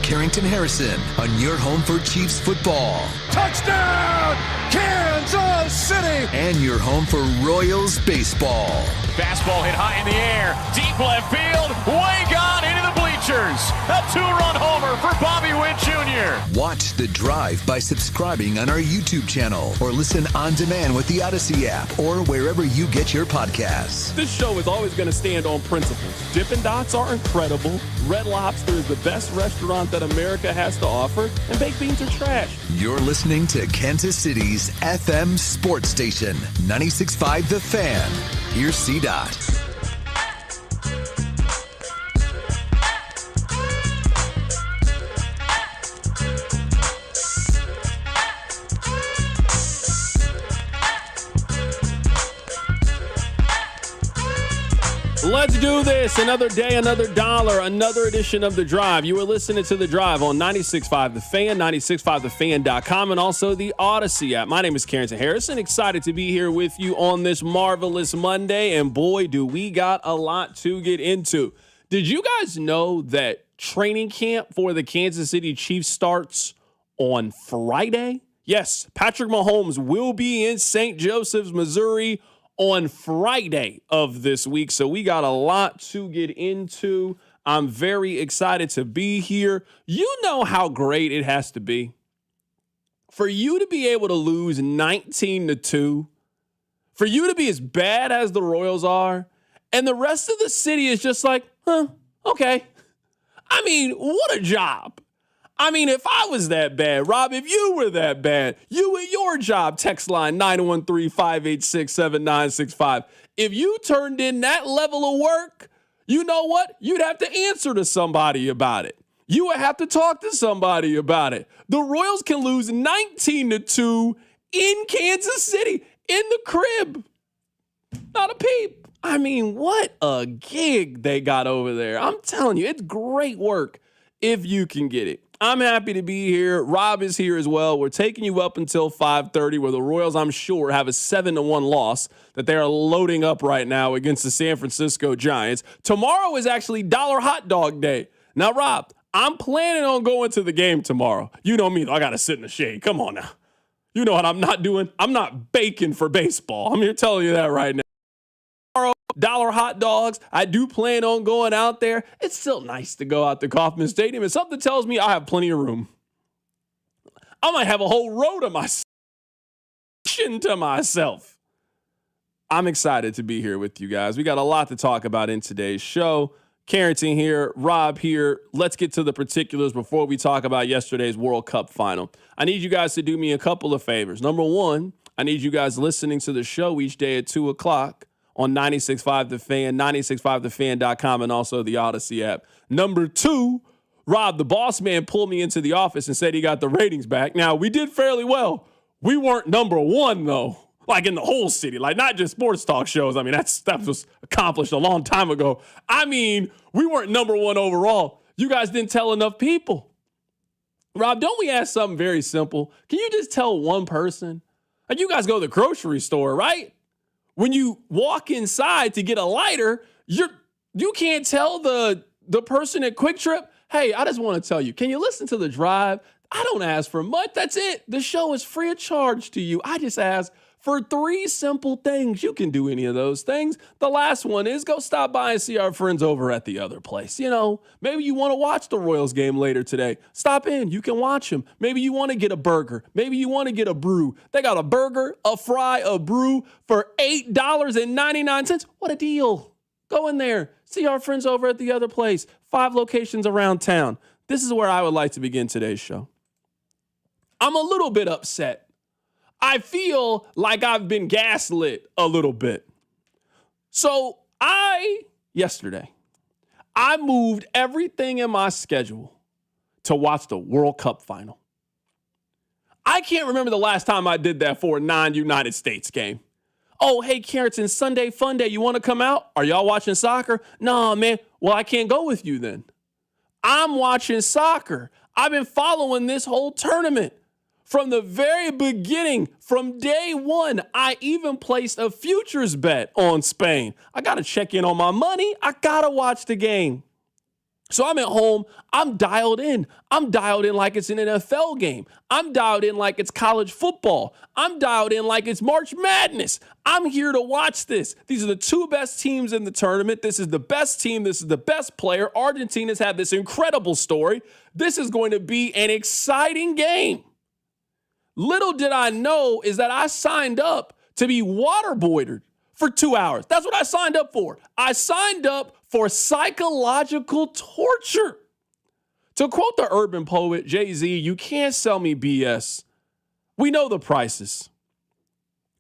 Carrington Harrison on your home for Chiefs football. Touchdown, Kansas City! And your home for Royals baseball. Fastball hit high in the air, deep left field, way gone into the bleachers. A two-run homer for Bobby Witt Jr. Watch The Drive by subscribing on our YouTube channel or listen on demand with the Odyssey app or wherever you get your podcasts. This show is always going to stand on principles. Dippin' Dots are incredible. Red Lobster is the best restaurant that America has to offer, and baked beans are trash. You're listening to Kansas City's FM sports station, 96.5 The Fan. Here's C-Dot. Let's do this. Another day, another dollar, another edition of The Drive. You are listening to The Drive on 96.5 The Fan, 96.5thefan.com, and also the Odyssey app. My name is Carrington Harrison. Excited to be here with you on this marvelous Monday, and boy, do we got a lot to get into. Did you guys know that training camp for the Kansas City Chiefs starts on Friday? Yes, Patrick Mahomes will be in St. Joseph's, Missouri on Friday of this week. So we got a lot to get into. I'm very excited to be here. You know how great it has to be for you to be able to lose 19-2, for you to be as bad as the Royals are, and the rest of the city is just like, okay. I mean, what a job. I mean, if I was that bad, Rob, if you were that bad, you at your job, text line 913-586-7965. If you turned in that level of work, you know what? You'd have to answer to somebody about it. You would have to talk to somebody about it. The Royals can lose 19-2 in Kansas City, in the crib. Not a peep. I mean, what a gig they got over there. I'm telling you, it's great work if you can get it. I'm happy to be here. Rob is here as well. We're taking you up until 5:30, where the Royals, I'm sure, have a 7-1 loss that they are loading up right now against the San Francisco Giants. Tomorrow is actually Dollar Hot Dog Day. Now, Rob, I'm planning on going to the game tomorrow. You know me, I got to sit in the shade. Come on now. You know what I'm not doing? I'm not baking for baseball. I'm here telling you that right now. Dollar hot dogs. I do plan on going out there. It's still nice to go out to Kauffman Stadium, and something tells me I have plenty of room. I might have a whole row to myself. I'm excited to be here with you guys. We got a lot to talk about in today's show. Carrington here, Rob here. Let's get to the particulars before we talk about yesterday's World Cup final. I need you guys to do me a couple of favors. Number one, I need you guys listening to the show each day at 2 o'clock. On 96.5 The Fan, 96.5thefan.com, and also the Odyssey app. Number two, Rob, the boss man, pulled me into the office and said he got the ratings back. Now, we did fairly well. We weren't number one, though, like in the whole city, like not just sports talk shows. I mean, that was accomplished a long time ago. I mean, we weren't number one overall. You guys didn't tell enough people. Rob, don't we ask something very simple? Can you just tell one person? Like, you guys go to the grocery store, right? When you walk inside to get a lighter, you can't tell the person at Quick Trip, hey, I just want to tell you, can you listen to The Drive? I don't ask for much. That's it. The show is free of charge to you. I just ask for 3 simple things. You can do any of those things. The last one is go stop by and see our friends over at the other place. You know, maybe you want to watch the Royals game later today. Stop in. You can watch them. Maybe you want to get a burger. Maybe you want to get a brew. They got a burger, a fry, a brew for $8.99. What a deal. Go in there. See our friends over at the other place. 5 locations around town. This is where I would like to begin today's show. I'm a little bit upset. I feel like I've been gaslit a little bit. So yesterday, I moved everything in my schedule to watch the World Cup final. I can't remember the last time I did that for a non-United States game. Oh, hey, Carrington, Sunday fun day. You want to come out? Are y'all watching soccer? No, man. Well, I can't go with you then. I'm watching soccer. I've been following this whole tournament. From the very beginning, from day one, I even placed a futures bet on Spain. I got to check in on my money. I got to watch the game. So I'm at home, I'm dialed in. I'm dialed in like it's an NFL game. I'm dialed in like it's college football. I'm dialed in like it's March Madness. I'm here to watch this. These are the two best teams in the tournament. This is the best team. This is the best player. Argentina's had this incredible story. This is going to be an exciting game. Little did I know is that I signed up to be waterboarded for 2 hours. That's what I signed up for. I signed up for psychological torture. To quote the urban poet, Jay-Z, you can't sell me BS. We know the prices.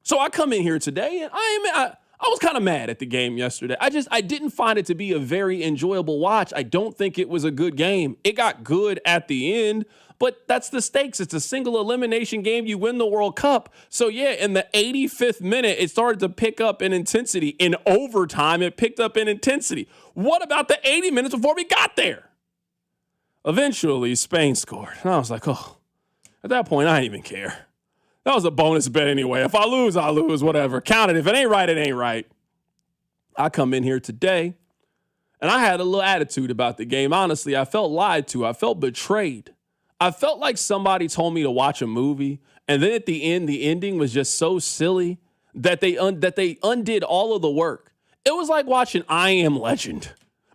So I come in here today and I was kind of mad at the game yesterday. I didn't find it to be a very enjoyable watch. I don't think it was a good game. It got good at the end, but that's the stakes. It's a single elimination game. You win the World Cup. So yeah, in the 85th minute, it started to pick up in intensity. In overtime, it picked up in intensity. What about the 80 minutes before we got there? Eventually, Spain scored. And I was like, oh, at that point, I didn't even care. That was a bonus bet anyway. If I lose, I lose, whatever. Count it. If it ain't right, it ain't right. I come in here today, and I had a little attitude about the game. Honestly, I felt lied to. I felt betrayed. I felt like somebody told me to watch a movie, and then at the end, the ending was just so silly that they undid all of the work. It was like watching I Am Legend.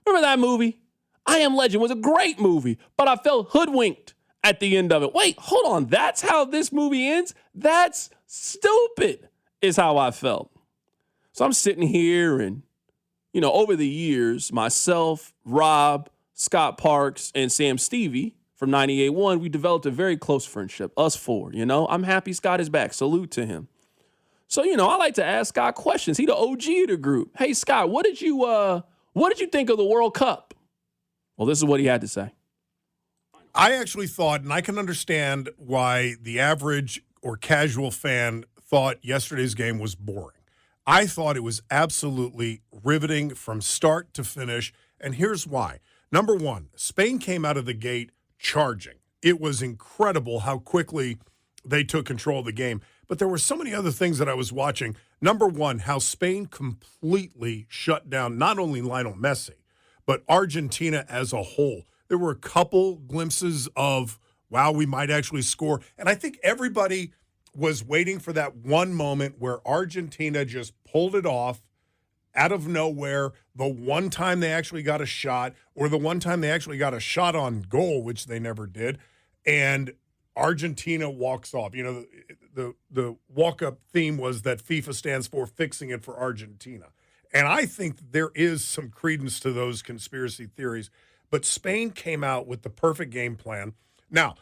Remember that movie? I Am Legend was a great movie, but I felt hoodwinked at the end of it. Wait, hold on. That's how this movie ends? That's stupid, is how I felt. So I'm sitting here and, over the years, myself, Rob, Scott Parks, and Sam Stevie from 98.1, we developed a very close friendship, us four, I'm happy Scott is back. Salute to him. So, I like to ask Scott questions. He the OG of the group. Hey, Scott, what did you think of the World Cup? Well, this is what he had to say. I actually thought, and I can understand why the average or casual fan thought yesterday's game was boring. I thought it was absolutely riveting from start to finish, and here's why. Number one, Spain came out of the gate charging. It was incredible how quickly they took control of the game. But there were so many other things that I was watching. Number one, how Spain completely shut down not only Lionel Messi, but Argentina as a whole. There were a couple glimpses of, wow, we might actually score. And I think everybody was waiting for that one moment where Argentina just pulled it off out of nowhere, the one time they actually got a shot, or the one time they actually got a shot on goal, which they never did, and Argentina walks off. The walk-up theme was that FIFA stands for fixing it for Argentina. And I think there is some credence to those conspiracy theories. But Spain came out with the perfect game plan. Now,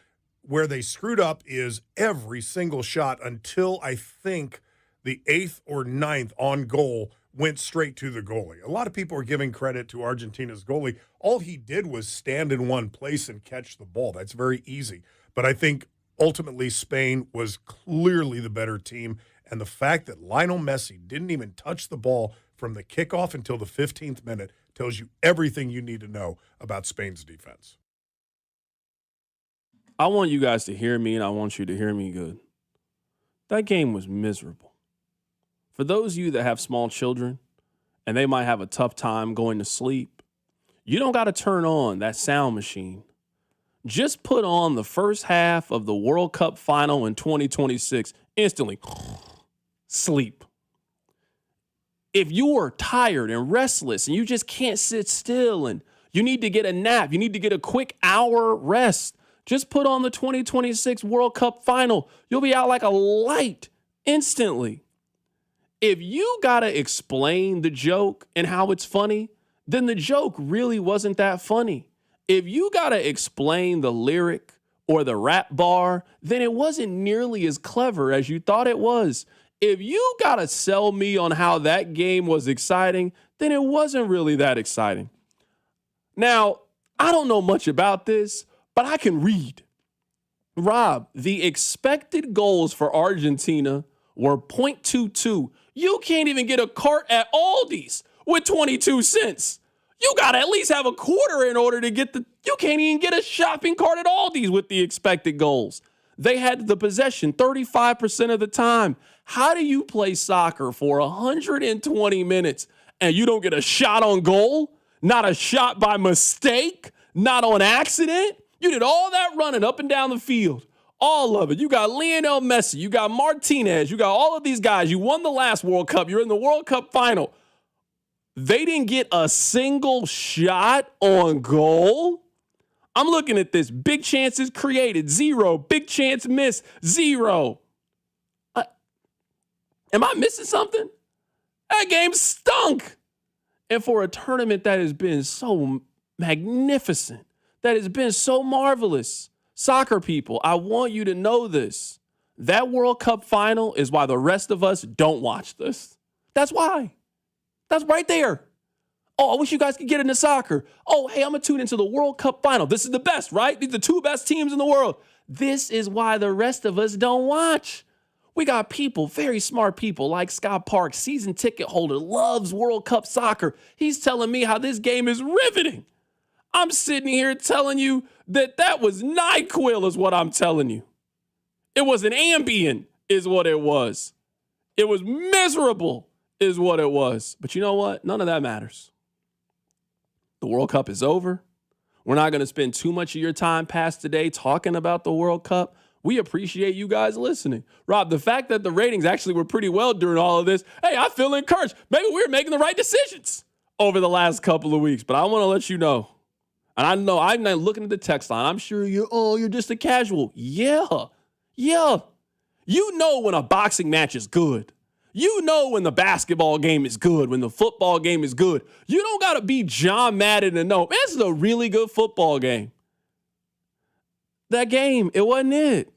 where they screwed up is every single shot until I think the 8th or 9th on goal went straight to the goalie. A lot of people are giving credit to Argentina's goalie. All he did was stand in one place and catch the ball. That's very easy. But I think ultimately Spain was clearly the better team. And the fact that Lionel Messi didn't even touch the ball from the kickoff until the 15th minute tells you everything you need to know about Spain's defense. I want you guys to hear me, and I want you to hear me good. That game was miserable. For those of you that have small children, and they might have a tough time going to sleep, you don't got to turn on that sound machine. Just put on the first half of the World Cup final in 2026. Instantly, sleep. If you are tired and restless and you just can't sit still and you need to get a nap, you need to get a quick hour rest, just put on the 2026 World Cup final. You'll be out like a light instantly. If you got to explain the joke and how it's funny, then the joke really wasn't that funny. If you got to explain the lyric or the rap bar, then it wasn't nearly as clever as you thought it was. If you got to sell me on how that game was exciting, then it wasn't really that exciting. Now, I don't know much about this, but I can read. Rob, the expected goals for Argentina were 0.22. You can't even get a cart at Aldi's with 22 cents. You got to at least have a quarter in order to get you can't even get a shopping cart at Aldi's with the expected goals. They had the possession 35% of the time. How do you play soccer for 120 minutes and you don't get a shot on goal? Not a shot by mistake? not on accident. You did all that running up and down the field. All of it. You got Lionel Messi. You got Martinez. You got all of these guys. You won the last World Cup. You're in the World Cup final. They didn't get a single shot on goal. I'm looking at this. Big chances created, 0. Big chance missed, 0. Am I missing something? That game stunk. And for a tournament that has been so magnificent, that has been so marvelous, soccer people, I want you to know this. That World Cup final is why the rest of us don't watch this. That's why. That's right there. Oh, I wish you guys could get into soccer. Oh, hey, I'm going to tune into the World Cup final. This is the best, right? These are the 2 best teams in the world. This is why the rest of us don't watch. We got people, very smart people like Scott Parks, season ticket holder, loves World Cup soccer. He's telling me how this game is riveting. I'm sitting here telling you that was NyQuil is what I'm telling you. It was an Ambien is what it was. It was miserable is what it was. But you know what? None of that matters. The World Cup is over. We're not going to spend too much of your time past today talking about the World Cup. We appreciate you guys listening. Rob, the fact that the ratings actually were pretty well during all of this, hey, I feel encouraged. Maybe we're making the right decisions over the last couple of weeks, but I want to let you know. And I know I'm not looking at the text line. I'm sure you're just a casual. Yeah. You know when a boxing match is good. You know when the basketball game is good, when the football game is good. You don't got to be John Madden to know, man, this is a really good football game. That game, it wasn't it.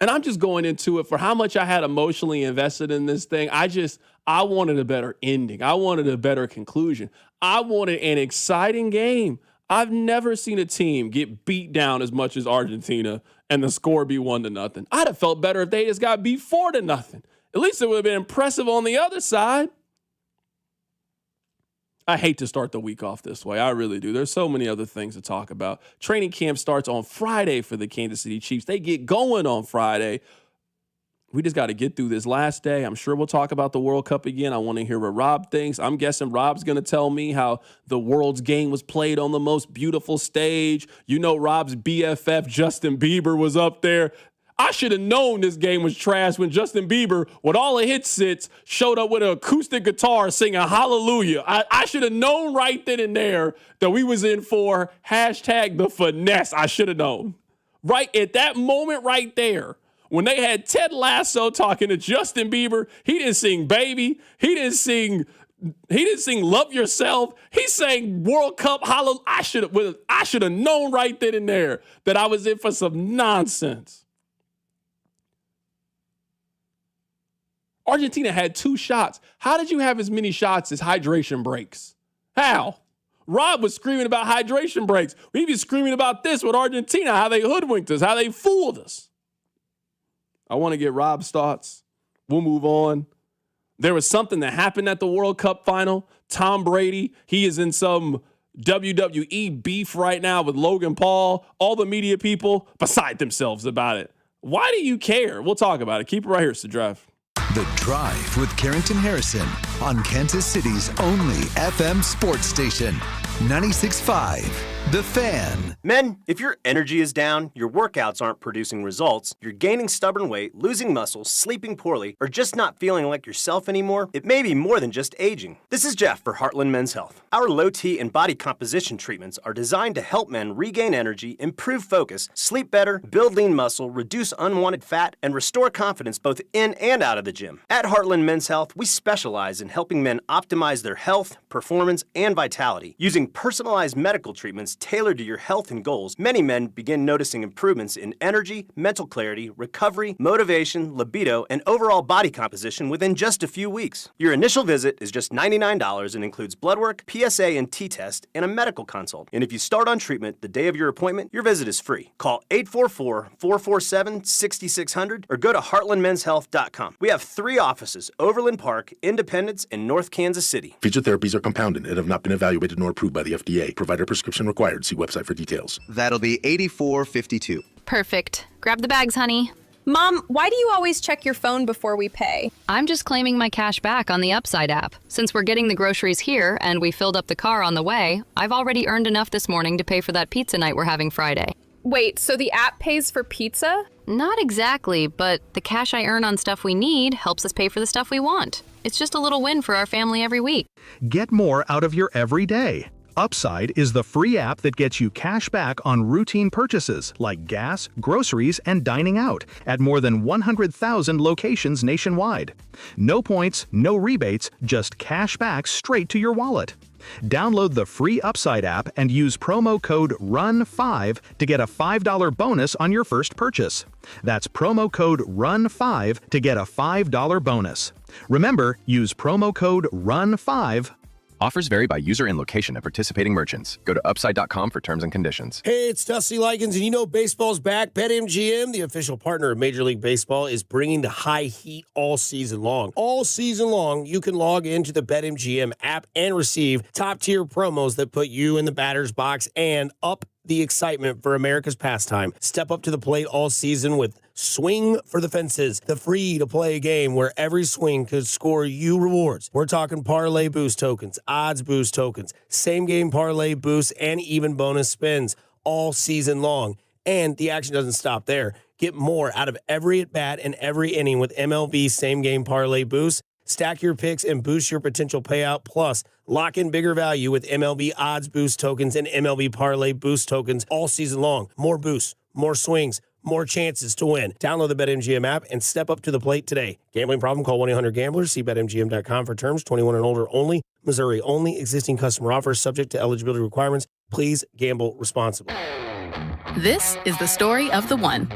And I'm just going into it for how much I had emotionally invested in this thing. I wanted a better ending. I wanted a better conclusion. I wanted an exciting game. I've never seen a team get beat down as much as Argentina and the score be 1-0. I'd have felt better if they just got beat 4-0. At least it would have been impressive on the other side. I hate to start the week off this way. I really do. There's so many other things to talk about. Training camp starts on Friday for the Kansas City Chiefs. They get going on Friday. We just got to get through this last day. I'm sure we'll talk about the World Cup again. I want to hear what Rob thinks. I'm guessing Rob's going to tell me how the world's game was played on the most beautiful stage. You know, Rob's BFF, Justin Bieber, was up there. I should have known this game was trash when Justin Bieber, with all the hit sits, showed up with an acoustic guitar singing Hallelujah. I should have known right then and there that we was in for hashtag the finesse. I should have known. Right at that moment right there, when they had Ted Lasso talking to Justin Bieber, he didn't sing Baby. He didn't sing Love Yourself. He sang World Cup Hallelujah. I should have known right then and there that I was in for some nonsense. Argentina had 2 shots. How did you have as many shots as hydration breaks? How? Rob was screaming about hydration breaks. We be screaming about this with Argentina, how they hoodwinked us, how they fooled us. I want to get Rob's thoughts. We'll move on. There was something that happened at the World Cup final. Tom Brady, he is in some WWE beef right now with Logan Paul. All the media people beside themselves about it. Why do you care? We'll talk about it. Keep it right here, it's The Drive. The Drive with Carrington Harrison on Kansas City's only FM sports station, 96.5, The Fan. Men, if your energy is down, your workouts aren't producing results, you're gaining stubborn weight, losing muscle, sleeping poorly, or just not feeling like yourself anymore, it may be more than just aging. This is Jeff for Heartland Men's Health. Our low T and body composition treatments are designed to help men regain energy, improve focus, sleep better, build lean muscle, reduce unwanted fat, and restore confidence both in and out of the gym. At Heartland Men's Health, we specialize in helping men optimize their health, performance, and vitality. Using personalized medical treatments tailored to your health and goals, many men begin noticing improvements in energy, mental clarity, recovery, motivation, libido, and overall body composition within just a few weeks. Your initial visit is just $99 and includes blood work, PSA and T-test, and a medical consult. And if you start on treatment the day of your appointment, your visit is free. Call 844-447-6600 or go to heartlandmenshealth.com. We have 3 offices: Overland Park, Independence, and North Kansas City. Featured therapies are compounded and have not been evaluated nor approved by the FDA. Provider prescription required. See website for details. That'll be $84.52. Perfect. Grab the bags, honey. Mom, why do you always check your phone before we pay? I'm just claiming my cash back on the Upside app. Since we're getting the groceries here and we filled up the car on the way, I've already earned enough this morning to pay for that pizza night we're having Friday. Wait, so the app pays for pizza? Not exactly, but the cash I earn on stuff we need helps us pay for the stuff we want. It's just a little win for our family every week. Get more out of your everyday. Upside is the free app that gets you cash back on routine purchases like gas, groceries, and dining out at more than 100,000 locations nationwide. No points, no rebates, just cash back straight to your wallet. Download the free Upside app and use promo code RUN5 to get a $5 bonus on your first purchase. That's promo code RUN5 to get a $5 bonus. Remember, use promo code RUN5. Offers vary by user and location at participating merchants. Go to upside.com for terms and conditions. Hey, it's Dusty Likens, and you know baseball's back. BetMGM, the official partner of Major League Baseball, is bringing the high heat all season long. All season long, you can log into the BetMGM app and receive top-tier promos that put you in the batter's box and up the excitement for America's pastime. Step up to the plate all season with Swing for the Fences, the free-to-play game where every swing could score you rewards. We're talking parlay boost tokens, odds boost tokens, same-game parlay boosts, and even bonus spins all season long. And the action doesn't stop there. Get more out of every at-bat and every inning with MLB same-game parlay boosts. Stack your picks and boost your potential payout. Plus, lock in bigger value with MLB odds boost tokens and MLB parlay boost tokens all season long. More boosts, more swings, more chances to win. Download the BetMGM app and step up to the plate today. Gambling problem? Call 1-800-GAMBLERS. See BetMGM.com for terms. 21 and older only. Missouri only. Existing customer offers subject to eligibility requirements. Please gamble responsibly. This is the story of the one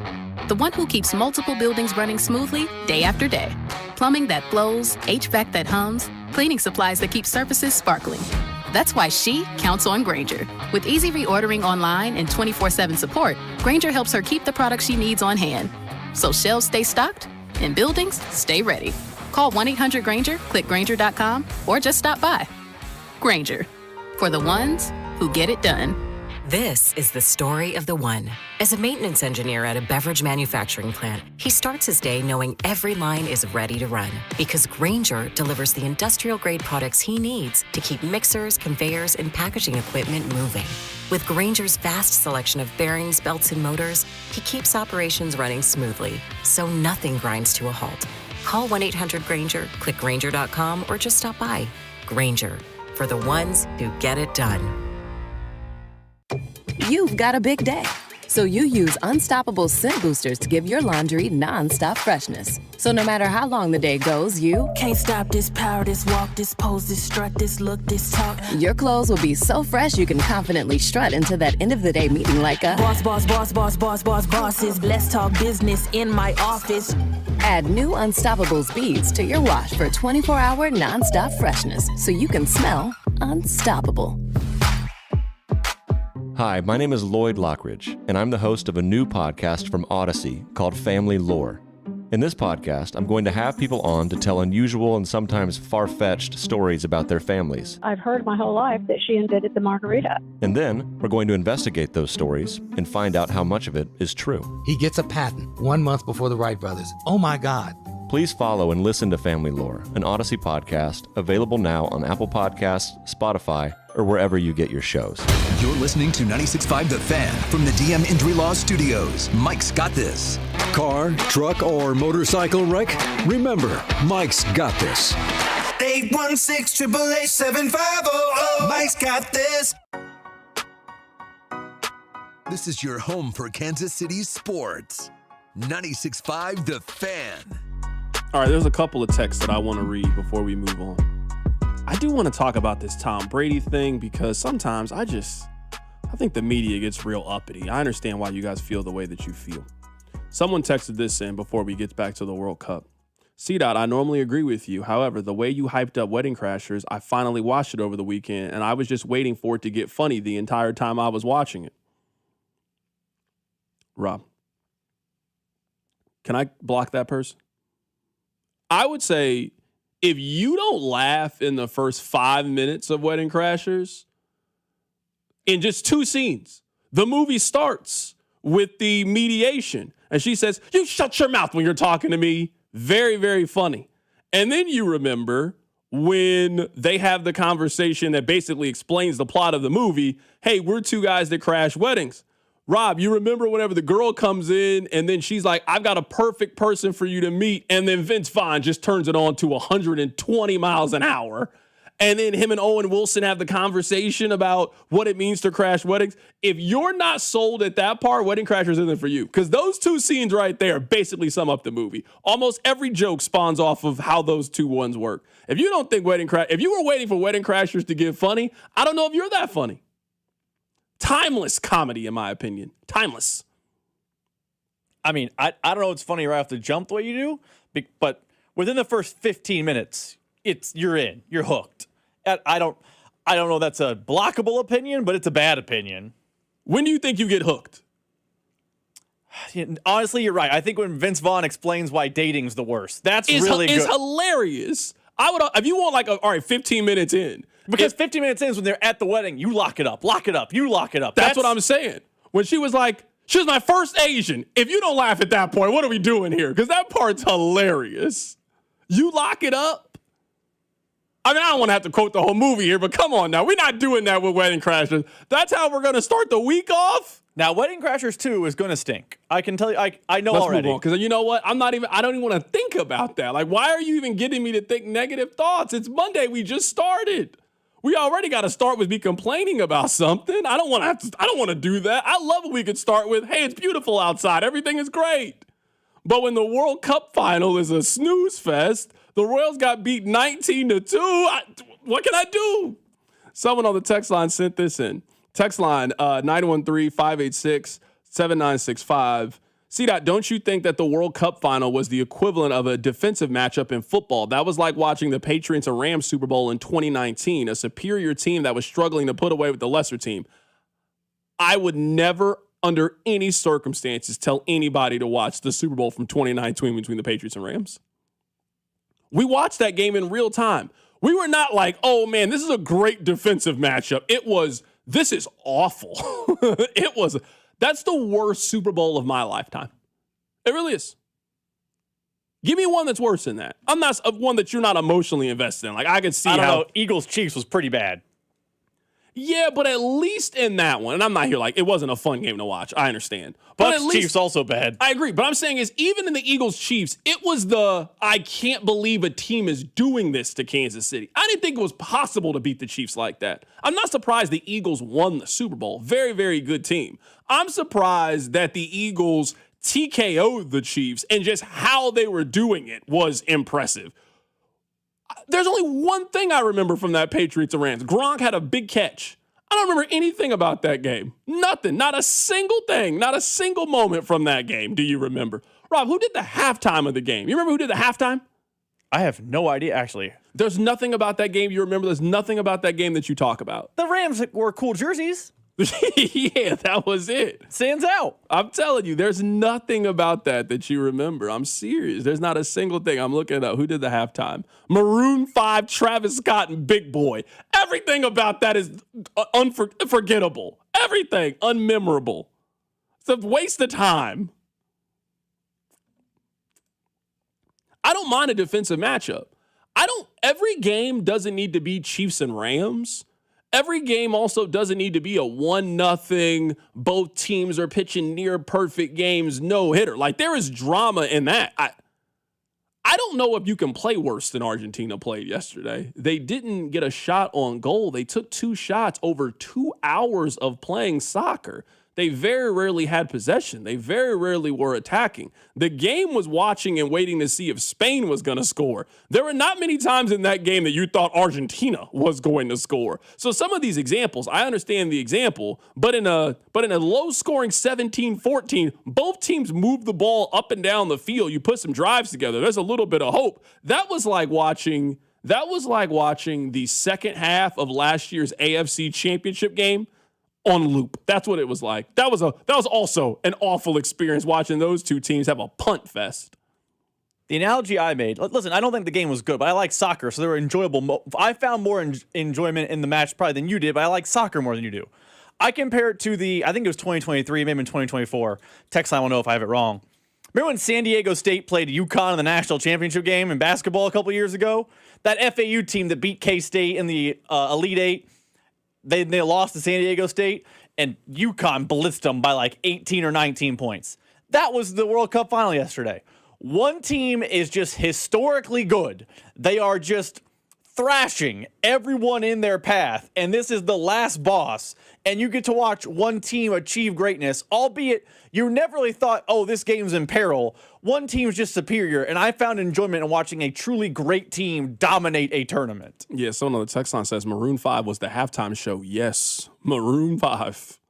who keeps multiple buildings running smoothly day after day. Plumbing that flows, HVAC that hums, cleaning supplies that keep surfaces sparkling. That's why she counts on Grainger. With easy reordering online and 24/7 support, Grainger helps her keep the products she needs on hand. So shelves stay stocked and buildings stay ready. Call 1-800-GRAINGER, click Grainger.com, or just stop by. Grainger, for the ones who get it done. This is the story of the one. As a maintenance engineer at a beverage manufacturing plant, he starts his day knowing every line is ready to run because Grainger delivers the industrial-grade products he needs to keep mixers, conveyors, and packaging equipment moving. With Grainger's vast selection of bearings, belts, and motors, he keeps operations running smoothly, so nothing grinds to a halt. Call 1-800-GRAINGER, click Grainger.com, or just stop by. Grainger, for the ones who get it done. You've got a big day, so you use Unstoppable scent boosters to give your laundry non-stop freshness. So no matter how long the day goes, you can't stop this power, this walk, this pose, this strut, this look, this talk. Your clothes will be so fresh you can confidently strut into that end of the day meeting like a bosses. Let's talk business in my office. Add new Unstoppable beads to your wash for 24-hour non-stop freshness, so you can smell unstoppable. Hi, my name is Lloyd Lockridge, and I'm the host of a new podcast from Odyssey called Family Lore. In this podcast, I'm going to have people on to tell unusual and sometimes far-fetched stories about their families. I've heard my whole life that she invented the margarita. And then we're going to investigate those stories and find out how much of it is true. He gets a patent 1 month before the Wright brothers. Oh my God. Please follow and listen to Family Lore, an Odyssey podcast, available now on Apple Podcasts, Spotify, or wherever you get your shows. You're listening to 96.5 The Fan from the DM Injury Law Studios. Mike's got this. Car, truck, or motorcycle wreck? Remember, Mike's got this. 816-888-7500. Mike's got this. This is your home for Kansas City sports. 96.5 The Fan. All right, there's a couple of texts that I want to read before we move on. I do want to talk about this Tom Brady thing because sometimes I think the media gets real uppity. I understand why you guys feel the way that you feel. Someone texted this in before we get back to the World Cup. C-Dot, I normally agree with you. However, the way you hyped up Wedding Crashers, I finally watched it over the weekend, and I was just waiting for it to get funny the entire time I was watching it. Rob, can I block that person? I would say if you don't laugh in the first 5 minutes of Wedding Crashers, in just 2 scenes, the movie starts with the mediation. And she says, you shut your mouth when you're talking to me. Very, very funny. And then you remember when they have the conversation that basically explains the plot of the movie. Hey, we're two guys that crash weddings. Rob, you remember whenever the girl comes in and then she's like, I've got a perfect person for you to meet. And then Vince Vaughn just turns it on to 120 miles an hour. And then him and Owen Wilson have the conversation about what it means to crash weddings. If you're not sold at that part, Wedding Crashers isn't for you. Because those two scenes right there basically sum up the movie. Almost every joke spawns off of how those two ones work. If you don't think if you were waiting for Wedding Crashers to get funny, I don't know if you're that funny. Timeless comedy, in my opinion. Timeless. I mean, I don't know what's funny right off the jump the way you do, but within the first 15 minutes, you're in. You're hooked. I don't know that's a blockable opinion, but it's a bad opinion. When do you think you get hooked? Honestly, you're right. I think when Vince Vaughn explains why dating's the worst. That's really good. It's hilarious. I would, if you want all right, 15 minutes in. Because 15 minutes in is when they're at the wedding. You lock it up, you lock it up. That's what I'm saying. When she was like, she was my first Asian. If you don't laugh at that point, what are we doing here? Because that part's hilarious. You lock it up. I mean, I don't want to have to quote the whole movie here, but come on now. We're not doing that with Wedding Crashers. That's how we're going to start the week off? Now, Wedding Crashers 2 is going to stink. I can tell you, I know Let's already. Because you know what? I don't even want to think about that. Like, why are you even getting me to think negative thoughts? It's Monday. We just started. We already got to start with me complaining about something. I don't want to do that. I love it. We could start with, hey, it's beautiful outside. Everything is great. But when the World Cup final is a snooze fest, the Royals got beat 19-2. What can I do? Someone on the text line sent this in. Text line 913-586-7965. C-Dot, don't you think that the World Cup final was the equivalent of a defensive matchup in football? That was like watching the Patriots and Rams Super Bowl in 2019, a superior team that was struggling to put away with the lesser team. I would never, under any circumstances, tell anybody to watch the Super Bowl from 2019 between the Patriots and Rams. We watched that game in real time. We were not like, oh, man, this is a great defensive matchup. It was, this is awful. That's the worst Super Bowl of my lifetime. It really is. Give me one that's worse than that. I'm not one that you're not emotionally invested in. Like, I could see I don't know. Eagles-Chiefs was pretty bad. Yeah, but at least in that one, and I'm not here like, it wasn't a fun game to watch. I understand. But at least, Chiefs also bad. I agree. But I'm saying is, even in the Eagles-Chiefs, it was I can't believe a team is doing this to Kansas City. I didn't think it was possible to beat the Chiefs like that. I'm not surprised the Eagles won the Super Bowl. Very, very good team. I'm surprised that the Eagles TKO'd the Chiefs, and just how they were doing it was impressive. There's only one thing I remember from that Patriots and Rams. Gronk had a big catch. I don't remember anything about that game. Nothing. Not a single thing. Not a single moment from that game do you remember. Rob, who did the halftime of the game? You remember who did the halftime? I have no idea, actually. There's nothing about that game you remember. There's nothing about that game that you talk about. The Rams wore cool jerseys. Yeah, that was it. Stands out. I'm telling you, there's nothing about that you remember. I'm serious. There's not a single thing. I'm looking it up. Who did the halftime? Maroon 5, Travis Scott, and Big Boy. Everything about that is unforgettable. Everything unmemorable. It's a waste of time. I don't mind a defensive matchup. Every game doesn't need to be Chiefs and Rams. Every game also doesn't need to be a 1-0, both teams are pitching near perfect games, no hitter. Like, there is drama in that. I don't know if you can play worse than Argentina played yesterday. They didn't get a shot on goal. They took 2 shots over 2 hours of playing soccer. They very rarely had possession. They very rarely were attacking. The game was watching and waiting to see if Spain was going to score. There were not many times in that game that you thought Argentina was going to score. So some of these examples, I understand the example, but in a low-scoring 17-14, both teams moved the ball up and down the field. You put some drives together. There's a little bit of hope. That was like watching the second half of last year's AFC Championship game on loop. That's what it was like. That was also an awful experience watching those two teams have a punt fest. The analogy I made, listen, I don't think the game was good, but I like soccer, so they were enjoyable. I found more enjoyment in the match probably than you did, but I like soccer more than you do. I compare it to I think it was 2023, maybe in 2024. Text line will know if I have it wrong. Remember when San Diego State played UConn in the national championship game in basketball a couple years ago? That FAU team that beat K-State in the Elite Eight, they lost to San Diego State, and UConn blitzed them by like 18 or 19 points. That was the World Cup final yesterday. One team is just historically good. They are just thrashing everyone in their path, and this is the last boss, and you get to watch one team achieve greatness, albeit you never really thought, oh, this game's in peril. One team's just superior, and I found enjoyment in watching a truly great team dominate a tournament. Yeah, someone on the text line says Maroon 5 was the halftime show. Yes, Maroon 5.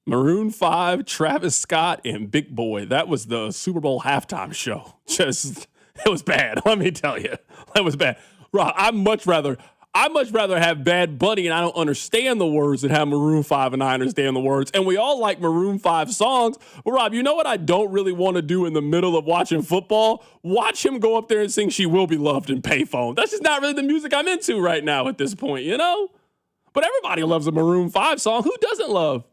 Maroon 5, Travis Scott, and Big Boy. That was the Super Bowl halftime show. It was bad. Let me tell you. It was bad. Rob, I'd much rather have Bad Bunny and I don't understand the words than have Maroon 5 and I understand the words. And we all like Maroon 5 songs. But Rob, you know what I don't really want to do in the middle of watching football? Watch him go up there and sing She Will Be Loved in Payphone. That's just not really the music I'm into right now at this point, you know? But everybody loves a Maroon 5 song. Who doesn't love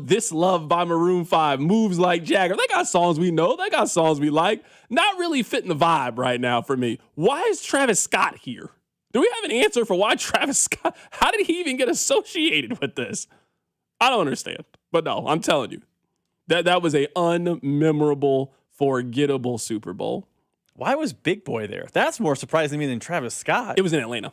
This Love by Maroon 5, Moves Like Jagger? They got songs we know. They got songs we like. Not really fitting the vibe right now for me. Why is Travis Scott here? Do we have an answer for why Travis Scott, how did he even get associated with this? I don't understand. But no, I'm telling you, that was a unmemorable, forgettable Super Bowl. Why was Big Boy there? That's more surprising to me than Travis Scott. It was in Atlanta.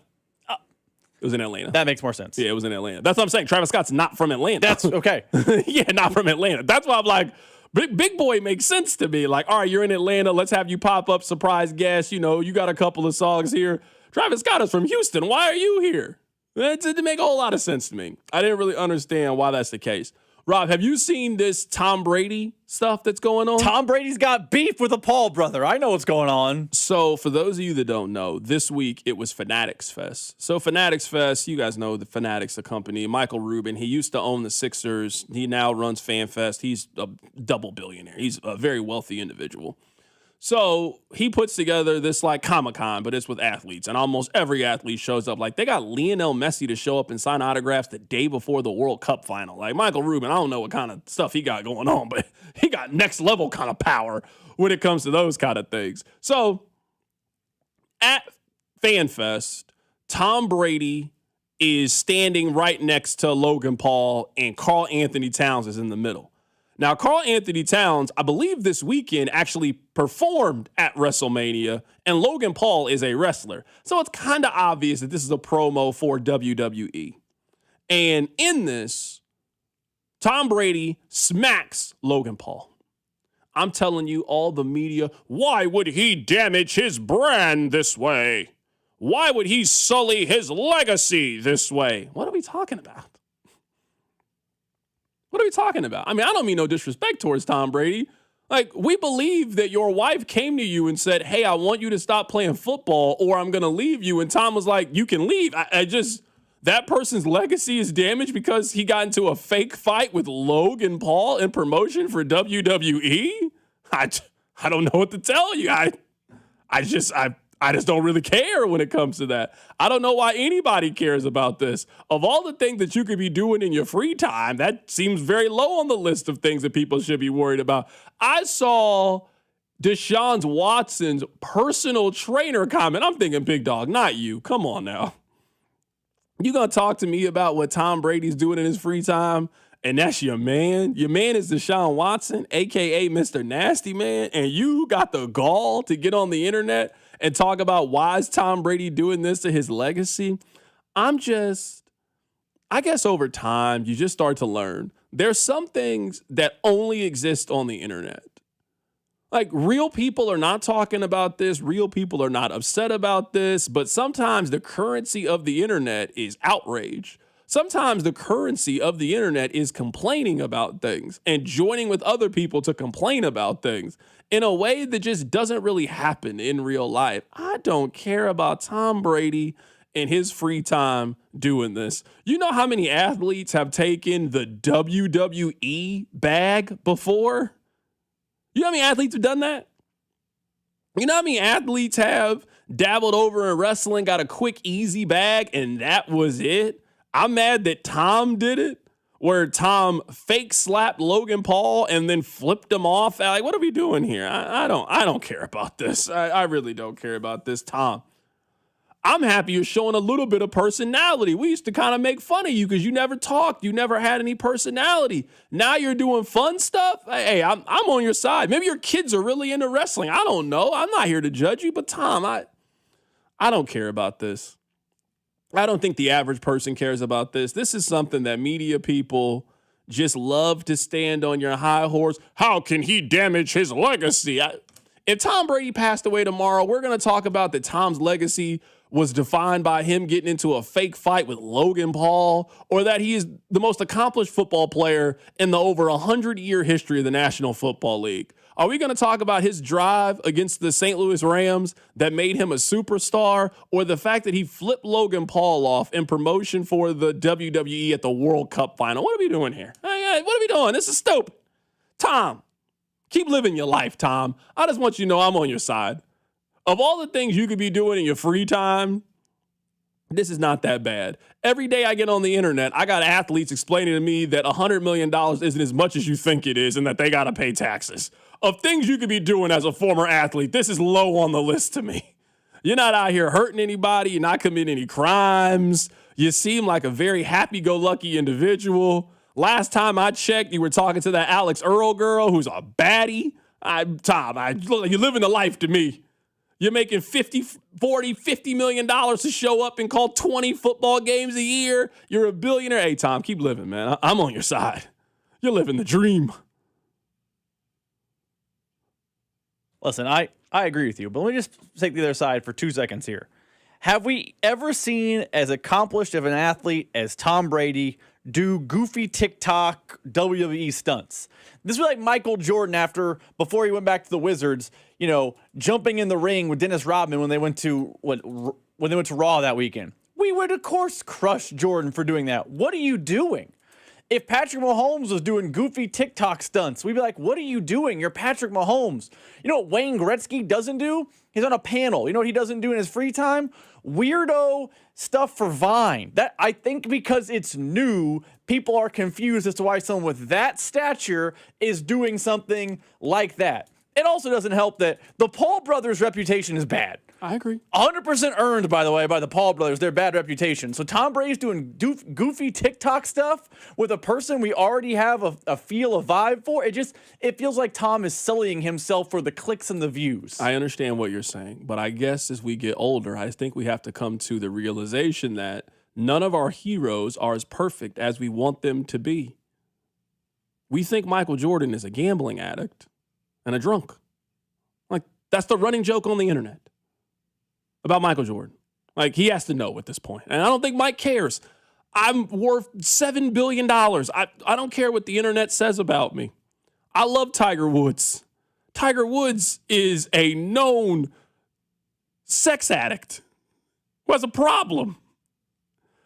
It was in Atlanta. That makes more sense. Yeah, it was in Atlanta. That's what I'm saying. Travis Scott's not from Atlanta. That's okay. Yeah, not from Atlanta. That's why I'm like, Big Boy makes sense to me. Like, all right, you're in Atlanta. Let's have you pop up, surprise guest. You know, you got a couple of songs here. Travis Scott is from Houston. Why are you here? It didn't make a whole lot of sense to me. I didn't really understand why that's the case. Rob, have you seen this Tom Brady stuff that's going on? Tom Brady's got beef with the Paul brother. I know what's going on. So for those of you that don't know, this week it was Fanatics Fest. So Fanatics Fest, you guys know the Fanatics, the company. Michael Rubin, he used to own the Sixers. He now runs FanFest. He's a double billionaire. He's a very wealthy individual. So he puts together this like Comic-Con, but it's with athletes. And almost every athlete shows up. Like they got Lionel Messi to show up and sign autographs the day before the World Cup final. Like Michael Rubin, I don't know what kind of stuff he got going on, but he got next level kind of power when it comes to those kind of things. So at FanFest, Tom Brady is standing right next to Logan Paul and Karl Anthony Towns is in the middle. Now, Karl Anthony Towns, I believe this weekend actually performed at WrestleMania, and Logan Paul is a wrestler. So it's kind of obvious that this is a promo for WWE. And in this, Tom Brady smacks Logan Paul. I'm telling you, all the media, why would he damage his brand this way? Why would he sully his legacy this way? What are we talking about? What are we talking about? I mean, I don't mean no disrespect towards Tom Brady. Like, we believe that your wife came to you and said, hey, I want you to stop playing football or I'm going to leave you. And Tom was like, you can leave. That person's legacy is damaged because he got into a fake fight with Logan Paul in promotion for WWE. I don't know what to tell you. I just don't really care when it comes to that. I don't know why anybody cares about this. Of all the things that you could be doing in your free time, that seems very low on the list of things that people should be worried about. I saw Deshaun Watson's personal trainer comment. I'm thinking, big dog, not you. Come on now. You gonna talk to me about what Tom Brady's doing in his free time? And that's your man? Your man is Deshaun Watson, a.k.a. Mr. Nasty Man, and you got the gall to get on the internet and talk about why is Tom Brady doing this to his legacy? I guess over time, you just start to learn. There's some things that only exist on the internet. Like, real people are not talking about this. Real people are not upset about this. But sometimes the currency of the internet is outrage. Sometimes the currency of the internet is complaining about things and joining with other people to complain about things in a way that just doesn't really happen in real life. I don't care about Tom Brady and his free time doing this. You know how many athletes have taken the WWE bag before? You know how many athletes have done that? You know how many athletes have dabbled over in wrestling, got a quick, easy bag, and that was it? I'm mad that Tom did it. where Tom fake slapped Logan Paul and then flipped him off. Like, what are we doing here? I don't care about this. I really don't care about this, Tom. I'm happy you're showing a little bit of personality. We used to kind of make fun of you because you never talked. You never had any personality. Now you're doing fun stuff. Hey, I'm on your side. Maybe your kids are really into wrestling. I don't know. I'm not here to judge you, but Tom, I don't care about this. I don't think the average person cares about this. This is something that media people just love to stand on your high horse. How can he damage his legacy? If Tom Brady passed away tomorrow, we're going to talk about that Tom's legacy was defined by him getting into a fake fight with Logan Paul, or that he is the most accomplished football player in the over 100-year history of the National Football League. Are we going to talk about his drive against the St. Louis Rams that made him a superstar, or the fact that he flipped Logan Paul off in promotion for the WWE at the World Cup final? What are we doing here? Hey, what are we doing? This is stupid. Tom, keep living your life, Tom. I just want you to know I'm on your side. Of all the things you could be doing in your free time, this is not that bad. Every day I get on the internet, I got athletes explaining to me that $100 million isn't as much as you think it is and that they got to pay taxes. Of things you could be doing as a former athlete, this is low on the list to me. You're not out here hurting anybody. You're not committing any crimes. You seem like a very happy-go-lucky individual. Last time I checked, you were talking to that Alex Earl girl who's a baddie. Tom, you're living the life to me. You're making $50 million to show up and call 20 football games a year. You're a billionaire. Hey, Tom, keep living, man. I'm on your side. You're living the dream. Listen, I agree with you, but let me just take the other side for 2 seconds here. Have we ever seen as accomplished of an athlete as Tom Brady do goofy TikTok WWE stunts? This was like Michael Jordan before he went back to the Wizards, jumping in the ring with Dennis Rodman when they went to Raw that weekend. We would, of course, crush Jordan for doing that. What are you doing? If Patrick Mahomes was doing goofy TikTok stunts, we'd be like, what are you doing? You're Patrick Mahomes. You know what Wayne Gretzky doesn't do? He's on a panel. You know what he doesn't do in his free time? Weirdo stuff for Vine. That, I think, because it's new, people are confused as to why someone with that stature is doing something like that. It also doesn't help that the Paul brothers' reputation is bad. I agree. 100% earned, by the way, by the Paul brothers, their bad reputation. So Tom Brady's doing goofy TikTok stuff with a person we already have a vibe for. It feels like Tom is sullying himself for the clicks and the views. I understand what you're saying, but I guess as we get older, I think we have to come to the realization that none of our heroes are as perfect as we want them to be. We think Michael Jordan is a gambling addict and a drunk. Like, that's the running joke on the internet about Michael Jordan. Like, he has to know at this point. And I don't think Mike cares. I'm worth $7 billion. I don't care what the internet says about me. I love Tiger Woods. Tiger Woods is a known sex addict who has a problem.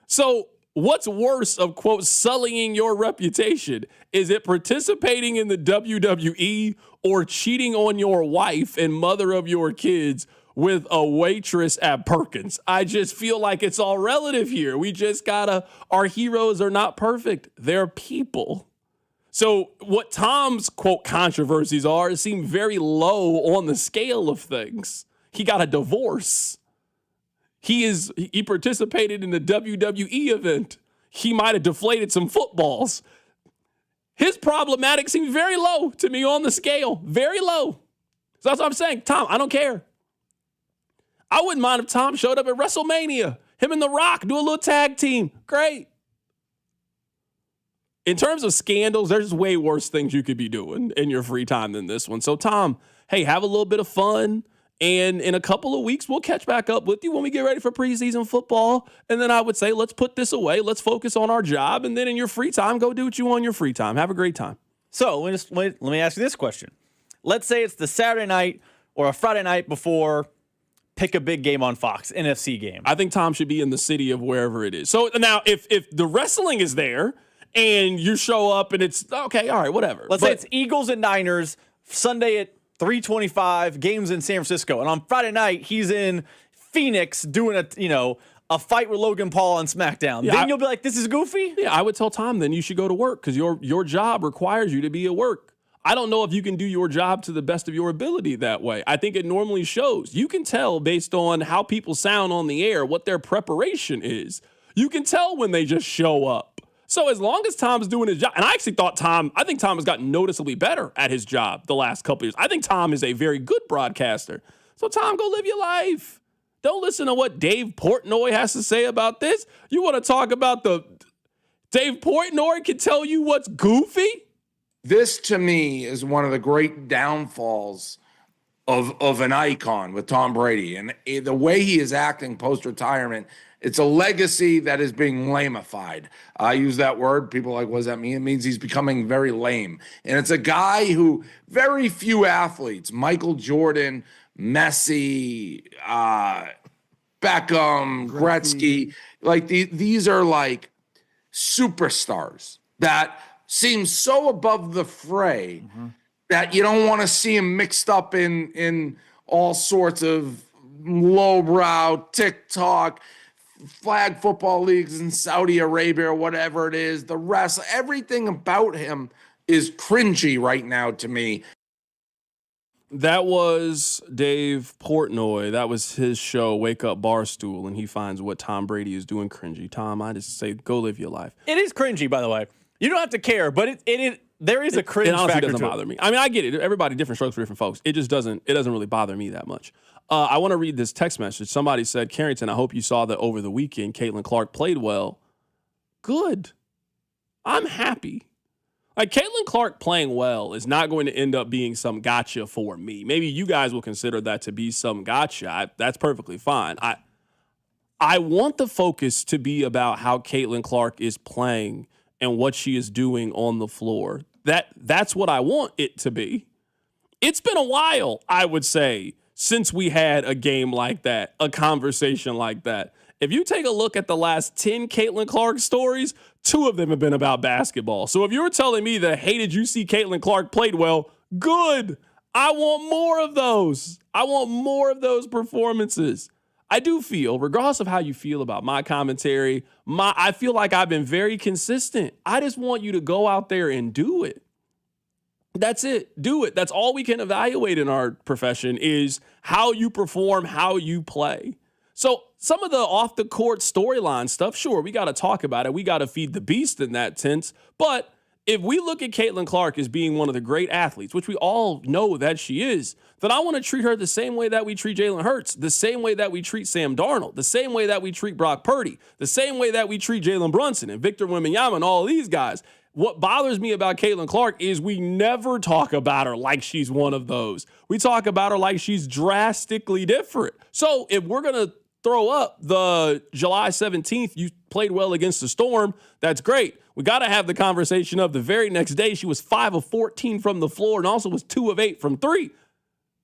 So what's worse of, quote, sullying your reputation? Is it participating in the WWE or cheating on your wife and mother of your kids with a waitress at Perkins? I just feel like it's all relative here. We just our heroes are not perfect. They're people. So what Tom's, quote, controversies seem very low on the scale of things. He got a divorce. He participated in the WWE event. He might have deflated some footballs. His problematic seems very low to me on the scale. Very low. So that's what I'm saying. Tom, I don't care. I wouldn't mind if Tom showed up at WrestleMania. Him and The Rock do a little tag team. Great. In terms of scandals, there's way worse things you could be doing in your free time than this one. So, Tom, hey, have a little bit of fun. And in a couple of weeks, we'll catch back up with you when we get ready for preseason football. And then I would say, let's put this away. Let's focus on our job. And then in your free time, go do what you want in your free time. Have a great time. So let me ask you this question. Let's say it's the Saturday night or a Friday night before pick a big game on Fox, NFC game. I think Tom should be in the city of wherever it is. So now if the wrestling is there and you show up and it's, okay, all right, whatever. Let's say it's Eagles and Niners, Sunday at 3:25, games in San Francisco. And on Friday night, he's in Phoenix doing a fight with Logan Paul on SmackDown. Yeah, Then you'll be like, this is goofy? Yeah, I would tell Tom then you should go to work because your job requires you to be at work. I don't know if you can do your job to the best of your ability that way. I think it normally shows. You can tell based on how people sound on the air what their preparation is. You can tell when they just show up. So as long as Tom's doing his job, and I think Tom has gotten noticeably better at his job the last couple years. I think Tom is a very good broadcaster. So Tom, go live your life. Don't listen to what Dave Portnoy has to say about this. You want to talk about Dave Portnoy can tell you what's goofy? This, to me, is one of the great downfalls of an icon with Tom Brady. And the way he is acting post-retirement, it's a legacy that is being lamified. I use that word. People are like, what does that mean? It means he's becoming very lame. And it's a guy who very few athletes, Michael Jordan, Messi, Beckham, Gretzky, like these are like superstars that seem so above the fray that you don't want to see him mixed up in all sorts of lowbrow TikTok, flag football leagues in Saudi Arabia or whatever it is. The rest, everything about him is cringy right now to me. That was Dave Portnoy. That was his show, Wake Up Barstool, and he finds what Tom Brady is doing cringy. Tom, I just say, go live your life. It is cringy, by the way. You don't have to care, but there is a cringe factor. It honestly factor doesn't bother me. I mean, I get it. Everybody, different strokes for different folks. It just doesn't really bother me that much. I want to read this text message. Somebody said, Carrington, I hope you saw that over the weekend, Caitlin Clark played well. Good. I'm happy. Like, Caitlin Clark playing well is not going to end up being some gotcha for me. Maybe you guys will consider that to be some gotcha. That's perfectly fine. I want the focus to be about how Caitlin Clark is playing and what she is doing on the floor. That's what I want it to be. It's been a while, I would say, since we had a game like that, a conversation like that. If you take a look at the last 10 Caitlin Clark stories, 2 of them have been about basketball. So if you're telling me that, hey, did you see Caitlin Clark played well? Good. I want more of those. I want more of those performances. I do feel, regardless of how you feel about my commentary, I feel like I've been very consistent. I just want you to go out there and do it. That's it. Do it. That's all we can evaluate in our profession is how you perform, how you play. So some of the off-the-court storyline stuff, sure, we got to talk about it. We got to feed the beast in that sense. But if we look at Caitlin Clark as being one of the great athletes, which we all know that she is, then I want to treat her the same way that we treat Jalen Hurts, the same way that we treat Sam Darnold, the same way that we treat Brock Purdy, the same way that we treat Jalen Brunson and Victor Wembanyama and all these guys. What bothers me about Caitlin Clark is we never talk about her like she's one of those. We talk about her like she's drastically different. So if we're going to throw up the July 17th, you played well against the Storm, that's great. We got to have the conversation of the very next day, she was 5 of 14 from the floor and also was 2 of 8 from 3.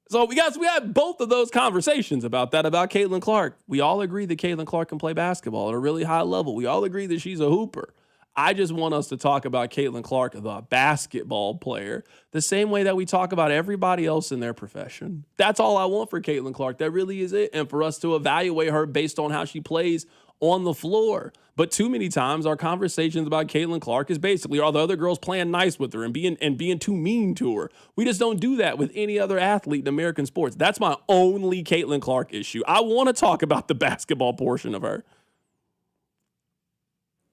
So we had both of those conversations about Caitlin Clark. We all agree that Caitlin Clark can play basketball at a really high level. We all agree that she's a hooper. I just want us to talk about Caitlin Clark, the basketball player, the same way that we talk about everybody else in their profession. That's all I want for Caitlin Clark. That really is it. And for us to evaluate her based on how she plays on the floor. But too many times our conversations about Caitlin Clark is basically, are the other girls playing nice with her and being too mean to her? We just don't do that with any other athlete in American sports. That's my only Caitlin Clark issue. I want to talk about the basketball portion of her.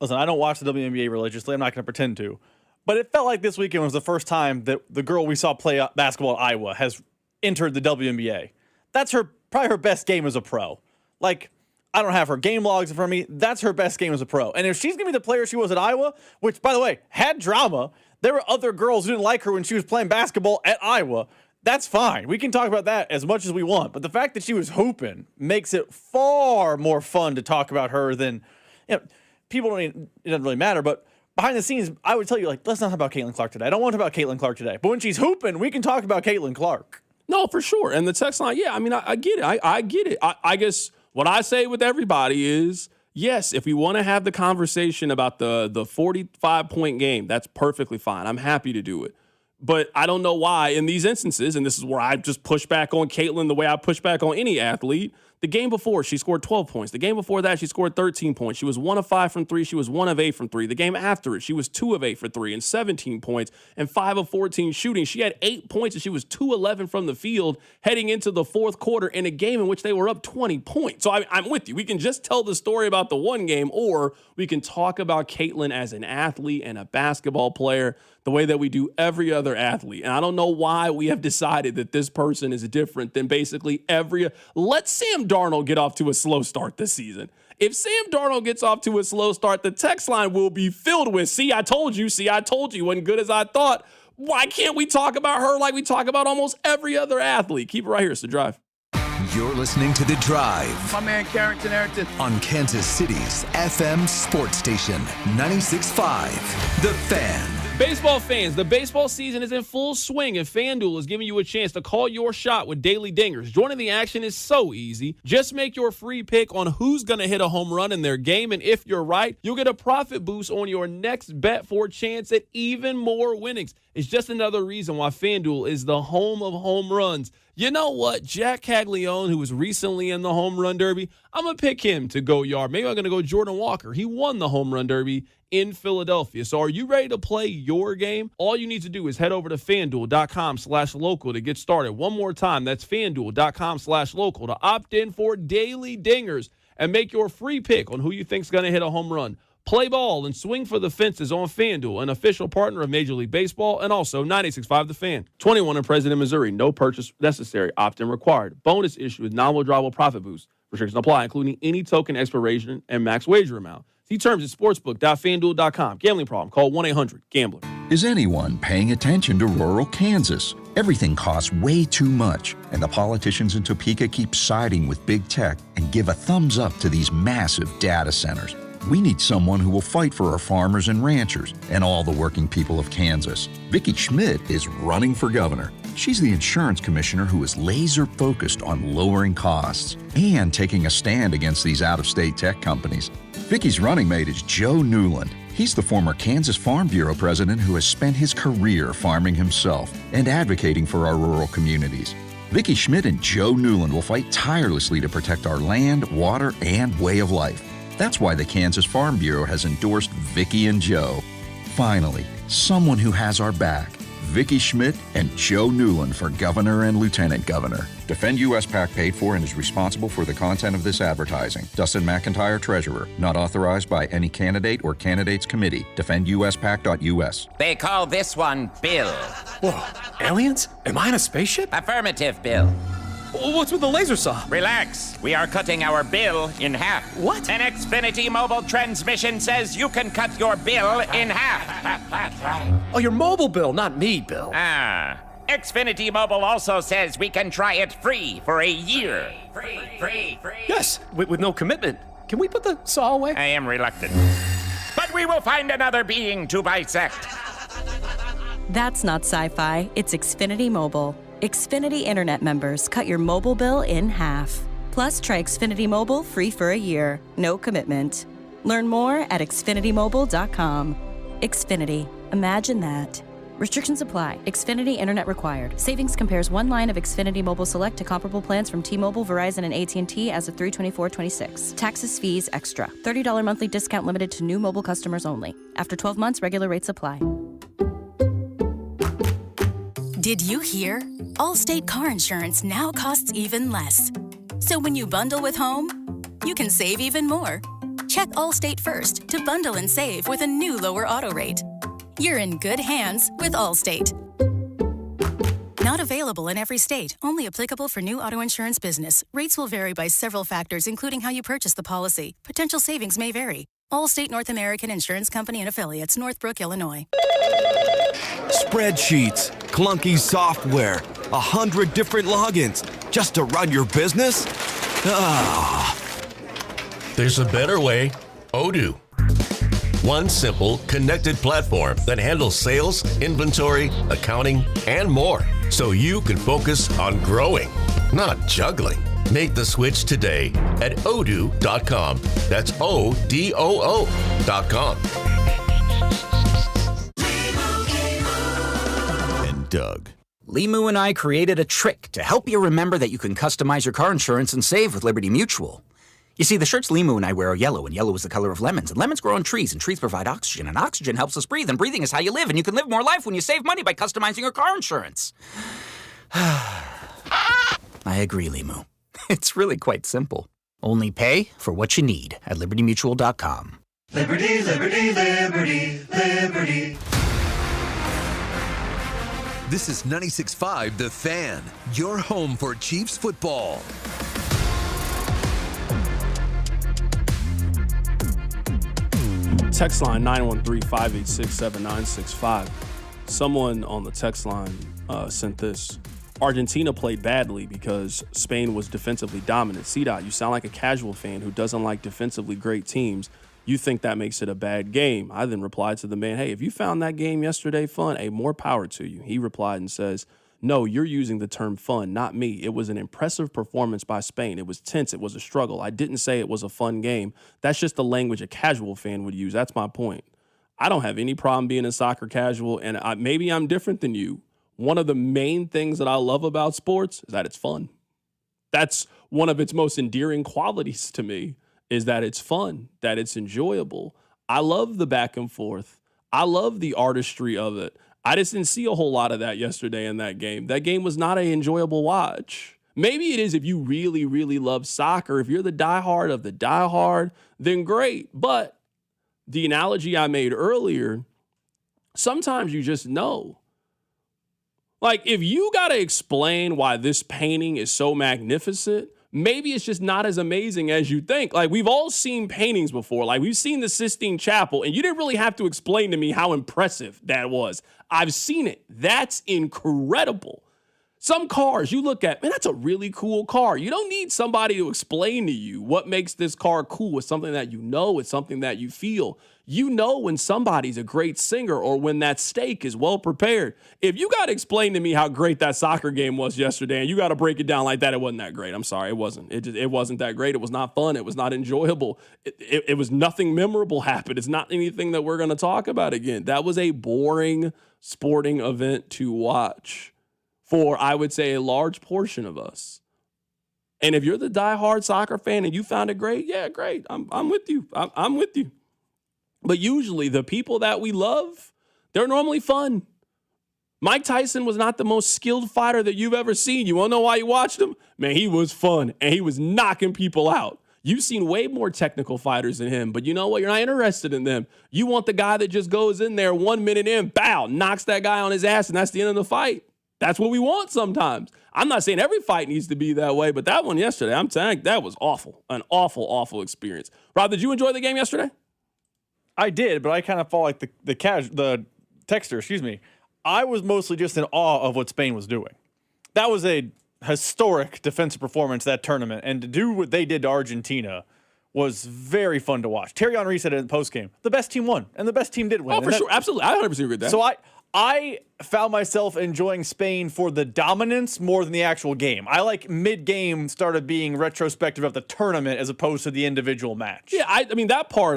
Listen, I don't watch the WNBA religiously. I'm not going to pretend to. But it felt like this weekend was the first time that the girl we saw play basketball at Iowa has entered the WNBA. That's probably her best game as a pro. Like, I don't have her game logs in front of me. That's her best game as a pro. And if she's going to be the player she was at Iowa, which, by the way, had drama, there were other girls who didn't like her when she was playing basketball at Iowa. That's fine. We can talk about that as much as we want. But the fact that she was hooping makes it far more fun to talk about her than, people don't even, it doesn't really matter, but behind the scenes, I would tell you, let's not talk about Caitlin Clark today. I don't want to talk about Caitlin Clark today. But when she's hooping, we can talk about Caitlin Clark. No, for sure. And the text line, I mean, I get it. I get it. I guess what I say with everybody is, yes, if we want to have the conversation about the 45-point game, that's perfectly fine. I'm happy to do it. But I don't know why in these instances, and this is where I just push back on Caitlin the way I push back on any athlete, The game before, she scored 12 points. The game before that, she scored 13 points. She was 1 of 5 from 3. She was 1 of 8 from 3. The game after it, she was 2 of 8 for 3 and 17 points and 5 of 14 shooting. She had 8 points and she was 2-11 from the field heading into the fourth quarter in a game in which they were up 20 points. So I'm with you. We can just tell the story about the one game, or we can talk about Caitlin as an athlete and a basketball player the way that we do every other athlete. And I don't know why we have decided that this person is different than basically every. Let Sam Darnold get off to a slow start this season. If Sam Darnold gets off to a slow start, the text line will be filled with, see, I told you, wasn't good as I thought. Why can't we talk about her like we talk about almost every other athlete? Keep it right here. It's The Drive. You're listening to The Drive. My man Carrington Harrison. On Kansas City's FM sports station, 96.5, The Fan. Baseball fans, the baseball season is in full swing, and FanDuel is giving you a chance to call your shot with daily dingers. Joining the action is so easy. Just make your free pick on who's going to hit a home run in their game, and if you're right, you'll get a profit boost on your next bet for a chance at even more winnings. It's just another reason why FanDuel is the home of home runs. You know what? Jack Caglione, who was recently in the home run derby, I'm going to pick him to go yard. Maybe I'm going to go Jordan Walker. He won the home run derby in Philadelphia. So are you ready to play your game? All you need to do is head over to FanDuel.com/local to get started. One more time, that's FanDuel.com/local to opt in for daily dingers and make your free pick on who you think's going to hit a home run. Play ball and swing for the fences on FanDuel, an official partner of Major League Baseball, and also 96.5 The Fan. 21 in President, Missouri. No purchase necessary. Opt-in required. Bonus issue with non-withdrawable profit boost. Restrictions apply, including any token expiration and max wager amount. See terms at sportsbook.fanduel.com. Gambling problem? Call 1-800-GAMBLER. Is anyone paying attention to rural Kansas? Everything costs way too much, and the politicians in Topeka keep siding with big tech and give a thumbs up to these massive data centers. We need someone who will fight for our farmers and ranchers and all the working people of Kansas. Vicki Schmidt is running for governor. She's the insurance commissioner who is laser focused on lowering costs and taking a stand against these out-of-state tech companies. Vicki's running mate is Joe Newland. He's the former Kansas Farm Bureau president who has spent his career farming himself and advocating for our rural communities. Vicki Schmidt and Joe Newland will fight tirelessly to protect our land, water, and way of life. That's why the Kansas Farm Bureau has endorsed Vicki and Joe. Finally, someone who has our back. Vicki Schmidt and Joe Newland for governor and lieutenant governor. Defend U.S. PAC paid for and is responsible for the content of this advertising. Dustin McIntyre, Treasurer. Not authorized by any candidate or candidates committee. DefendUSPAC.us. They call this one Bill. Whoa, aliens? Am I in a spaceship? Affirmative, Bill. What's with the laser saw? Relax. We are cutting our bill in half. What? An Xfinity mobile transmission says you can cut your bill in half. Oh, your mobile bill, not me, Bill. Ah. Xfinity Mobile also says we can try it free for a year. Free. Yes, with no commitment. Can we put the saw away? I am reluctant. But we will find another being to bisect. That's not sci-fi. It's Xfinity Mobile. Xfinity Internet members cut your mobile bill in half. Plus, try Xfinity Mobile free for a year. No commitment. Learn more at xfinitymobile.com. Xfinity. Imagine that. Restrictions apply. Xfinity Internet required. Savings compares one line of Xfinity Mobile Select to comparable plans from T-Mobile, Verizon, and AT&T as of 3/24/26. Taxes, fees, extra. $30 monthly discount limited to new mobile customers only. After 12 months, regular rates apply. Did you hear? Allstate car insurance now costs even less. So when you bundle with home, you can save even more. Check Allstate first to bundle and save with a new lower auto rate. You're in good hands with Allstate. Not available in every state. Only applicable for new auto insurance business. Rates will vary by several factors, including how you purchase the policy. Potential savings may vary. Allstate North American Insurance Company and Affiliates, Northbrook, Illinois. Spreadsheets, clunky software, 100 different logins just to run your business? Ah. There's a better way. Odoo. One simple, connected platform that handles sales, inventory, accounting, and more, so you can focus on growing, not juggling. Make the switch today at odoo.com. That's ODOO.com. And Doug. Limu and I created a trick to help you remember that you can customize your car insurance and save with Liberty Mutual. You see, the shirts Limu and I wear are yellow, and yellow is the color of lemons, and lemons grow on trees, and trees provide oxygen, and oxygen helps us breathe, and breathing is how you live, and you can live more life when you save money by customizing your car insurance. I agree, Limu. It's really quite simple. Only pay for what you need at libertymutual.com. Liberty, liberty, liberty, liberty. This is 96.5 The Fan, your home for Chiefs football. Text line 913-586-7965. Someone on the text line sent this. Argentina played badly because Spain was defensively dominant. C-Dot, you sound like a casual fan who doesn't like defensively great teams. You think that makes it a bad game. I then replied to the man, hey, if you found that game yesterday fun, more power to you. He replied and says, no, you're using the term fun, not me. It was an impressive performance by Spain. It was tense. It was a struggle. I didn't say it was a fun game. That's just the language a casual fan would use. That's my point. I don't have any problem being a soccer casual, and maybe I'm different than you. One of the main things that I love about sports is that it's fun. That's one of its most endearing qualities to me, is that it's fun, that it's enjoyable. I love the back and forth. I love the artistry of it. I just didn't see a whole lot of that yesterday in that game. That game was not an enjoyable watch. Maybe it is if you really, really love soccer. If you're the diehard of the diehard, then great. But the analogy I made earlier, sometimes you just know. Like, if you got to explain why this painting is so magnificent, maybe it's just not as amazing as you think. Like, we've all seen paintings before. Like, we've seen the Sistine Chapel, and you didn't really have to explain to me how impressive that was. I've seen it. That's incredible. Some cars you look at, man, that's a really cool car. You don't need somebody to explain to you what makes this car cool. It's something that you know. It's something that you feel. You know when somebody's a great singer or when that steak is well prepared. If you got to explain to me how great that soccer game was yesterday and you got to break it down like that, it wasn't that great. I'm sorry, it wasn't. It wasn't that great. It was not fun. It was not enjoyable. It was nothing memorable happened. It's not anything that we're going to talk about again. That was a boring sporting event to watch for, I would say, a large portion of us. And if you're the diehard soccer fan and you found it great, yeah, great. I'm with you. I'm with you. But usually the people that we love, they're normally fun. Mike Tyson was not the most skilled fighter that you've ever seen. You want to know why you watched him? Man, he was fun, and he was knocking people out. You've seen way more technical fighters than him, but you know what? You're not interested in them. You want the guy that just goes in there 1 minute in, bow, knocks that guy on his ass, and that's the end of the fight. That's what we want sometimes. I'm not saying every fight needs to be that way, but that one yesterday, I'm telling you, that was awful. An awful, awful experience. Rob, did you enjoy the game yesterday? I did, but I kind of felt like the texter, excuse me. I was mostly just in awe of what Spain was doing. That was a historic defensive performance, that tournament, and to do what they did to Argentina was very fun to watch. Thierry Henry said it in the postgame, the best team won, and the best team did win. Oh, for sure. Absolutely. I 100% agree with that. So I found myself enjoying Spain for the dominance more than the actual game. I like mid-game started being retrospective of the tournament as opposed to the individual match. Yeah, I mean, that part,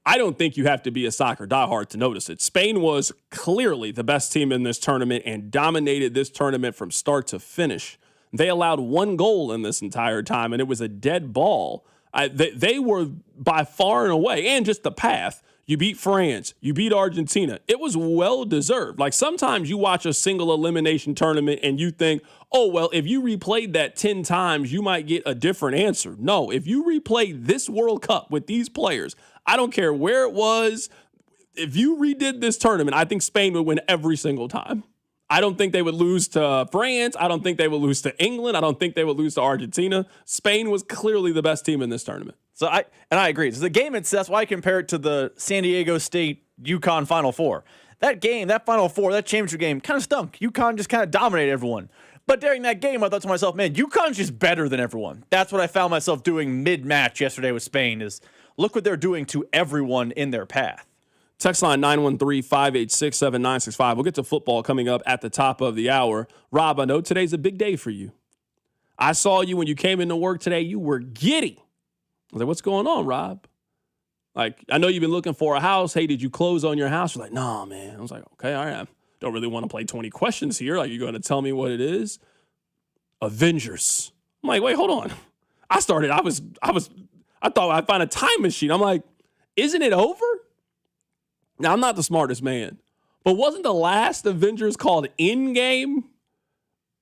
I don't think you have to be a soccer diehard to notice it. Spain was clearly the best team in this tournament and dominated this tournament from start to finish. They allowed one goal in this entire time, and it was a dead ball. They were by far and away, and just the path. You beat France. You beat Argentina. It was well-deserved. Like, sometimes you watch a single elimination tournament and you think, oh, well, if you replayed that 10 times, you might get a different answer. No, if you replay this World Cup with these players, I don't care where it was. If you redid this tournament, I think Spain would win every single time. I don't think they would lose to France. I don't think they would lose to England. I don't think they would lose to Argentina. Spain was clearly the best team in this tournament. So I agree. So the game itself, that's why I compare it to the San Diego State UConn Final Four. That game, that Final Four, that championship game kind of stunk. UConn just kind of dominated everyone. But during that game, I thought to myself, man, UConn's just better than everyone. That's what I found myself doing mid-match yesterday with Spain, is look what they're doing to everyone in their path. Text line 913-586-7965. We'll get to football coming up at the top of the hour. Rob, I know today's a big day for you. I saw you when you came into work today. You were giddy. I was like, what's going on, Rob? Like, I know you've been looking for a house. Hey, did you close on your house? You're like, no, man. I was like, okay, all right. don't really want to play 20 questions here. Like, you're going to tell me what it is? Avengers. I'm like, wait, hold on. I thought I'd find a time machine. I'm like, isn't it over? Now, I'm not the smartest man, but wasn't the last Avengers called Endgame?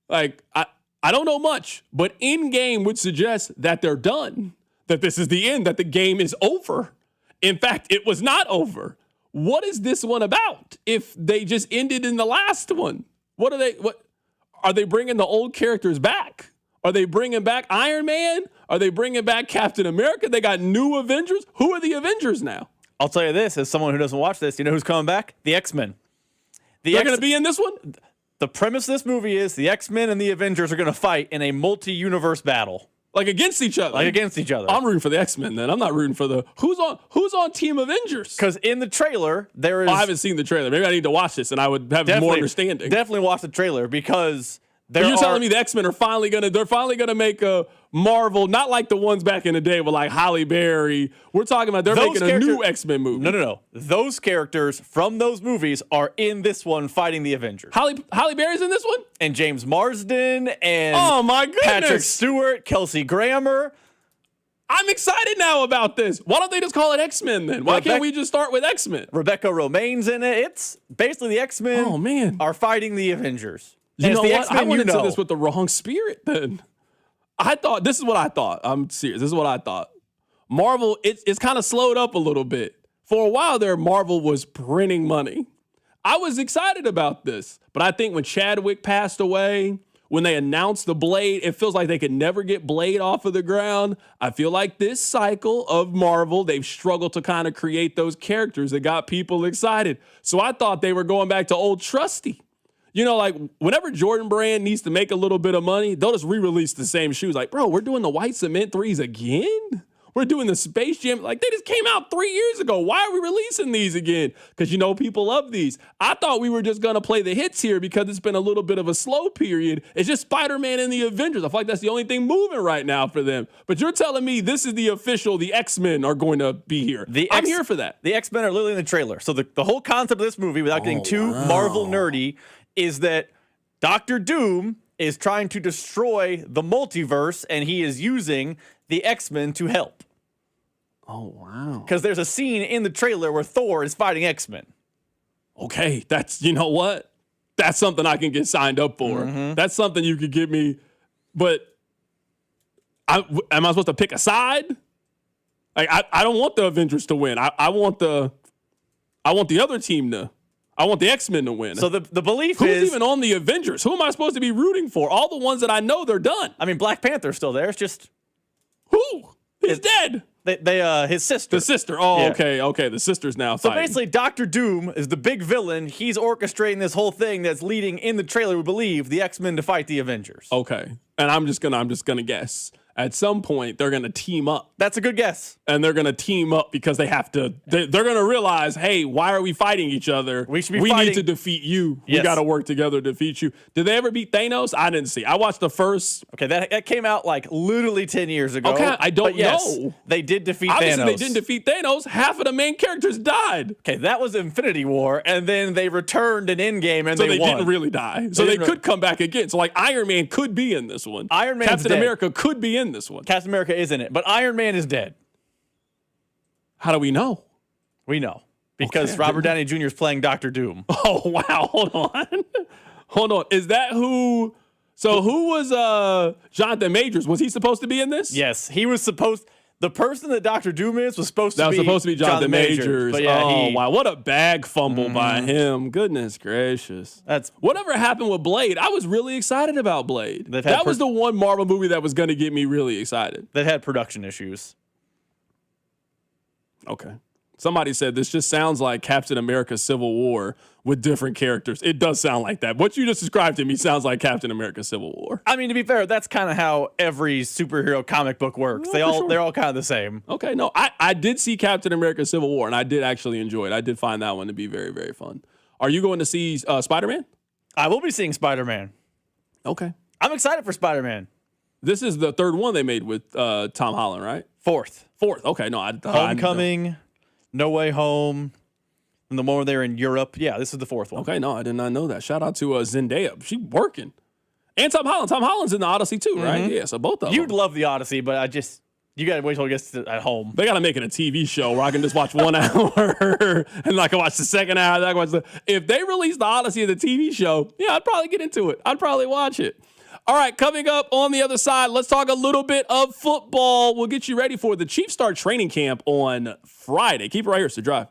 Like, I don't know much, but Endgame would suggest that they're done, that this is the end, that the game is over. In fact, it was not over. What is this one about if they just ended in the last one? What are they bringing the old characters back? Are they bringing back Iron Man? Are they bringing back Captain America? They got new Avengers. Who are the Avengers now? I'll tell you this, as someone who doesn't watch this, you know who's coming back? The X-Men. They're going to be in this one? The premise of this movie is the X-Men and the Avengers are going to fight in a multi-universe battle. Like against each other? Like against each other. I'm rooting for the X-Men then. I'm not rooting for the... Who's on Team Avengers? Because in the trailer, there is... I haven't seen the trailer. Maybe I need to watch this and I would have more understanding. Definitely watch the trailer because... You're telling me the X-Men are finally gonna make a Marvel, not like the ones back in the day with like Halle Berry. We're talking about they're making a new X-Men movie. No. Those characters from those movies are in this one fighting the Avengers. Halle Berry's in this one? And James Marsden and oh my goodness, Patrick Stewart, Kelsey Grammer. I'm excited now about this. Why don't they just call it X-Men then? Why can't we just start with X-Men? Rebecca Romaine's in it. It's basically the X-Men are fighting the Avengers. You know what? I went into this with the wrong spirit then. This is what I thought. I'm serious. This is what I thought. Marvel, it's kind of slowed up a little bit. For a while there, Marvel was printing money. I was excited about this. But I think when Chadwick passed away, when they announced the Blade, it feels like they could never get Blade off of the ground. I feel like this cycle of Marvel, they've struggled to kind of create those characters that got people excited. So I thought they were going back to old trusty. You know, like whenever Jordan Brand needs to make a little bit of money, they'll just re-release the same shoes. Like, bro, we're doing the white cement threes again? We're doing the Space Jam. Like, they just came out 3 years ago. Why are we releasing these again? Because, you know, people love these. I thought we were just going to play the hits here because it's been a little bit of a slow period. It's just Spider-Man and the Avengers. I feel like that's the only thing moving right now for them. But you're telling me this is the official, the X-Men are going to be here. I'm here for that. The X-Men are literally in the trailer. So the whole concept of this movie, without getting too Marvel nerdy, is that Dr. Doom is trying to destroy the multiverse, and he is using the X-Men to help. Oh, wow. Because there's a scene in the trailer where Thor is fighting X-Men. Okay, you know what? That's something I can get signed up for. Mm-hmm. That's something you could give me. But am I supposed to pick a side? Like, I don't want the Avengers to win. I want the other team to... I want the X-Men to win. So the belief Who's is... even on the Avengers? Who am I supposed to be rooting for? All the ones that I know, they're done. I mean, Black Panther's still there. It's just... Who? He's dead. His sister. The sister. Oh, yeah. Okay. The sister's now fighting. So basically, Dr. Doom is the big villain. He's orchestrating this whole thing that's leading, in the trailer, we believe, the X-Men to fight the Avengers. Okay. And I'm just gonna guess. At some point, they're going to team up. That's a good guess. And they're going to team up because they have to. They're going to realize, hey, why are we fighting each other? We need to defeat you. Yes. We got to work together to defeat you. Did they ever beat Thanos? I didn't see. I watched the first. Okay, that came out like literally 10 years ago. Okay, I don't know. They did defeat Obviously, Thanos. They didn't defeat Thanos. Half of the main characters died. Okay, that was Infinity War, and then they returned in Endgame and so they won. Didn't really die. So they could come back again. So like Iron Man could be in this one. Captain America could be in this one. Captain America is in it, but Iron Man is dead. How do we know? We know because Robert Downey Jr. is playing Dr. Doom. Oh wow! Hold on. Is that who? So who was Jonathan Majors? Was he supposed to be in this? Yes, he was supposed. The person that Dr. Doom is was supposed to be Jonathan Majors. But yeah, wow, what a bag fumble by him. Goodness gracious. Whatever happened with Blade, I was really excited about Blade. That was the one Marvel movie that was going to get me really excited. That had production issues. Okay. Somebody said this just sounds like Captain America Civil War with different characters. It does sound like that. What you just described to me sounds like Captain America Civil War. I mean, to be fair, that's kind of how every superhero comic book works. They're all kind of the same. Okay, no, I did see Captain America Civil War, and I did actually enjoy it. I did find that one to be very, very fun. Are you going to see Spider-Man? I will be seeing Spider-Man. Okay. I'm excited for Spider-Man. This is the third one they made with Tom Holland, right? Fourth. Okay, no. Homecoming, No Way Home, And the more they're in Europe, yeah, this is the fourth one. Okay, no, I did not know that. Shout out to Zendaya. She working. And Tom Holland. Tom Holland's in the Odyssey too, right? Mm-hmm. Yeah, so both of them. You'd love the Odyssey, but you got to wait till it gets at home. They got to make it a TV show where I can just watch 1 hour and I can watch the second hour. If they release the Odyssey as a TV show, yeah, I'd probably get into it. I'd probably watch it. All right, coming up on the other side, let's talk a little bit of football. We'll get you ready for the Chiefs start training camp on Friday. Keep it right here, so drive.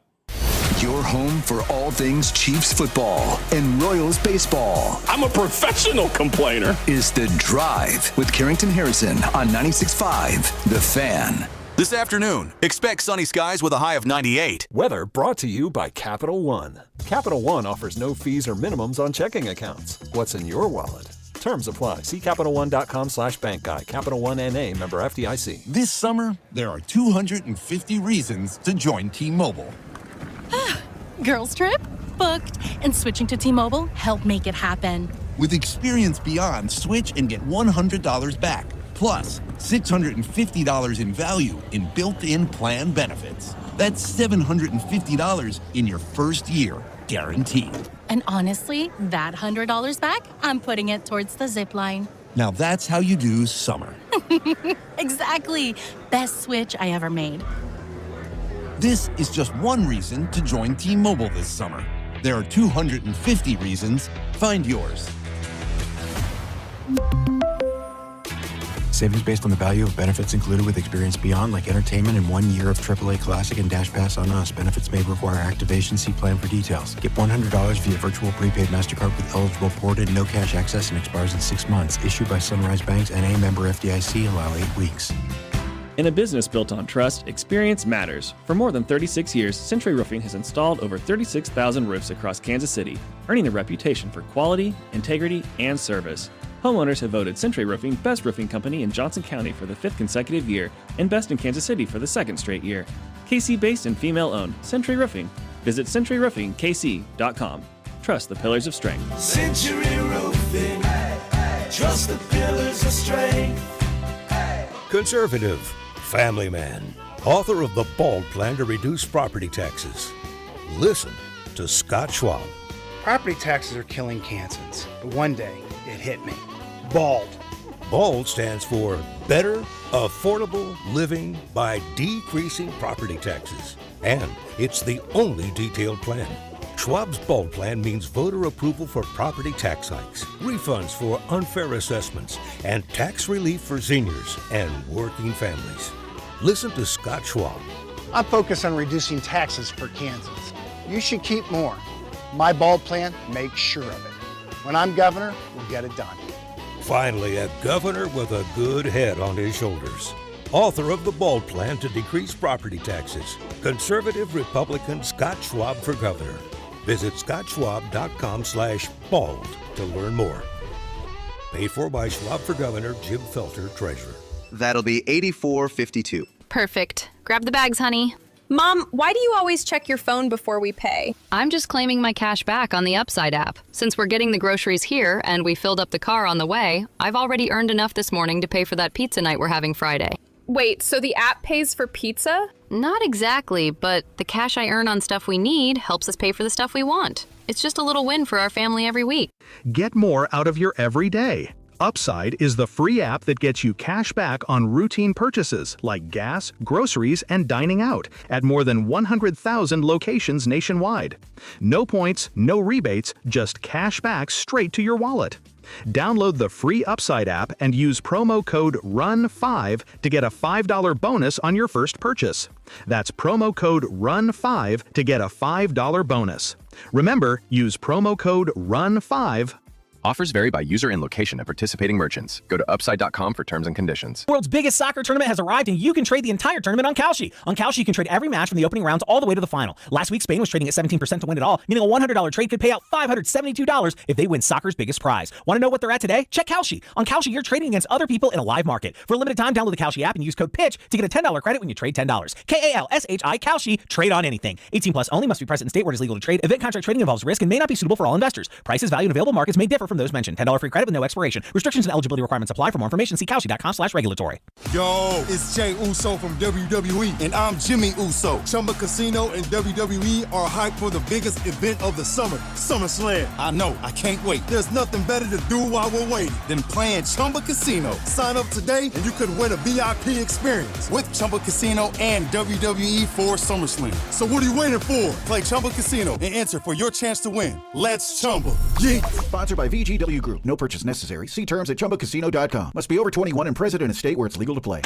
Your home for all things Chiefs football and Royals baseball. I'm a professional complainer. Is The Drive with Carrington Harrison on 96.5 The Fan. This afternoon, expect sunny skies with a high of 98. Weather brought to you by Capital One. Capital One offers no fees or minimums on checking accounts. What's in your wallet? Terms apply. See CapitalOne.com/bank guide. Capital One NA, member FDIC. This summer, there are 250 reasons to join T-Mobile. Girls trip? Booked. And switching to T-Mobile helped make it happen. With Experience Beyond, switch and get $100 back. Plus, $650 in value in built-in plan benefits. That's $750 in your first year, guaranteed. And honestly, that $100 back, I'm putting it towards the zip line. Now that's how you do summer. Exactly. Best switch I ever made. This is just one reason to join T-Mobile this summer. There are 250 reasons. Find yours. Savings based on the value of benefits included with Experience Beyond, like entertainment and 1 year of AAA Classic and Dash Pass on us. Benefits may require activation. See plan for details. Get $100 via virtual prepaid MasterCard with eligible ported, no cash access, and expires in 6 months. Issued by Sunrise Banks, N.A. member FDIC. Allow 8 weeks. In a business built on trust, experience matters. For more than 36 years, Century Roofing has installed over 36,000 roofs across Kansas City, earning a reputation for quality, integrity, and service. Homeowners have voted Century Roofing Best Roofing Company in Johnson County for the 5th consecutive year and Best in Kansas City for the 2nd straight year. KC-based and female-owned, Century Roofing. Visit CenturyRoofingKC.com. Trust the pillars of strength. Century Roofing. Trust the pillars of strength. Conservative, family man, author of The Bald Plan to Reduce Property Taxes. Listen to Scott Schwab. Property taxes are killing Kansans, but one day it hit me. BALD. BALD stands for Better Affordable Living by Decreasing Property Taxes. And it's the only detailed plan. Schwab's BALD plan means voter approval for property tax hikes, refunds for unfair assessments, and tax relief for seniors and working families. Listen to Scott Schwab. I'm focused on reducing taxes for Kansans. You should keep more. My BALD plan makes sure of it. When I'm governor, we'll get it done. Finally, a governor with a good head on his shoulders. Author of the BALD Plan to Decrease Property Taxes. Conservative Republican Scott Schwab for governor. Visit scottschwab.com/bald to learn more. Paid for by Schwab for Governor, Jim Felter, Treasurer. That'll be $84.52. Perfect. Grab the bags, honey. Mom, why do you always check your phone before we pay? I'm just claiming my cash back on the Upside app. Since we're getting the groceries here and we filled up the car on the way, I've already earned enough this morning to pay for that pizza night we're having Friday. Wait, so the app pays for pizza? Not exactly, but the cash I earn on stuff we need helps us pay for the stuff we want. It's just a little win for our family every week. Get more out of your everyday. Upside is the free app that gets you cash back on routine purchases like gas, groceries, and dining out at more than 100,000 locations nationwide. No points, no rebates, just cash back straight to your wallet. Download the free Upside app and use promo code RUN5 to get a $5 bonus on your first purchase. That's promo code RUN5 to get a $5 bonus. Remember, use promo code RUN5. Offers vary by user and location at participating merchants. Go to upside.com for terms and conditions. The world's biggest soccer tournament has arrived, and you can trade the entire tournament on Kalshi. On Kalshi, you can trade every match from the opening rounds all the way to the final. Last week, Spain was trading at 17% to win it all, meaning a $100 trade could pay out $572 if they win soccer's biggest prize. Want to know what they're at today? Check Kalshi. On Kalshi, you're trading against other people in a live market. For a limited time, download the Kalshi app and use code PITCH to get a $10 credit when you trade $10. Kalshi, Kalshi, trade on anything. 18 plus only, must be present in state where it is legal to trade. Event contract trading involves risk and may not be suitable for all investors. Prices, value, and available markets may differ from those mentioned. $10 free credit with no expiration. Restrictions and eligibility requirements apply. For more information, see Kalshi.com/regulatory. Yo, it's Jay Uso from WWE, and I'm Jimmy Uso. Chumba Casino and WWE are hyped for the biggest event of the summer, SummerSlam. I know, I can't wait. There's nothing better to do while we're waiting than playing Chumba Casino. Sign up today and you could win a VIP experience with Chumba Casino and WWE for SummerSlam. So what are you waiting for? Play Chumba Casino and enter for your chance to win. Let's Chumba. Yeah. Sponsored by VGW Group. No purchase necessary. See terms at ChumbaCasino.com. Must be over 21 and present in a state where it's legal to play.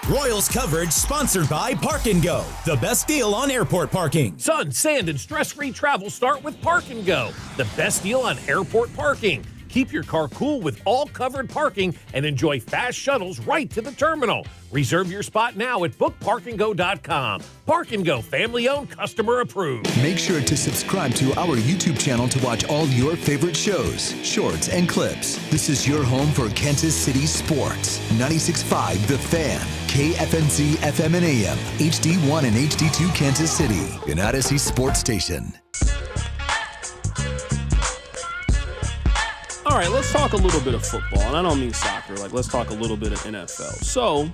Royals coverage sponsored by Park & Go. The best deal on airport parking. Sun, sand, and stress-free travel start with Park & Go. The best deal on airport parking. Keep your car cool with all covered parking and enjoy fast shuttles right to the terminal. Reserve your spot now at bookparkandgo.com. Park & Go, family-owned, customer approved. Make sure to subscribe to our YouTube channel to watch all your favorite shows, shorts, and clips. This is your home for Kansas City sports. 96.5 The Fan, KFNZ FM and AM, HD1 and HD2 Kansas City, an Odyssey sports station. All right, let's talk a little bit of football, and I don't mean soccer. Let's talk a little bit of NFL. So,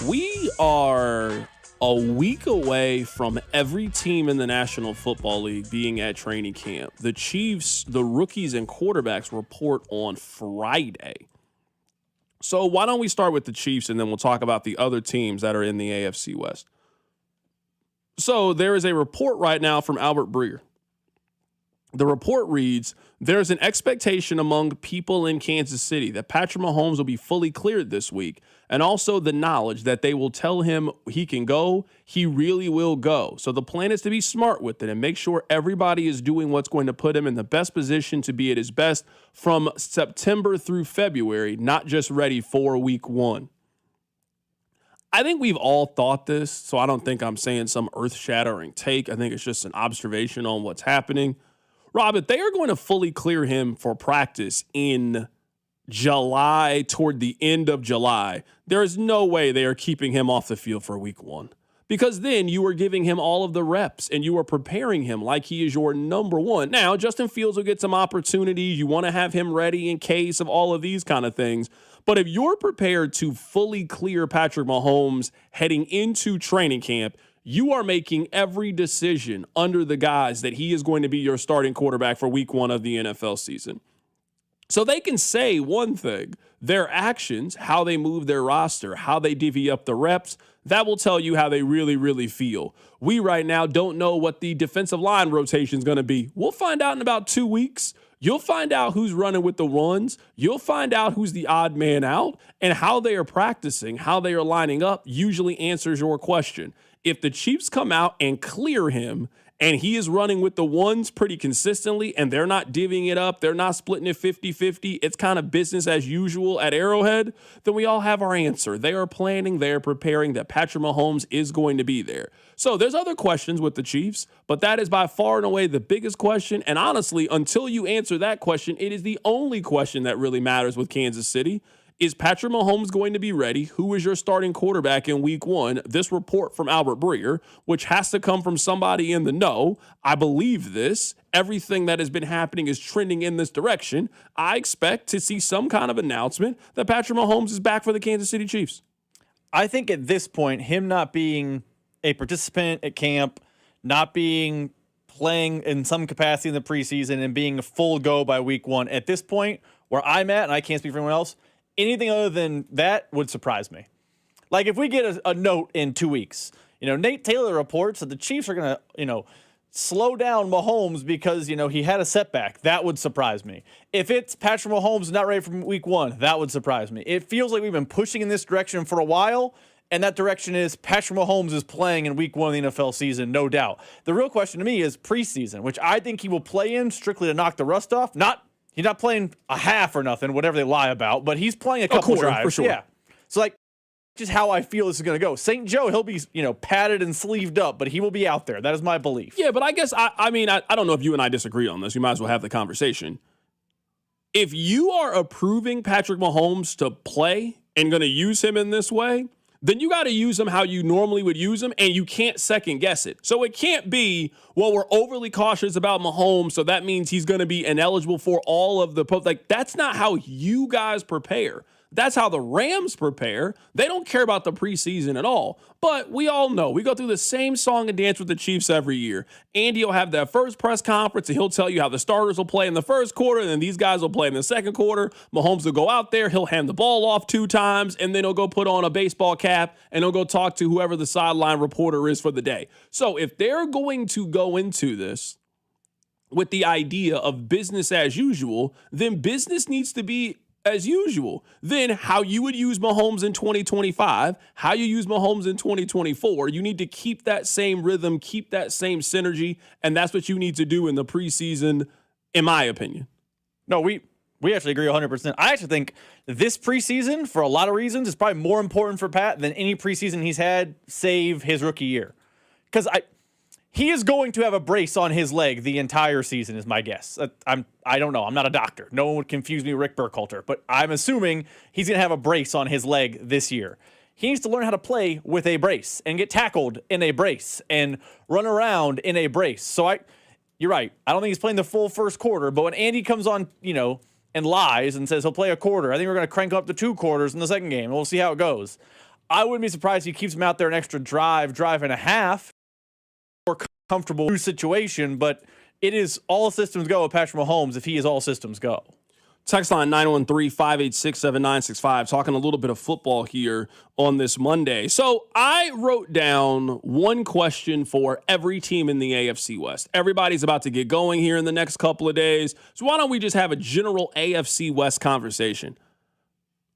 we are a week away from every team in the National Football League being at training camp. The Chiefs, the rookies and quarterbacks report on Friday. So, why don't we start with the Chiefs, and then we'll talk about the other teams that are in the AFC West. So, there is a report right now from Albert Breer. The report reads, there's an expectation among people in Kansas City that Patrick Mahomes will be fully cleared this week, and also the knowledge that they will tell him he can go, he really will go. So the plan is to be smart with it and make sure everybody is doing what's going to put him in the best position to be at his best from September through February, not just ready for week one. I think we've all thought this, so I don't think I'm saying some earth-shattering take. I think it's just an observation on what's happening. Rob, if they are going to fully clear him for practice in July, toward the end of July, there is no way they are keeping him off the field for week one. Because then you are giving him all of the reps and you are preparing him like he is your number one. Now, Justin Fields will get some opportunities. You want to have him ready in case of all of these kind of things. But if you're prepared to fully clear Patrick Mahomes heading into training camp, you are making every decision under the guise that he is going to be your starting quarterback for week one of the NFL season. So they can say one thing, their actions, how they move their roster, how they divvy up the reps, that will tell you how they really, really feel. We right now don't know what the defensive line rotation is going to be. We'll find out in about 2 weeks. You'll find out who's running with the ones. You'll find out who's the odd man out, and how they are practicing, how they are lining up usually answers your question. If the Chiefs come out and clear him and he is running with the ones pretty consistently and they're not divvying it up, they're not splitting it 50-50, it's kind of business as usual at Arrowhead, then we all have our answer. They are planning, they are preparing that Patrick Mahomes is going to be there. So there's other questions with the Chiefs, but that is by far and away the biggest question. And honestly, until you answer that question, it is the only question that really matters with Kansas City. Is Patrick Mahomes going to be ready? Who is your starting quarterback in week one? This report from Albert Breer, which has to come from somebody in the know. I believe this. Everything that has been happening is trending in this direction. I expect to see some kind of announcement that Patrick Mahomes is back for the Kansas City Chiefs. I think at this point, him not being a participant at camp, not being playing in some capacity in the preseason, and being a full go by week one, at this point, where I'm at, and I can't speak for anyone else, anything other than that would surprise me. Like if we get a note in 2 weeks, Nate Taylor reports that the Chiefs are going to, slow down Mahomes because, he had a setback. That would surprise me. If it's Patrick Mahomes not ready for week one, that would surprise me. It feels like we've been pushing in this direction for a while, and that direction is Patrick Mahomes is playing in week one of the NFL season, no doubt. The real question to me is preseason, which I think he will play in strictly to knock the rust off. He's not playing a half or nothing, whatever they lie about, but he's playing a couple drives. For sure. Yeah. So, just how I feel this is going to go. St. Joe, he'll be, padded and sleeved up, but he will be out there. That is my belief. Yeah, but I guess, I don't know if you and I disagree on this. You might as well have the conversation. If you are approving Patrick Mahomes to play and going to use him in this way, then you got to use them how you normally would use them, and you can't second guess it. So it can't be, well, we're overly cautious about Mahomes, so that means he's going to be ineligible for all of the post. Like, that's not how you guys prepare. That's how the Rams prepare. They don't care about the preseason at all. But we all know, we go through the same song and dance with the Chiefs every year. Andy will have that first press conference, and he'll tell you how the starters will play in the first quarter, and then these guys will play in the second quarter. Mahomes will go out there, he'll hand the ball off 2 times, and then he'll go put on a baseball cap, and he'll go talk to whoever the sideline reporter is for the day. So if they're going to go into this with the idea of business as usual, then business needs to be as usual. Then how you would use Mahomes in 2025, how you use Mahomes in 2024, you need to keep that same rhythm, keep that same synergy, and that's what you need to do in the preseason, in my opinion. No, we actually agree 100%. I actually think this preseason, for a lot of reasons, is probably more important for Pat than any preseason he's had, save his rookie year. Because he is going to have a brace on his leg the entire season, is my guess. I don't know. I'm not a doctor. No one would confuse me with Rick Burkhalter, but I'm assuming he's going to have a brace on his leg this year. He needs to learn how to play with a brace and get tackled in a brace and run around in a brace. So you're right. I don't think he's playing the full first quarter, but when Andy comes on, and lies and says he'll play a quarter, I think we're going to crank up to 2 quarters in the second game. We'll see how it goes. I wouldn't be surprised if he keeps him out there an extra drive and a half. More comfortable situation, but it is all systems go with Patrick Mahomes if he is all systems go. Text line 913-586-7965, talking a little bit of football here on this Monday. So I wrote down one question for every team in the AFC West. Everybody's about to get going here in the next couple of days. So why don't we just have a general AFC West conversation?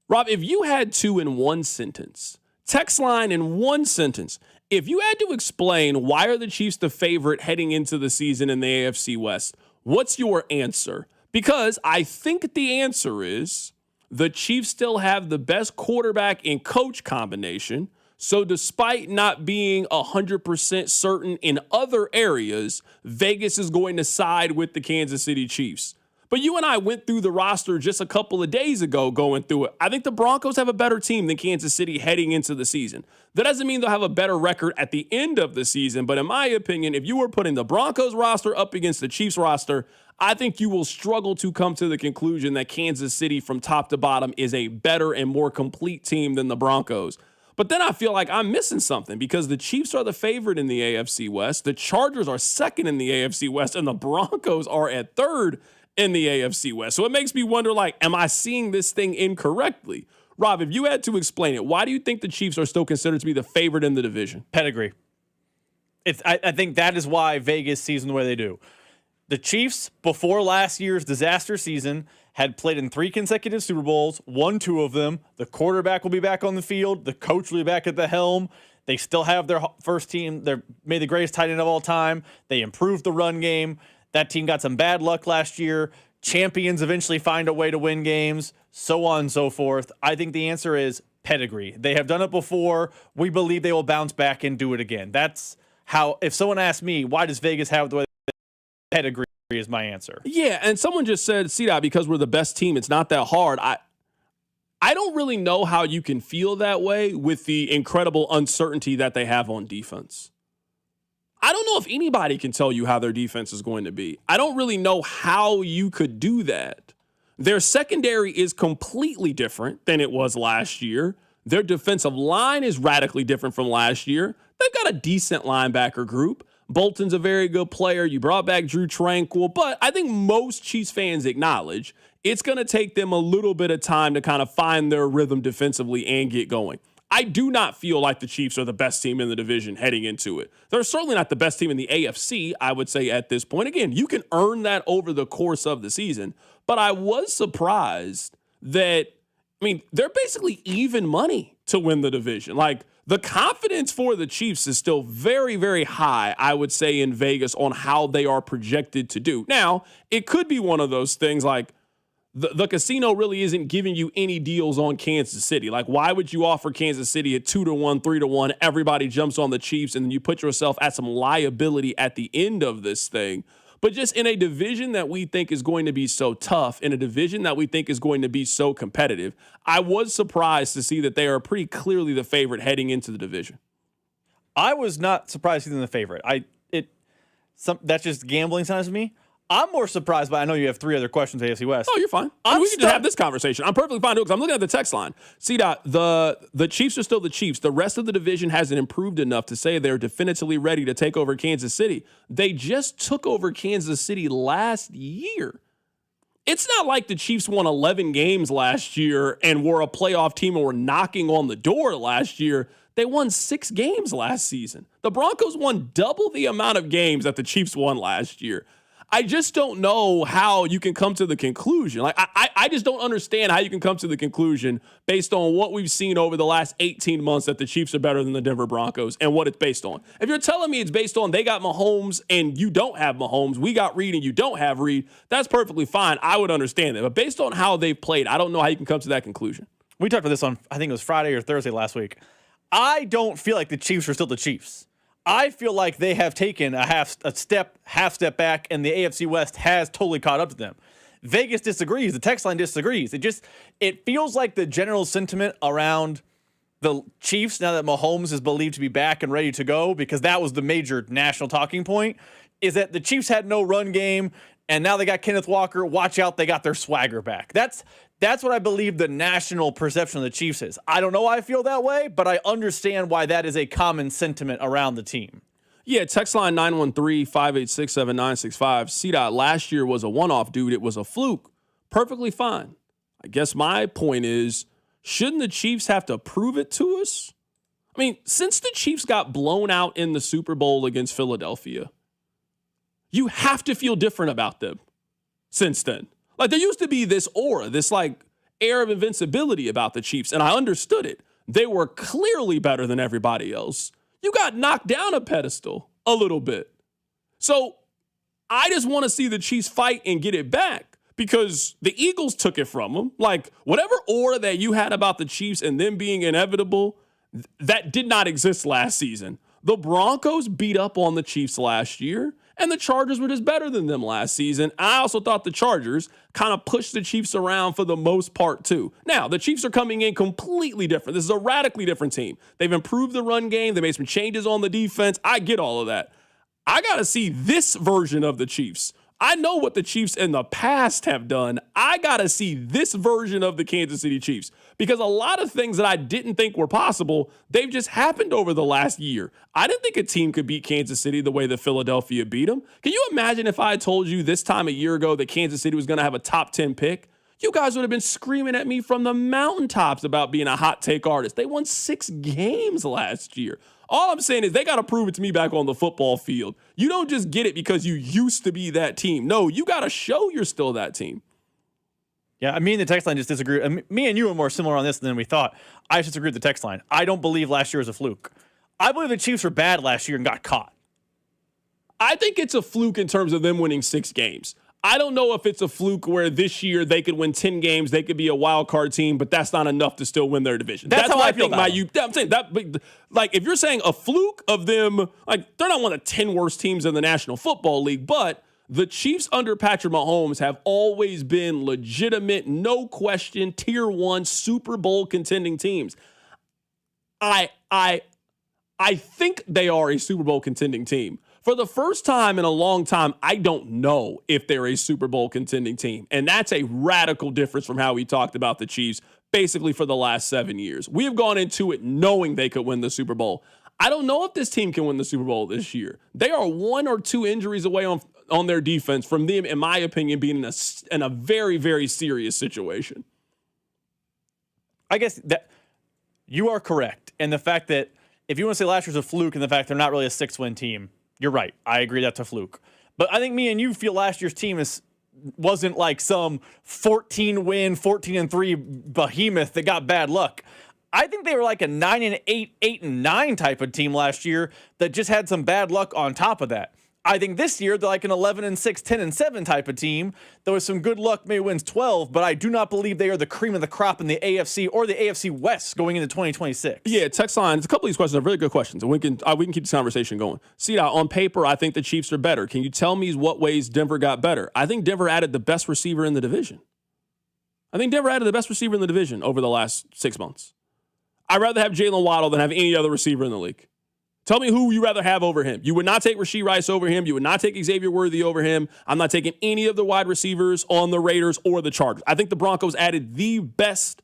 Rob, if you had to in one sentence, text line in one sentence, if you had to explain why are the Chiefs the favorite heading into the season in the AFC West, what's your answer? Because I think the answer is the Chiefs still have the best quarterback and coach combination. So despite not being 100% certain in other areas, Vegas is going to side with the Kansas City Chiefs. But you and I went through the roster just a couple of days ago going through it. I think the Broncos have a better team than Kansas City heading into the season. That doesn't mean they'll have a better record at the end of the season, but in my opinion, if you were putting the Broncos roster up against the Chiefs roster, I think you will struggle to come to the conclusion that Kansas City from top to bottom is a better and more complete team than the Broncos. But then I feel like I'm missing something because the Chiefs are the favorite in the AFC West, the Chargers are second in the AFC West, and the Broncos are at third in the AFC West. So it makes me wonder, am I seeing this thing incorrectly? Rob, if you had to explain it, why do you think the Chiefs are still considered to be the favorite in the division? Pedigree. I think that is why Vegas sees them the way they do. The Chiefs, before last year's disaster season, had played in 3 consecutive Super Bowls, won 2 of them. The quarterback will be back on the field. The coach will be back at the helm. They still have their first team. They made the greatest tight end of all time. They improved the run game. That team got some bad luck last year. Champions eventually find a way to win games, so on and so forth. I think the answer is pedigree. They have done it before. We believe they will bounce back and do it again. That's how, if someone asked me, why does Vegas have the way pedigree is my answer. Yeah, and someone just said, C-Dot, because we're the best team, it's not that hard. I don't really know how you can feel that way with the incredible uncertainty that they have on defense. I don't know if anybody can tell you how their defense is going to be. I don't really know how you could do that. Their secondary is completely different than it was last year. Their defensive line is radically different from last year. They've got a decent linebacker group. Bolton's a very good player. You brought back Drew Tranquil, but I think most Chiefs fans acknowledge it's going to take them a little bit of time to kind of find their rhythm defensively and get going. I do not feel like the Chiefs are the best team in the division heading into it. They're certainly not the best team in the AFC, I would say, at this point. Again, you can earn that over the course of the season, but I was surprised that, they're basically even money to win the division. The confidence for the Chiefs is still very, very high, I would say, in Vegas on how they are projected to do. Now, it could be one of those things like the casino really isn't giving you any deals on Kansas City. Why would you offer Kansas City at 2-1, 3-1? Everybody jumps on the Chiefs, and then you put yourself at some liability at the end of this thing. But just in a division that we think is going to be so tough, in a division that we think is going to be so competitive, I was surprised to see that they are pretty clearly the favorite heading into the division. I was not surprised to see them the favorite. That's just gambling signs to me. I'm more surprised by, I know you have 3 other questions, AFC West. Oh, you're fine. We can just have this conversation. I'm perfectly fine because I'm looking at the text line. C-Dot, the Chiefs are still the Chiefs. The rest of the division hasn't improved enough to say they're definitively ready to take over Kansas City. They just took over Kansas City last year. It's not like the Chiefs won 11 games last year and were a playoff team and were knocking on the door last year. They won 6 games last season. The Broncos won double the amount of games that the Chiefs won last year. I just don't know how you can come to the conclusion. Like, I just don't understand how you can come to the conclusion based on what we've seen over the last 18 months that the Chiefs are better than the Denver Broncos and what it's based on. If you're telling me it's based on they got Mahomes and you don't have Mahomes, we got Reed and you don't have Reed, that's perfectly fine. I would understand that. But based on how they've played, I don't know how you can come to that conclusion. We talked about this on, I think it was Friday or Thursday last week. I don't feel like the Chiefs are still the Chiefs. I feel like they have taken a half step back, and the AFC West has totally caught up to them. Vegas disagrees. The text line disagrees. It feels like the general sentiment around the Chiefs, now that Mahomes is believed to be back and ready to go, because that was the major national talking point, is that the Chiefs had no run game, and now they got Kenneth Walker. Watch out, they got their swagger back. That's what I believe the national perception of the Chiefs is. I don't know why I feel that way, but I understand why that is a common sentiment around the team. Yeah, text line 913-586-7965. C-Dot, last year was a one-off, dude. It was a fluke. Perfectly fine. I guess my point is, shouldn't the Chiefs have to prove it to us? I mean, since the Chiefs got blown out in the Super Bowl against Philadelphia, you have to feel different about them since then. Like, there used to be this aura, this like air of invincibility about the Chiefs, and I understood it. They were clearly better than everybody else. You got knocked down a pedestal a little bit. So I just want to see the Chiefs fight and get it back because the Eagles took it from them. Like, whatever aura that you had about the Chiefs and them being inevitable, that did not exist last season. The Broncos beat up on the Chiefs last year, and the Chargers were just better than them last season. I also thought the Chargers kind of pushed the Chiefs around for the most part, too. Now, the Chiefs are coming in completely different. This is a radically different team. They've improved the run game. They made some changes on the defense. I get all of that. I got to see this version of the Chiefs. I know what the Chiefs in the past have done. I got to see this version of the Kansas City Chiefs because a lot of things that I didn't think were possible, they've just happened over the last year. I didn't think a team could beat Kansas City the way that Philadelphia beat them. Can you imagine if I had told you this time a year ago that Kansas City was going to have a top 10 pick? You guys would have been screaming at me from the mountaintops about being a hot take artist. They won 6 games last year. All I'm saying is they got to prove it to me back on the football field. You don't just get it because you used to be that team. No, you got to show you're still that team. Yeah, me and the text line just disagree. Me and you are more similar on this than we thought. I just disagree with the text line. I don't believe last year was a fluke. I believe the Chiefs were bad last year and got caught. I think it's a fluke in terms of them winning 6 games. I don't know if it's a fluke where this year they could win 10 games, they could be a wild card team, but that's not enough to still win their division. That's how I feel about it. I'm saying that, like, if you're saying a fluke of them, like, they're not one of the 10 worst teams in the National Football League, but the Chiefs under Patrick Mahomes have always been legitimate, no question, tier 1 Super Bowl contending teams. I think they are a Super Bowl contending team. For the first time in a long time, I don't know if they're a Super Bowl contending team. And that's a radical difference from how we talked about the Chiefs basically for the last 7 years. We have gone into it knowing they could win the Super Bowl. I don't know if this team can win the Super Bowl this year. They are 1 or 2 injuries away on their defense from them, in my opinion, being in a very, very serious situation. I guess that you are correct. And the fact that if you want to say last year's a fluke and the fact they're not really a 6-win team, you're right. I agree that's a fluke. But I think me and you feel last year's team wasn't like some 14-win, 14-3 behemoth that got bad luck. I think they were like a 9-8, 8-9 type of team last year that just had some bad luck on top of that. I think this year they're like an 11-6, 10-7 type of team. There was some good luck, may wins 12, but I do not believe they are the cream of the crop in the AFC or the AFC West going into 2026. Yeah, text lines. A couple of these questions are really good questions, and we can keep this conversation going. See, now on paper, I think the Chiefs are better. Can you tell me what ways Denver got better? I think Denver added the best receiver in the division. over the last 6 months. I'd rather have Jalen Waddle than have any other receiver in the league. Tell me who you rather have over him. You would not take Rashee Rice over him. You would not take Xavier Worthy over him. I'm not taking any of the wide receivers on the Raiders or the Chargers. I think the Broncos added the best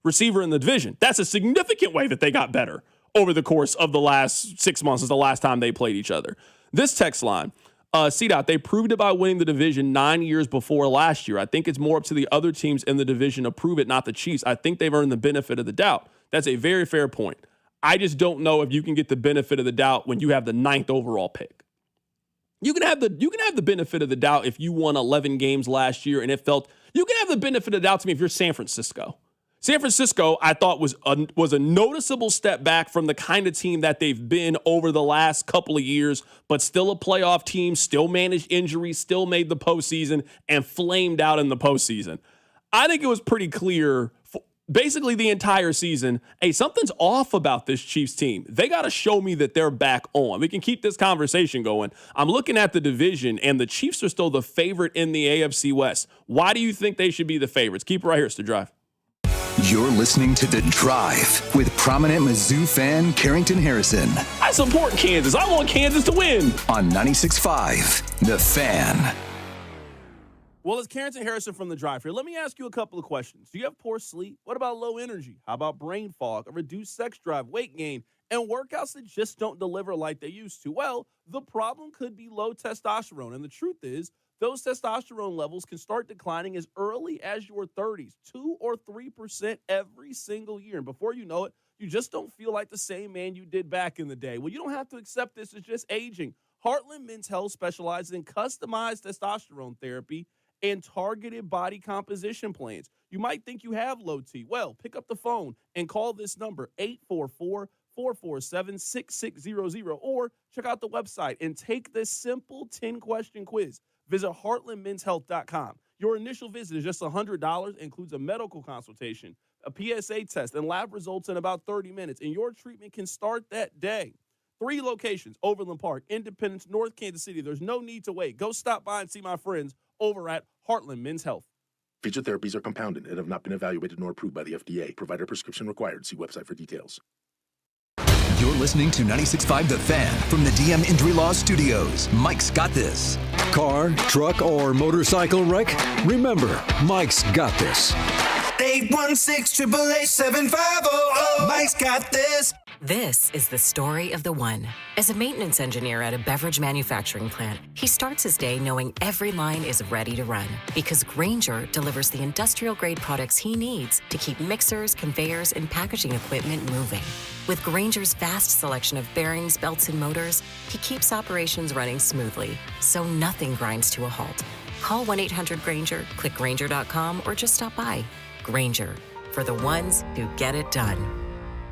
receiver in the division. That's a significant way that they got better over the course of the last 6 months since the last time they played each other. This text line, CDOT, they proved it by winning the division 9 years before last year. I think it's more up to the other teams in the division to prove it, not the Chiefs. I think they've earned the benefit of the doubt. That's a very fair point. I just don't know if you can get the benefit of the doubt when you have the 9th overall pick. You can have the benefit of the doubt if you won 11 games last year and it felt. You can have the benefit of the doubt to me if you're San Francisco. San Francisco, I thought was a noticeable step back from the kind of team that they've been over the last couple of years, but still a playoff team, still managed injuries, still made the postseason, and flamed out in the postseason. I think it was pretty clear basically the entire season, hey, something's off about this Chiefs team. They got to show me that they're back on. We can keep this conversation going. I'm looking at the division, and the Chiefs are still the favorite in the AFC West. Why do you think they should be the favorites? Keep it right here. It's The Drive. You're listening to The Drive with prominent Mizzou fan Carrington Harrison. I support Kansas. I want Kansas to win. On 96.5, The Fan. Well, it's Carrington Harrison from The Drive here. Let me ask you a couple of questions. Do you have poor sleep? What about low energy? How about brain fog, a reduced sex drive, weight gain, and workouts that just don't deliver like they used to? Well, the problem could be low testosterone. And the truth is, those testosterone levels can start declining as early as your 30s, 2 or 3% every single year. And before you know it, you just don't feel like the same man you did back in the day. Well, you don't have to accept this as just aging. Heartland Men's Health specializes in customized testosterone therapy and targeted body composition plans. You might think you have low T. Well, pick up the phone and call this number, 844-447-6600, or check out the website and take this simple 10-question quiz. Visit heartlandmenshealth.com. Your initial visit is just $100, includes a medical consultation, a PSA test, and lab results in about 30 minutes, and your treatment can start that day. 3 locations, Overland Park, Independence, North Kansas City. There's no need to wait. Go stop by and see my friends over at Heartland Men's Health. Featured therapies are compounded and have not been evaluated nor approved by the FDA. Provider prescription required. See website for details. You're listening to 96.5 The Fan from the DM Injury Law Studios. Mike's got this. Car, truck, or motorcycle wreck? Remember, Mike's got this. 816-888-7500. Mike's got this. This is the story of the one. As a maintenance engineer at a beverage manufacturing plant, he starts his day knowing every line is ready to run because Grainger delivers the industrial-grade products he needs to keep mixers, conveyors, and packaging equipment moving. With Grainger's vast selection of bearings, belts, and motors, he keeps operations running smoothly, so nothing grinds to a halt. Call 1-800-GRAINGER, click Grainger.com, or just stop by. Grainger, for the ones who get it done.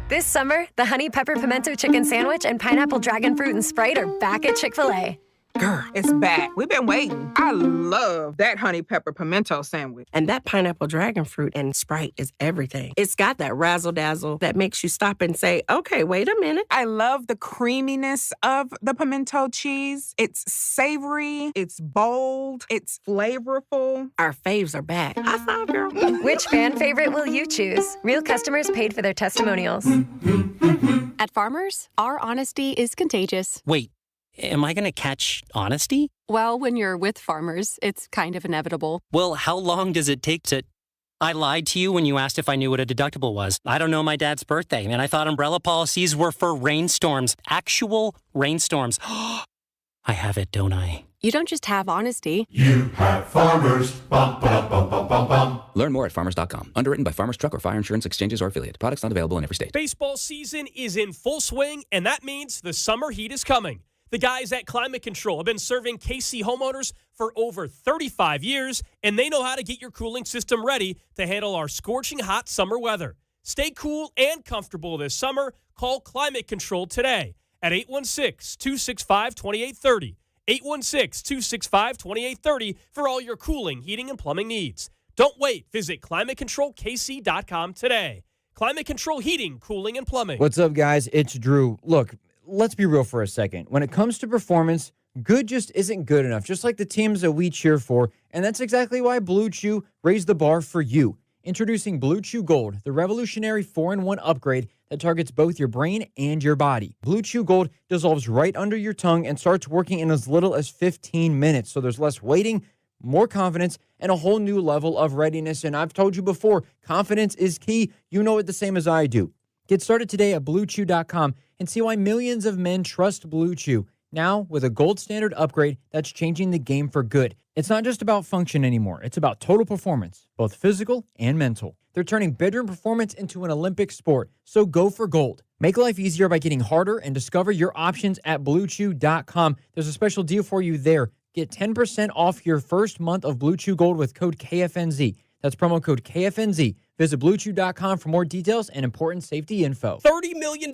This summer, the Honey Pepper Pimento Chicken Sandwich and Pineapple Dragon Fruit and Sprite are back at Chick-fil-A. Girl, it's back. We've been waiting. I love that Honey Pepper Pimento Sandwich. And that Pineapple Dragon Fruit and Sprite is everything. It's got that razzle-dazzle that makes you stop and say, okay, wait a minute. I love the creaminess of the pimento cheese. It's savory, it's bold, it's flavorful. Our faves are back. High five, girl. Which fan favorite will you choose? Real customers paid for their testimonials. At Farmers, our honesty is contagious. Wait, am I going to catch honesty? Well, when you're with Farmers, it's kind of inevitable. Well, how long does it take to... I lied to you when you asked if I knew what a deductible was. I don't know my dad's birthday, and I thought umbrella policies were for rainstorms. Actual rainstorms. I have it, don't I? You don't just have honesty. You have Farmers. Bum, bum, bum, bum, bum, bum. Learn more at farmers.com. Underwritten by Farmers Truck or Fire Insurance Exchanges or Affiliate. Products not available in every state. Baseball season is in full swing, and that means the summer heat is coming. The guys at Climate Control have been serving KC homeowners for over 35 years, and they know how to get your cooling system ready to handle our scorching hot summer weather. Stay cool and comfortable this summer. Call Climate Control today at 816-265-2830. 816-265-2830 for all your cooling, heating, and plumbing needs. Don't wait. Visit ClimateControlKC.com today. Climate Control Heating, Cooling, and Plumbing. What's up, guys? It's Drew. Look, let's be real for a second. When it comes to performance, good just isn't good enough, just like the teams that we cheer for. And that's exactly why Blue Chew raised the bar for you. Introducing Blue Chew Gold, the revolutionary 4-in-1 upgrade that targets both your brain and your body. Blue Chew Gold dissolves right under your tongue and starts working in as little as 15 minutes. So there's less waiting, more confidence, and a whole new level of readiness. And I've told you before, confidence is key. You know it the same as I do. Get started today at BlueChew.com and see why millions of men trust Blue Chew. Now, with a gold standard upgrade that's changing the game for good. It's not just about function anymore. It's about total performance, both physical and mental. They're turning bedroom performance into an Olympic sport. So go for gold. Make life easier by getting harder and discover your options at BlueChew.com. There's a special deal for you there. Get 10% off your first month of Blue Chew Gold with code KFNZ. That's promo code KFNZ. Visit BlueChew.com for more details and important safety info. $30 million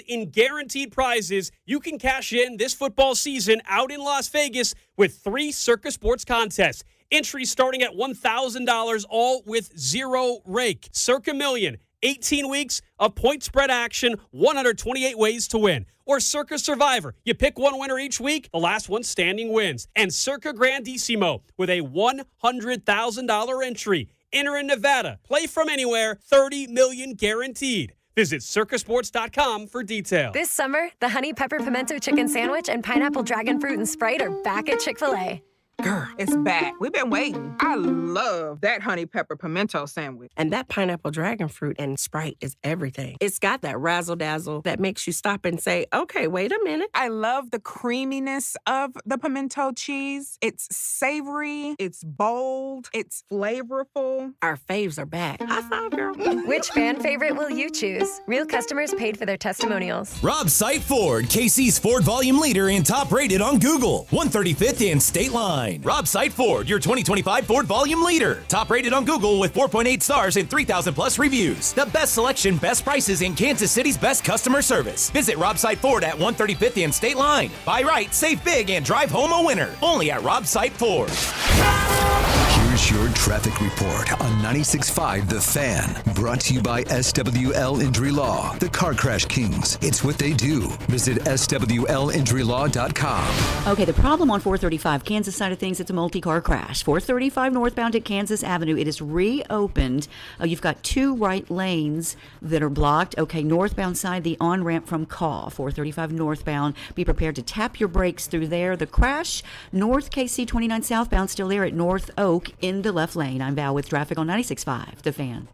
in guaranteed prizes you can cash in this football season out in Las Vegas with 3 Circa Sports contests. Entries starting at $1,000, all with zero rake. Circa Million, 18 weeks of point spread action, 128 ways to win. Or Circa Survivor, you pick one winner each week, the last one standing wins. And Circa Grandissimo with a $100,000 entry. Enter in Nevada. Play from anywhere. $30 million guaranteed. Visit circasports.com for details. This summer, the Honey Pepper Pimento Chicken Sandwich and Pineapple Dragon Fruit and Sprite are back at Chick-fil-A. Girl, it's back. We've been waiting. I love that honey pepper pimento sandwich. And that pineapple dragon fruit and Sprite is everything. It's got that razzle-dazzle that makes you stop and say, okay, wait a minute. I love the creaminess of the pimento cheese. It's savory, it's bold, it's flavorful. Our faves are back. High five, girl. Which fan favorite will you choose? Real customers paid for their testimonials. Rob Sight Ford, KC's Ford volume leader and top rated on Google. 135th and State Line. Rob Sight Ford, your 2025 Ford volume leader. Top rated on Google with 4.8 stars and 3,000 plus reviews. The best selection, best prices, and Kansas City's best customer service. Visit Rob Sight Ford at 135th and State Line. Buy right, save big, and drive home a winner. Only at Rob Sight Ford. Here's your traffic report on 96.5 The Fan. Brought to you by SWL Injury Law, the Car Crash Kings. It's what they do. Visit SWLinjurylaw.com. Okay, the problem on 435 Kansas side of things, it's a multi-car crash. 435 northbound at Kansas Avenue. It is reopened. You've got 2 right lanes that are blocked. Okay, northbound side, the on-ramp from Caw. 435 northbound. Be prepared to tap your brakes through there. The crash, North KC 29 southbound, still there at North Oak in the left lane. I'm Val with traffic on 96.5 The Fan.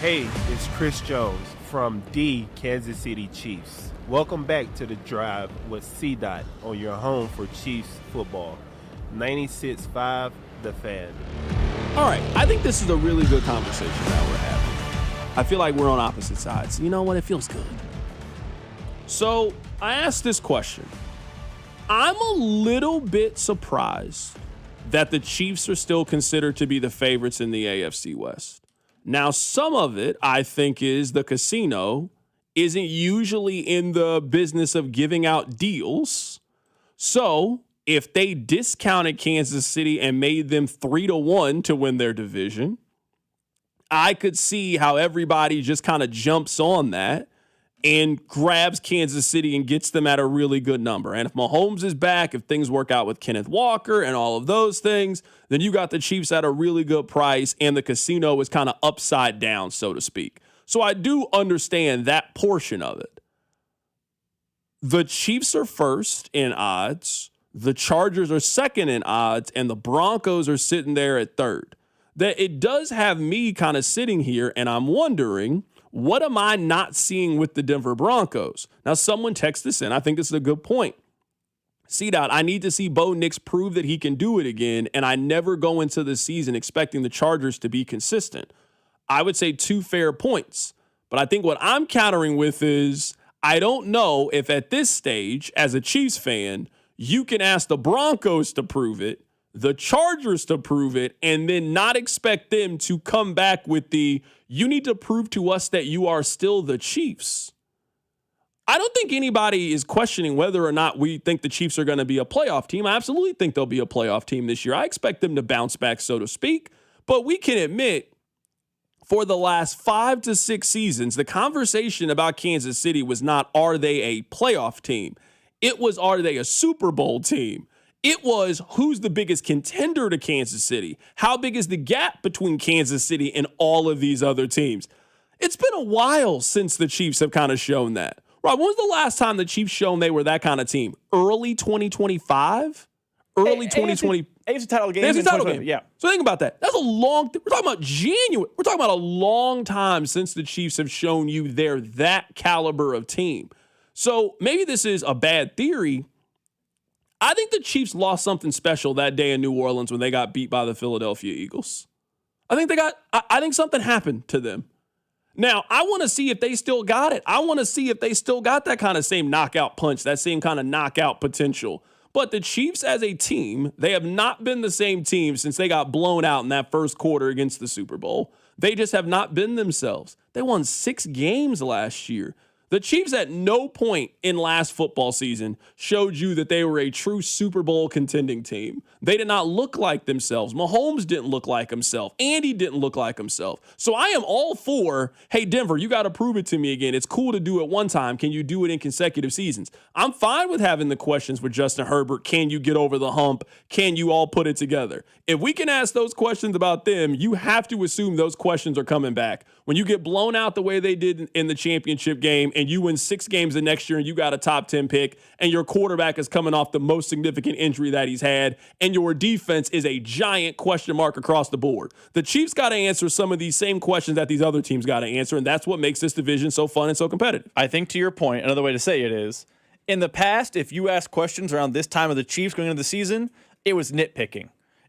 Hey, it's Chris Jones from the Kansas City Chiefs. Welcome back to The Drive with C-Dot on your home for Chiefs football. 96.5 The Fan. All right, I think this is a really good conversation that we're having. I feel like we're on opposite sides. You know what? It feels good. So I asked this question. I'm a little bit surprised that the Chiefs are still considered to be the favorites in the AFC West. Now, some of it, I think, is the casino isn't usually in the business of giving out deals. So if they discounted Kansas City and made them 3-1 to win their division, I could see how everybody just kind of jumps on that and grabs Kansas City and gets them at a really good number. And if Mahomes is back, if things work out with Kenneth Walker and all of those things, then you got the Chiefs at a really good price, and the casino is kind of upside down, so to speak. So I do understand that portion of it. The Chiefs are first in odds, the Chargers are second in odds, and the Broncos are sitting there at third. That it does have me kind of sitting here, and I'm wondering, what am I not seeing with the Denver Broncos? Now, someone text this in. I think this is a good point. C-Dot, I need to see Bo Nix prove that he can do it again, and I never go into the season expecting the Chargers to be consistent. I would say 2 fair points. But I think what I'm countering with is I don't know if at this stage, as a Chiefs fan, you can ask the Broncos to prove it, the Chargers to prove it, and then not expect them to come back with the, you need to prove to us that you are still the Chiefs. I don't think anybody is questioning whether or not we think the Chiefs are going to be a playoff team. I absolutely think they'll be a playoff team this year. I expect them to bounce back, so to speak. But we can admit, for the last 5 to 6 seasons, the conversation about Kansas City was not, are they a playoff team? It was, are they a Super Bowl team? It was, who's the biggest contender to Kansas City? How big is the gap between Kansas City and all of these other teams? It's been a while since the Chiefs have kind of shown that. Rob, when was the last time the Chiefs shown they were that kind of team? Early 2025? Early 2020? AFC title game. AFC title game. Yeah. So think about that. That's a long, we're talking about January. We're talking about a long time since the Chiefs have shown you they're that caliber of team. So maybe this is a bad theory. I think the Chiefs lost something special that day in New Orleans when they got beat by the Philadelphia Eagles. I think something happened to them. Now, I want to see if they still got it. I want to see if they still got that kind of same knockout punch, that same kind of knockout potential. But the Chiefs as a team, they have not been the same team since they got blown out in that first quarter against the Super Bowl. They just have not been themselves. They won 6 games last year. The Chiefs at no point in last football season showed you that they were a true Super Bowl contending team. They did not look like themselves. Mahomes didn't look like himself. Andy didn't look like himself. So I am all for, hey, Denver, you got to prove it to me again. It's cool to do it one time. Can you do it in consecutive seasons? I'm fine with having the questions with Justin Herbert. Can you get over the hump? Can you all put it together? If we can ask those questions about them, you have to assume those questions are coming back. When you get blown out the way they did in the championship game and you win 6 games the next year and you got a top 10 pick and your quarterback is coming off the most significant injury that he's had and your defense is a giant question mark across the board. The Chiefs got to answer some of these same questions that these other teams got to answer, and that's what makes this division so fun and so competitive. I think to your point, another way to say it is, in the past, if you ask questions around this time of the Chiefs going into the season, it was nitpicking.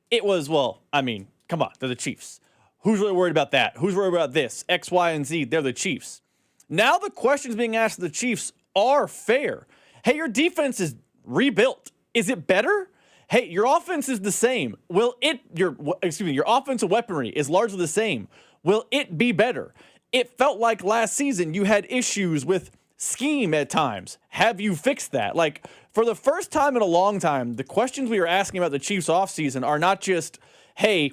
It was, well, I mean, come on, they're the Chiefs. Who's really worried about that? Who's worried about this? X, Y, and Z, they're the Chiefs. Now the questions being asked of the Chiefs are fair. Hey, your defense is rebuilt. Is it better? Hey, your offense is the same. Your offensive weaponry is largely the same. Will it be better? It felt like last season you had issues with scheme at times. Have you fixed that? Like, for the first time in a long time, the questions we are asking about the Chiefs offseason are not just, hey,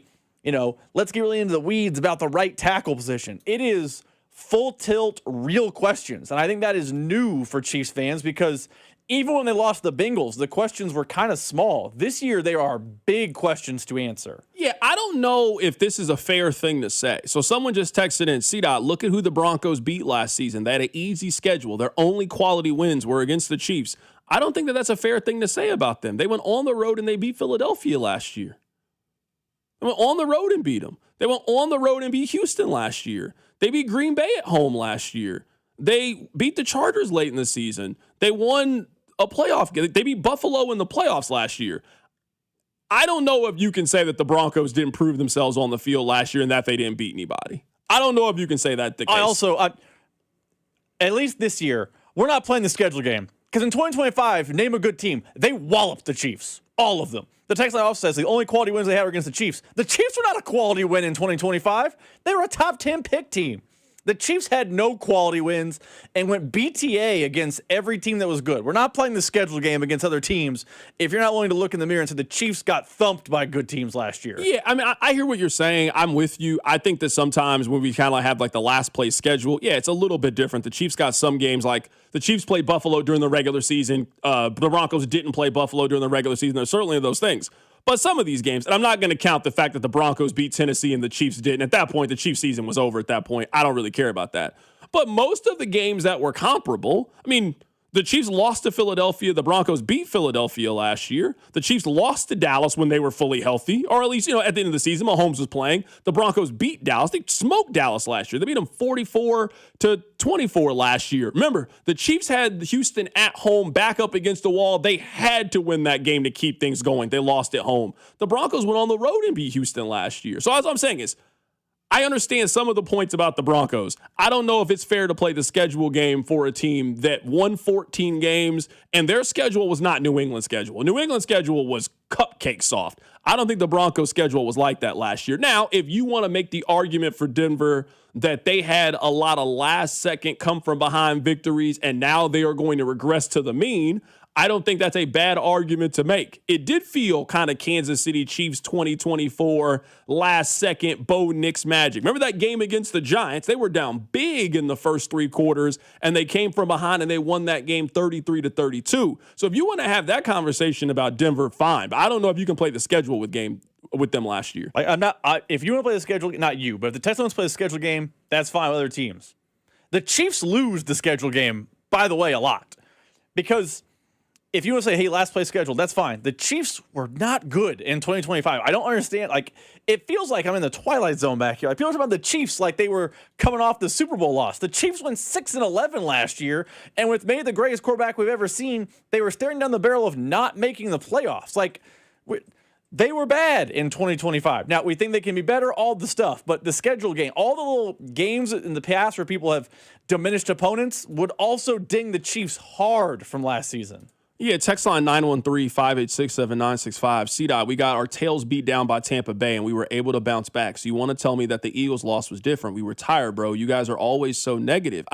let's get really into the weeds about the right tackle position. It is full tilt, real questions. And I think that is new for Chiefs fans because even when they lost the Bengals, the questions were kind of small. This year, there are big questions to answer. Yeah, I don't know if this is a fair thing to say. So someone just texted in, CDOT, look at who the Broncos beat last season. They had an easy schedule. Their only quality wins were against the Chiefs. I don't think that that's a fair thing to say about them. They went on the road and they beat Philadelphia last year. They went on the road and beat them. They went on the road and beat Houston last year. They beat Green Bay at home last year. They beat the Chargers late in the season. They won a playoff game. They beat Buffalo in the playoffs last year. I don't know if you can say that the Broncos didn't prove themselves on the field last year and that they didn't beat anybody. I don't know if you can say that the case. At least this year, we're not playing the schedule game. Because in 2025, name a good team. They walloped the Chiefs. All of them. The text line also says the only quality wins they had were against the Chiefs. The Chiefs were not a quality win in 2025. They were a top 10 pick team. The Chiefs had no quality wins and went BTA against every team that was good. We're not playing the schedule game against other teams if you're not willing to look in the mirror and say the Chiefs got thumped by good teams last year. Yeah, I mean, I hear what you're saying. I'm with you. I think that sometimes when we kind of have like the last place schedule, yeah, it's a little bit different. The Chiefs got some games like the Chiefs played Buffalo during the regular season. The Broncos didn't play Buffalo during the regular season. There's certainly those things. But some of these games, and I'm not going to count the fact that the Broncos beat Tennessee and the Chiefs didn't. At that point, the Chiefs season was over at that point. I don't really care about that. But most of the games that were comparable, I mean, the Chiefs lost to Philadelphia. The Broncos beat Philadelphia last year. The Chiefs lost to Dallas when they were fully healthy, or at least, at the end of the season, Mahomes was playing. The Broncos beat Dallas. They smoked Dallas last year. They beat them 44-24 last year. Remember, the Chiefs had Houston at home back up against the wall. They had to win that game to keep things going. They lost at home. The Broncos went on the road and beat Houston last year. So as I'm saying is, I understand some of the points about the Broncos. I don't know if it's fair to play the schedule game for a team that won 14 games, and their schedule was not New England's schedule. New England's schedule was cupcake soft. I don't think the Broncos' schedule was like that last year. Now, if you want to make the argument for Denver that they had a lot of last-second come-from-behind victories and now they are going to regress to the mean, I don't think that's a bad argument to make. It did feel kind of Kansas City Chiefs 2024 last-second Bo Nix magic. Remember that game against the Giants? They were down big in the first three quarters, and they came from behind, and they won that game 33-32. So if you want to have that conversation about Denver, fine. But I don't know if you can play the schedule with them last year. If you want to play the schedule, not you, but if the Texans play the schedule game, that's fine with other teams. The Chiefs lose the schedule game, by the way, a lot. Because if you want to say, hey, last place schedule, that's fine. The Chiefs were not good in 2025. I don't understand. It feels like I'm in the Twilight Zone back here. I feel about the Chiefs like they were coming off the Super Bowl loss. The Chiefs went 6-11 last year, and with maybe the greatest quarterback we've ever seen, they were staring down the barrel of not making the playoffs. They were bad in 2025. Now, we think they can be better, all the stuff, but the schedule game, all the little games in the past where people have diminished opponents would also ding the Chiefs hard from last season. Yeah, text line 913-586-7965. C-Dot, we got our tails beat down by Tampa Bay, and we were able to bounce back. So you want to tell me that the Eagles' loss was different. We were tired, bro. You guys are always so negative.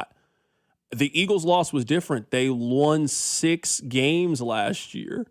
The Eagles' loss was different. They won 6 games last year.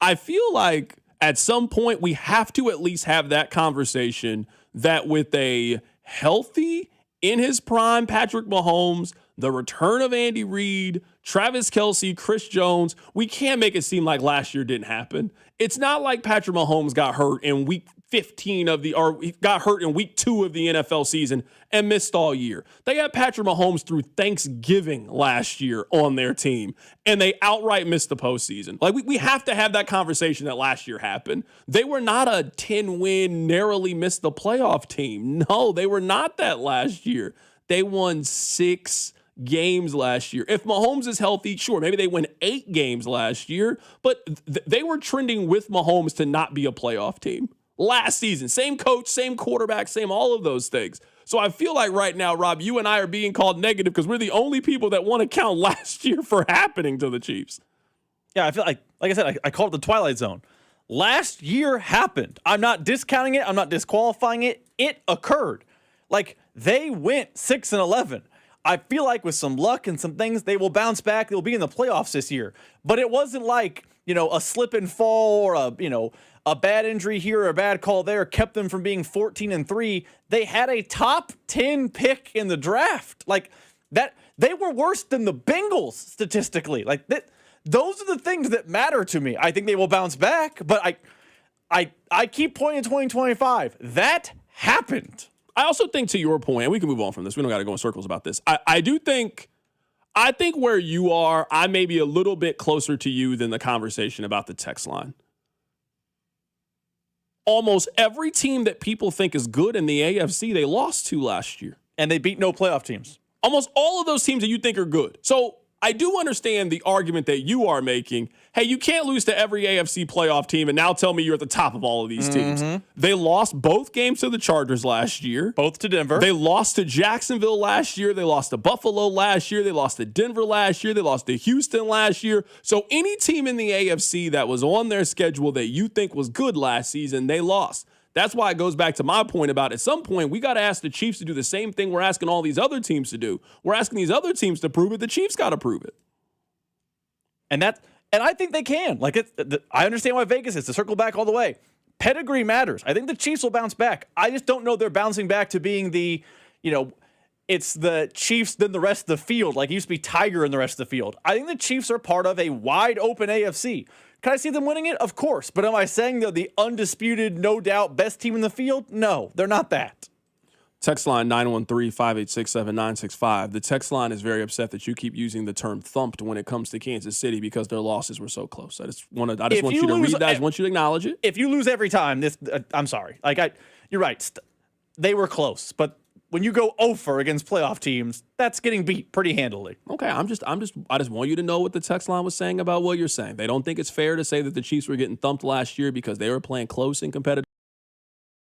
I feel like at some point we have to at least have that conversation that with a healthy, in his prime Patrick Mahomes, the return of Andy Reid, Travis Kelce, Chris Jones, we can't make it seem like last year didn't happen. It's not like Patrick Mahomes got hurt in week 15 he got hurt in week 2 of the NFL season and missed all year. They had Patrick Mahomes through Thanksgiving last year on their team, and they outright missed the postseason. We have to have that conversation that last year happened. They were not a 10-win, narrowly missed the playoff team. No, they were not that last year. They won 6 games last year. If Mahomes is healthy, sure, maybe they win 8 games last year, but they were trending with Mahomes to not be a playoff team last season. Same coach, same quarterback, same all of those things. So I feel like right now, Rob, you and I are being called negative because we're the only people that want to count last year for happening to the Chiefs. Yeah, I feel like I said, I called it the Twilight Zone. Last year happened. I'm not discounting it. I'm not disqualifying it. It occurred. They went 6-11. I feel like with some luck and some things, they will bounce back. They'll be in the playoffs this year. But it wasn't like, a slip and fall or a bad injury here or a bad call there kept them from being 14-3. They had a top 10 pick in the draft. That they were worse than the Bengals statistically. Those are the things that matter to me. I think they will bounce back, but I keep pointing to 2025. That happened. I also think, to your point, and we can move on from this. We don't got to go in circles about this. I think where you are, I may be a little bit closer to you than the conversation about the text line. Almost every team that people think is good in the AFC, they lost to last year. And they beat no playoff teams. Almost all of those teams that you think are good. So I do understand the argument that you are making. Hey, you can't lose to every AFC playoff team and now tell me you're at the top of all of these teams. They lost both games to the Chargers last year. Both to Denver. They lost to Jacksonville last year. They lost to Buffalo last year. They lost to Denver last year. They lost to Houston last year. So any team in the AFC that was on their schedule that you think was good last season, they lost. That's why it goes back to my point about at some point we got to ask the Chiefs to do the same thing we're asking all these other teams to do. We're asking these other teams to prove it. The Chiefs got to prove it. And I think they can. I understand why Vegas is to circle back all the way. Pedigree matters. I think the Chiefs will bounce back. I just don't know they're bouncing back to being it's the Chiefs then the rest of the field. It used to be Tiger in the rest of the field. I think the Chiefs are part of a wide open AFC. Can I see them winning it? Of course. But am I saying they're the undisputed, no doubt, best team in the field? No, they're not that. Text line 913-586-7965. The text line is very upset that you keep using the term thumped when it comes to Kansas City because their losses were so close. I just want you to read that. I just want you to acknowledge it. If you lose every time, I'm sorry. You're right. They were close, but when you go 0-for against playoff teams, that's getting beat pretty handily. Okay, I just want you to know what the text line was saying about what you're saying. They don't think it's fair to say that the Chiefs were getting thumped last year because they were playing close and competitive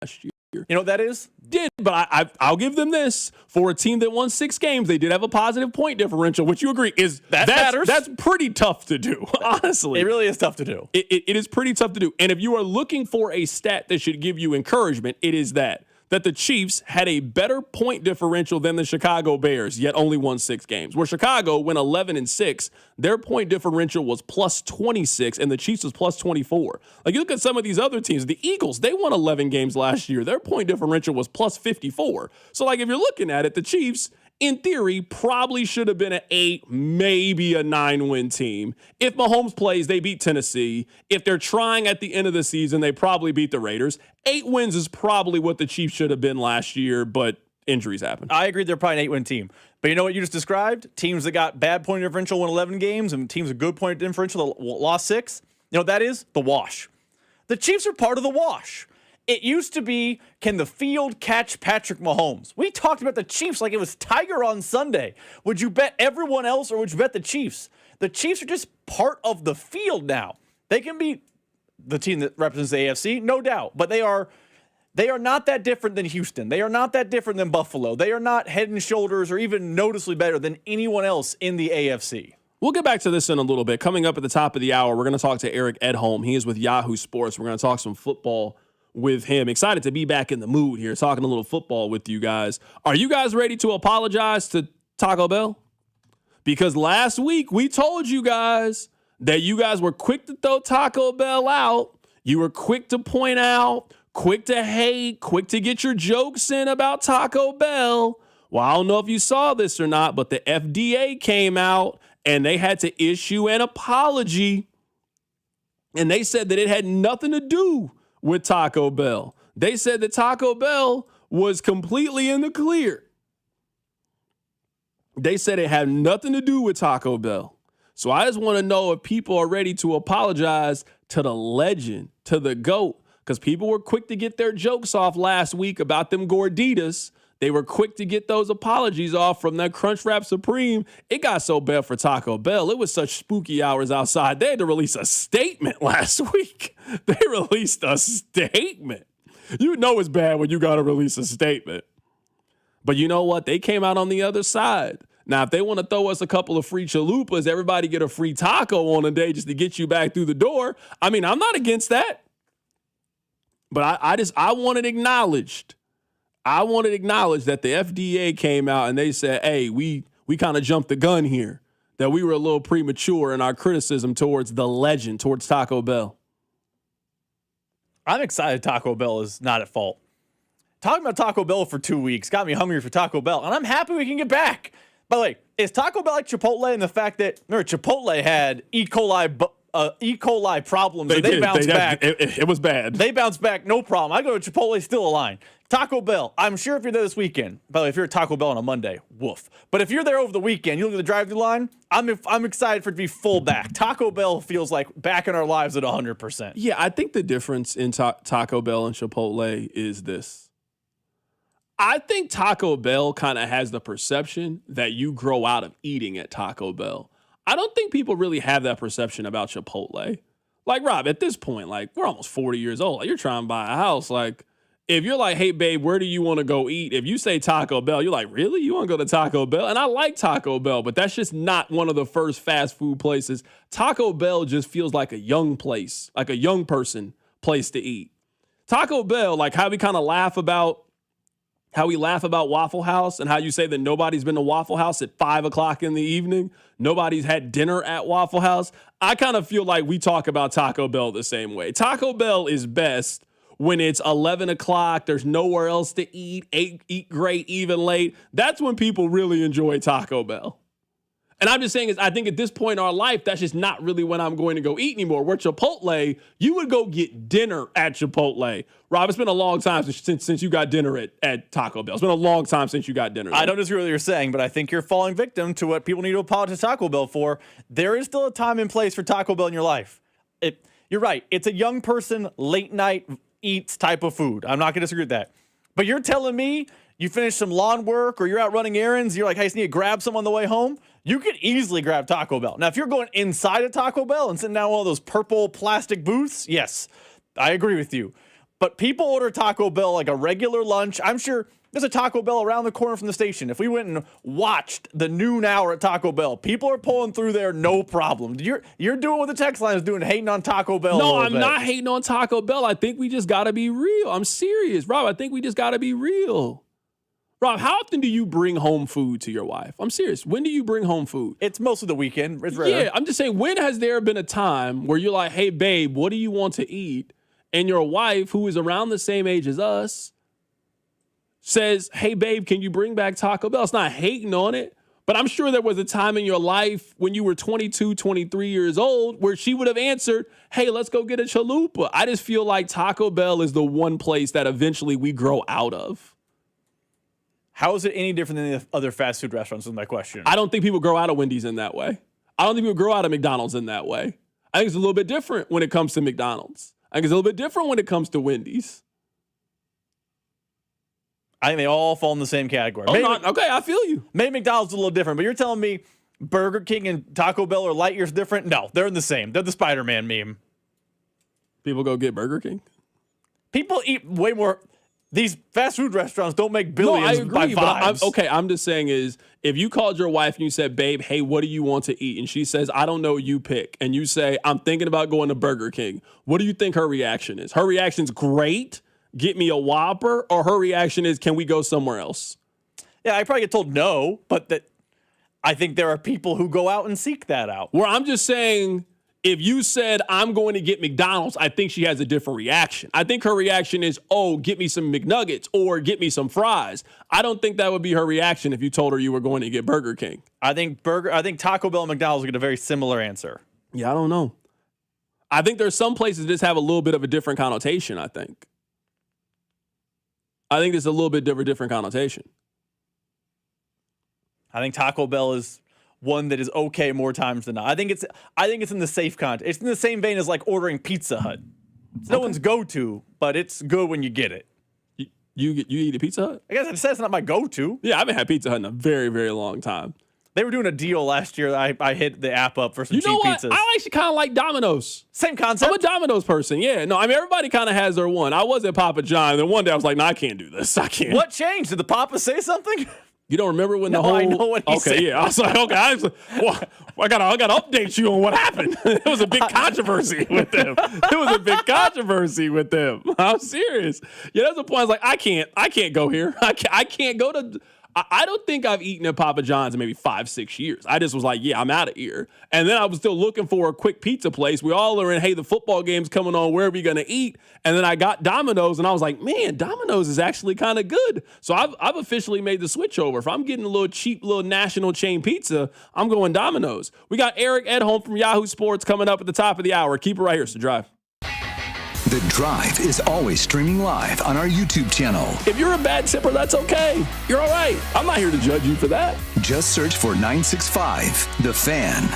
last year. You know what that is? But I'll give them this. For a team that won 6 games, they did have a positive point differential, which you agree is that matters. That's pretty tough to do, honestly. It really is tough to do. It is pretty tough to do. And if you are looking for a stat that should give you encouragement, it is that the Chiefs had a better point differential than the Chicago Bears, yet only won 6 games. Where Chicago went 11-6, their point differential was plus 26, and the Chiefs was plus 24. Like, you look at some of these other teams, the Eagles, they won 11 games last year. Their point differential was plus 54. So, like, if you're looking at it, the Chiefs, in theory, probably should have been an 8, maybe a 9-win team. If Mahomes plays, they beat Tennessee. If they're trying at the end of the season, they probably beat the Raiders. 8 wins is probably what the Chiefs should have been last year, but injuries happen. I agree they're probably an 8-win team. But you know what you just described? Teams that got bad point differential won 11 games, and teams with good point differential that lost 6. You know what that is? The wash. The Chiefs are part of the wash. It used to be, can the field catch Patrick Mahomes? We talked about the Chiefs like it was Tiger on Sunday. Would you bet everyone else or would you bet the Chiefs? The Chiefs are just part of the field now. They can be the team that represents the AFC, no doubt, but they are not that different than Houston. They are not that different than Buffalo. They are not head and shoulders or even noticeably better than anyone else in the AFC. We'll get back to this in a little bit. Coming up at the top of the hour, we're going to talk to Eric Edholm. He is with Yahoo Sports. We're going to talk some football with him. Excited to be back in the mood here, talking a little football with you guys. Are you guys ready to apologize to Taco Bell? Because last week we told you guys that you guys were quick to throw Taco Bell out. You were quick to point out, quick to hate, quick to get your jokes in about Taco Bell. Well, I don't know if you saw this or not, but the FDA came out and they had to issue an apology. And they said that it had nothing to do with Taco Bell. They said that Taco Bell was completely in the clear. They said it had nothing to do with Taco Bell. So I just want to know if people are ready to apologize to the legend, to the GOAT, because people were quick to get their jokes off last week about them Gorditas. They were quick to get those apologies off from that Crunchwrap Supreme. It got so bad for Taco Bell. It was such spooky hours outside. They had to release a statement last week. They released a statement. You know it's bad when you got to release a statement. But you know what? They came out on the other side. Now, if they want to throw us a couple of free chalupas, everybody get a free taco on a day just to get you back through the door. I mean, I'm not against that. But I want it acknowledged. I want to acknowledge that the FDA came out and they said, hey, we kind of jumped the gun here, that we were a little premature in our criticism towards the legend, towards Taco Bell. I'm excited Taco Bell is not at fault. Talking about Taco Bell for 2 weeks got me hungry for Taco Bell, and I'm happy we can get back. By the way, is Taco Bell like Chipotle in the fact that, remember, Chipotle had E. coli problems, and they bounced back. It was bad. They bounced back, no problem. I go to Chipotle, still a line. Taco Bell, I'm sure if you're there this weekend, by the way, if you're at Taco Bell on a Monday, woof. But if you're there over the weekend, you look at the drive-thru line, I'm excited for it to be full back. Taco Bell feels like back in our lives at 100%. Yeah, I think the difference in Taco Bell and Chipotle is this. I think Taco Bell kind of has the perception that you grow out of eating at Taco Bell. I don't think people really have that perception about Chipotle. Like, Rob, at this point, like, we're almost 40 years old. Like, you're trying to buy a house. Like, if you're like, hey, babe, where do you want to go eat? If you say Taco Bell, you're like, really? You want to go to Taco Bell? And I like Taco Bell, but that's just not one of the first fast food places. Taco Bell just feels like a young place, like a young person place to eat. Taco Bell, like how we kind of laugh about Waffle House and how you say that nobody's been to Waffle House at 5 o'clock in the evening. Nobody's had dinner at Waffle House. I kind of feel like we talk about Taco Bell the same way. Taco Bell is best when it's 11 o'clock, there's nowhere else to eat, eat great, even late. That's when people really enjoy Taco Bell. And I'm just saying, I think at this point in our life, that's just not really when I'm going to go eat anymore. Where Chipotle, you would go get dinner at Chipotle. Rob, it's been a long time since you got dinner at Taco Bell. It's been a long time since you got dinner. I don't disagree with what you're saying, but I think you're falling victim to what people need to apologize to Taco Bell for. There is still a time and place for Taco Bell in your life. You're right. It's a young person, late night eats type of food. I'm not going to disagree with that. But you're telling me you finish some lawn work or you're out running errands, you're like, hey, I just need to grab some on the way home. You could easily grab Taco Bell. Now, if you're going inside a Taco Bell and sitting down in one of those purple plastic booths, yes, I agree with you. But people order Taco Bell like a regular lunch. I'm sure there's a Taco Bell around the corner from the station. If we went and watched the noon hour at Taco Bell, people are pulling through there, no problem. You're doing what the text line is doing, hating on Taco Bell. No, I'm not hating on Taco Bell. I think we just got to be real. I'm serious, Rob. I think we just got to be real. Rob, how often do you bring home food to your wife? I'm serious. When do you bring home food? It's most of the weekend. It's rare. Yeah, I'm just saying, when has there been a time where you're like, hey, babe, what do you want to eat? And your wife, who is around the same age as us, says, hey, babe, can you bring back Taco Bell? It's not hating on it, but I'm sure there was a time in your life when you were 22, 23 years old where she would have answered, hey, let's go get a chalupa. I just feel like Taco Bell is the one place that eventually we grow out of. How is it any different than the other fast food restaurants is my question. I don't think people grow out of Wendy's in that way. I don't think people grow out of McDonald's in that way. I think it's a little bit different when it comes to McDonald's. I think it's a little bit different when it comes to Wendy's. I think they all fall in the same category. Okay, I feel you. Maybe McDonald's is a little different, but you're telling me Burger King and Taco Bell are light years different? No, they're the same. They're the Spider-Man meme. People go get Burger King? People eat way more. These fast food restaurants don't make billions I agree, by vibes. But I'm just saying is, if you called your wife and you said, babe, hey, what do you want to eat? And she says, I don't know, you pick. And you say, I'm thinking about going to Burger King. What do you think her reaction is? Her reaction's great, get me a Whopper, or her reaction is, can we go somewhere else? Yeah, I probably get told no, but that I think there are people who go out and seek that out. Where I'm just saying, if you said, I'm going to get McDonald's, I think she has a different reaction. I think her reaction is, oh, get me some McNuggets or get me some fries. I don't think that would be her reaction if you told her you were going to get Burger King. I think Taco Bell and McDonald's get a very similar answer. Yeah, I don't know. I think there's some places that just have a little bit of a different connotation, I think. I think it's a little bit different connotation. I think Taco Bell is one that is okay more times than not. I think it's in the safe context. It's in the same vein as like ordering Pizza Hut. It's no one's go-to, but it's good when you get it. You eat a Pizza Hut? I guess I said it's not my go-to. Yeah, I haven't had Pizza Hut in a very, very long time. They were doing a deal last year. I hit the app up for some cheap pizzas. I actually kind of like Domino's. Same concept. I'm a Domino's person. Yeah. No, I mean, everybody kind of has their one. I was at Papa John, and then one day I was like, no, I can't do this. I can't. What changed? Did the Papa say something? You don't remember when No, the whole... I know what he said. Okay, yeah. I was like, okay, I gotta update you on what happened. It was a big controversy with them. I'm serious. Yeah, there's a point I was like, I can't go here. I can't go to... I don't think I've eaten at Papa John's in maybe 5-6 years. I just was like, yeah, I'm out of here. And then I was still looking for a quick pizza place. We all are in, hey, the football game's coming on. Where are we going to eat? And then I got Domino's, and I was like, man, Domino's is actually kind of good. So I've officially made the switch over. If I'm getting a little cheap, little national chain pizza, I'm going Domino's. We got Eric Edholm from Yahoo Sports coming up at the top of the hour. Keep it right here. It's The Drive. The Drive is always streaming live on our YouTube channel. If you're a bad tipper, that's okay. You're all right. I'm not here to judge you for that. Just search for 965 The Fan.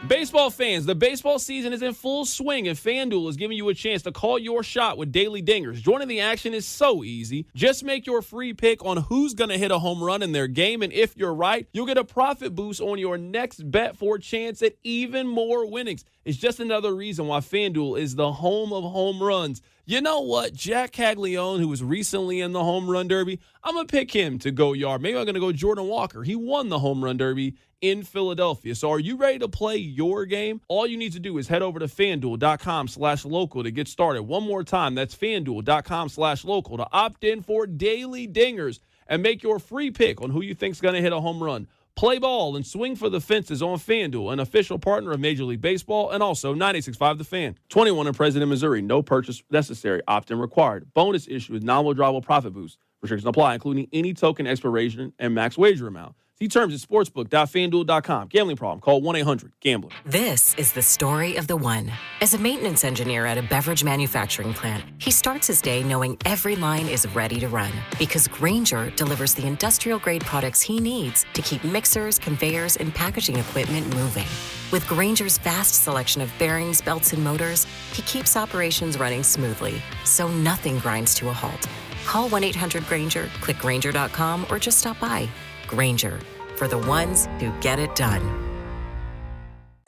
Baseball fans, the baseball season is in full swing, and FanDuel is giving you a chance to call your shot with daily dingers. Joining the action is so easy. Just make your free pick on who's going to hit a home run in their game, and if you're right, you'll get a profit boost on your next bet for a chance at even more winnings. It's just another reason why FanDuel is the home of home runs. You know what? Jack Caglione, who was recently in the home run derby, I'm going to pick him to go yard. Maybe I'm going to go Jordan Walker. He won the home run derby in Philadelphia. So are you ready to play your game? All you need to do is head over to FanDuel.com/local to get started. One more time, that's FanDuel.com/local to opt in for daily dingers and make your free pick on who you think's going to hit a home run. Play ball and swing for the fences on FanDuel, an official partner of Major League Baseball, and also 96.5 The Fan. 21 in President, Missouri. No purchase necessary. Opt-in required. Bonus issue with non-withdrawable profit boost. Restrictions apply, including any token expiration and max wager amount. See terms at sportsbook.fanduel.com. Gambling problem? Call 1-800-GAMBLER. This is the story of the one. As a maintenance engineer at a beverage manufacturing plant, he starts his day knowing every line is ready to run because Grainger delivers the industrial-grade products he needs to keep mixers, conveyors, and packaging equipment moving. With Grainger's vast selection of bearings, belts, and motors, he keeps operations running smoothly, so nothing grinds to a halt. Call 1-800-GRAINGER, click Grainger.com, or just stop by. Grainger, for the ones who get it done.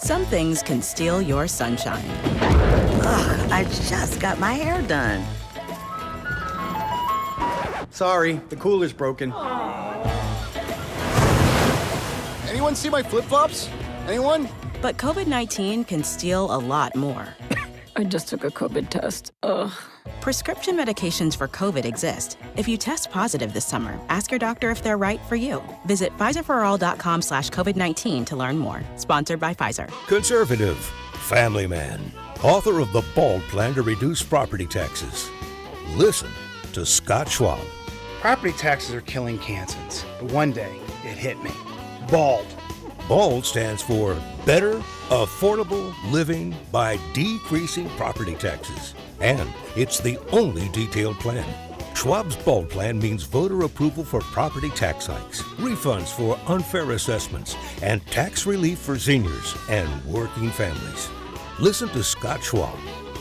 Some things can steal your sunshine. Ugh, I just got my hair done. Sorry, the cooler's broken. Anyone see my flip-flops? Anyone? But COVID-19 can steal a lot more. I just took a COVID test. Ugh. Prescription medications for COVID exist. If you test positive this summer, ask your doctor if they're right for you. Visit PfizerForAll.com/COVID-19 to learn more. Sponsored by Pfizer. Conservative, family man, author of the Bald Plan to Reduce Property Taxes. Listen to Scott Schwab. Property taxes are killing Kansans, but one day it hit me. Bald. BALD stands for Better Affordable Living by Decreasing Property Taxes. And it's the only detailed plan. Schwab's BALD plan means voter approval for property tax hikes, refunds for unfair assessments, and tax relief for seniors and working families. Listen to Scott Schwab.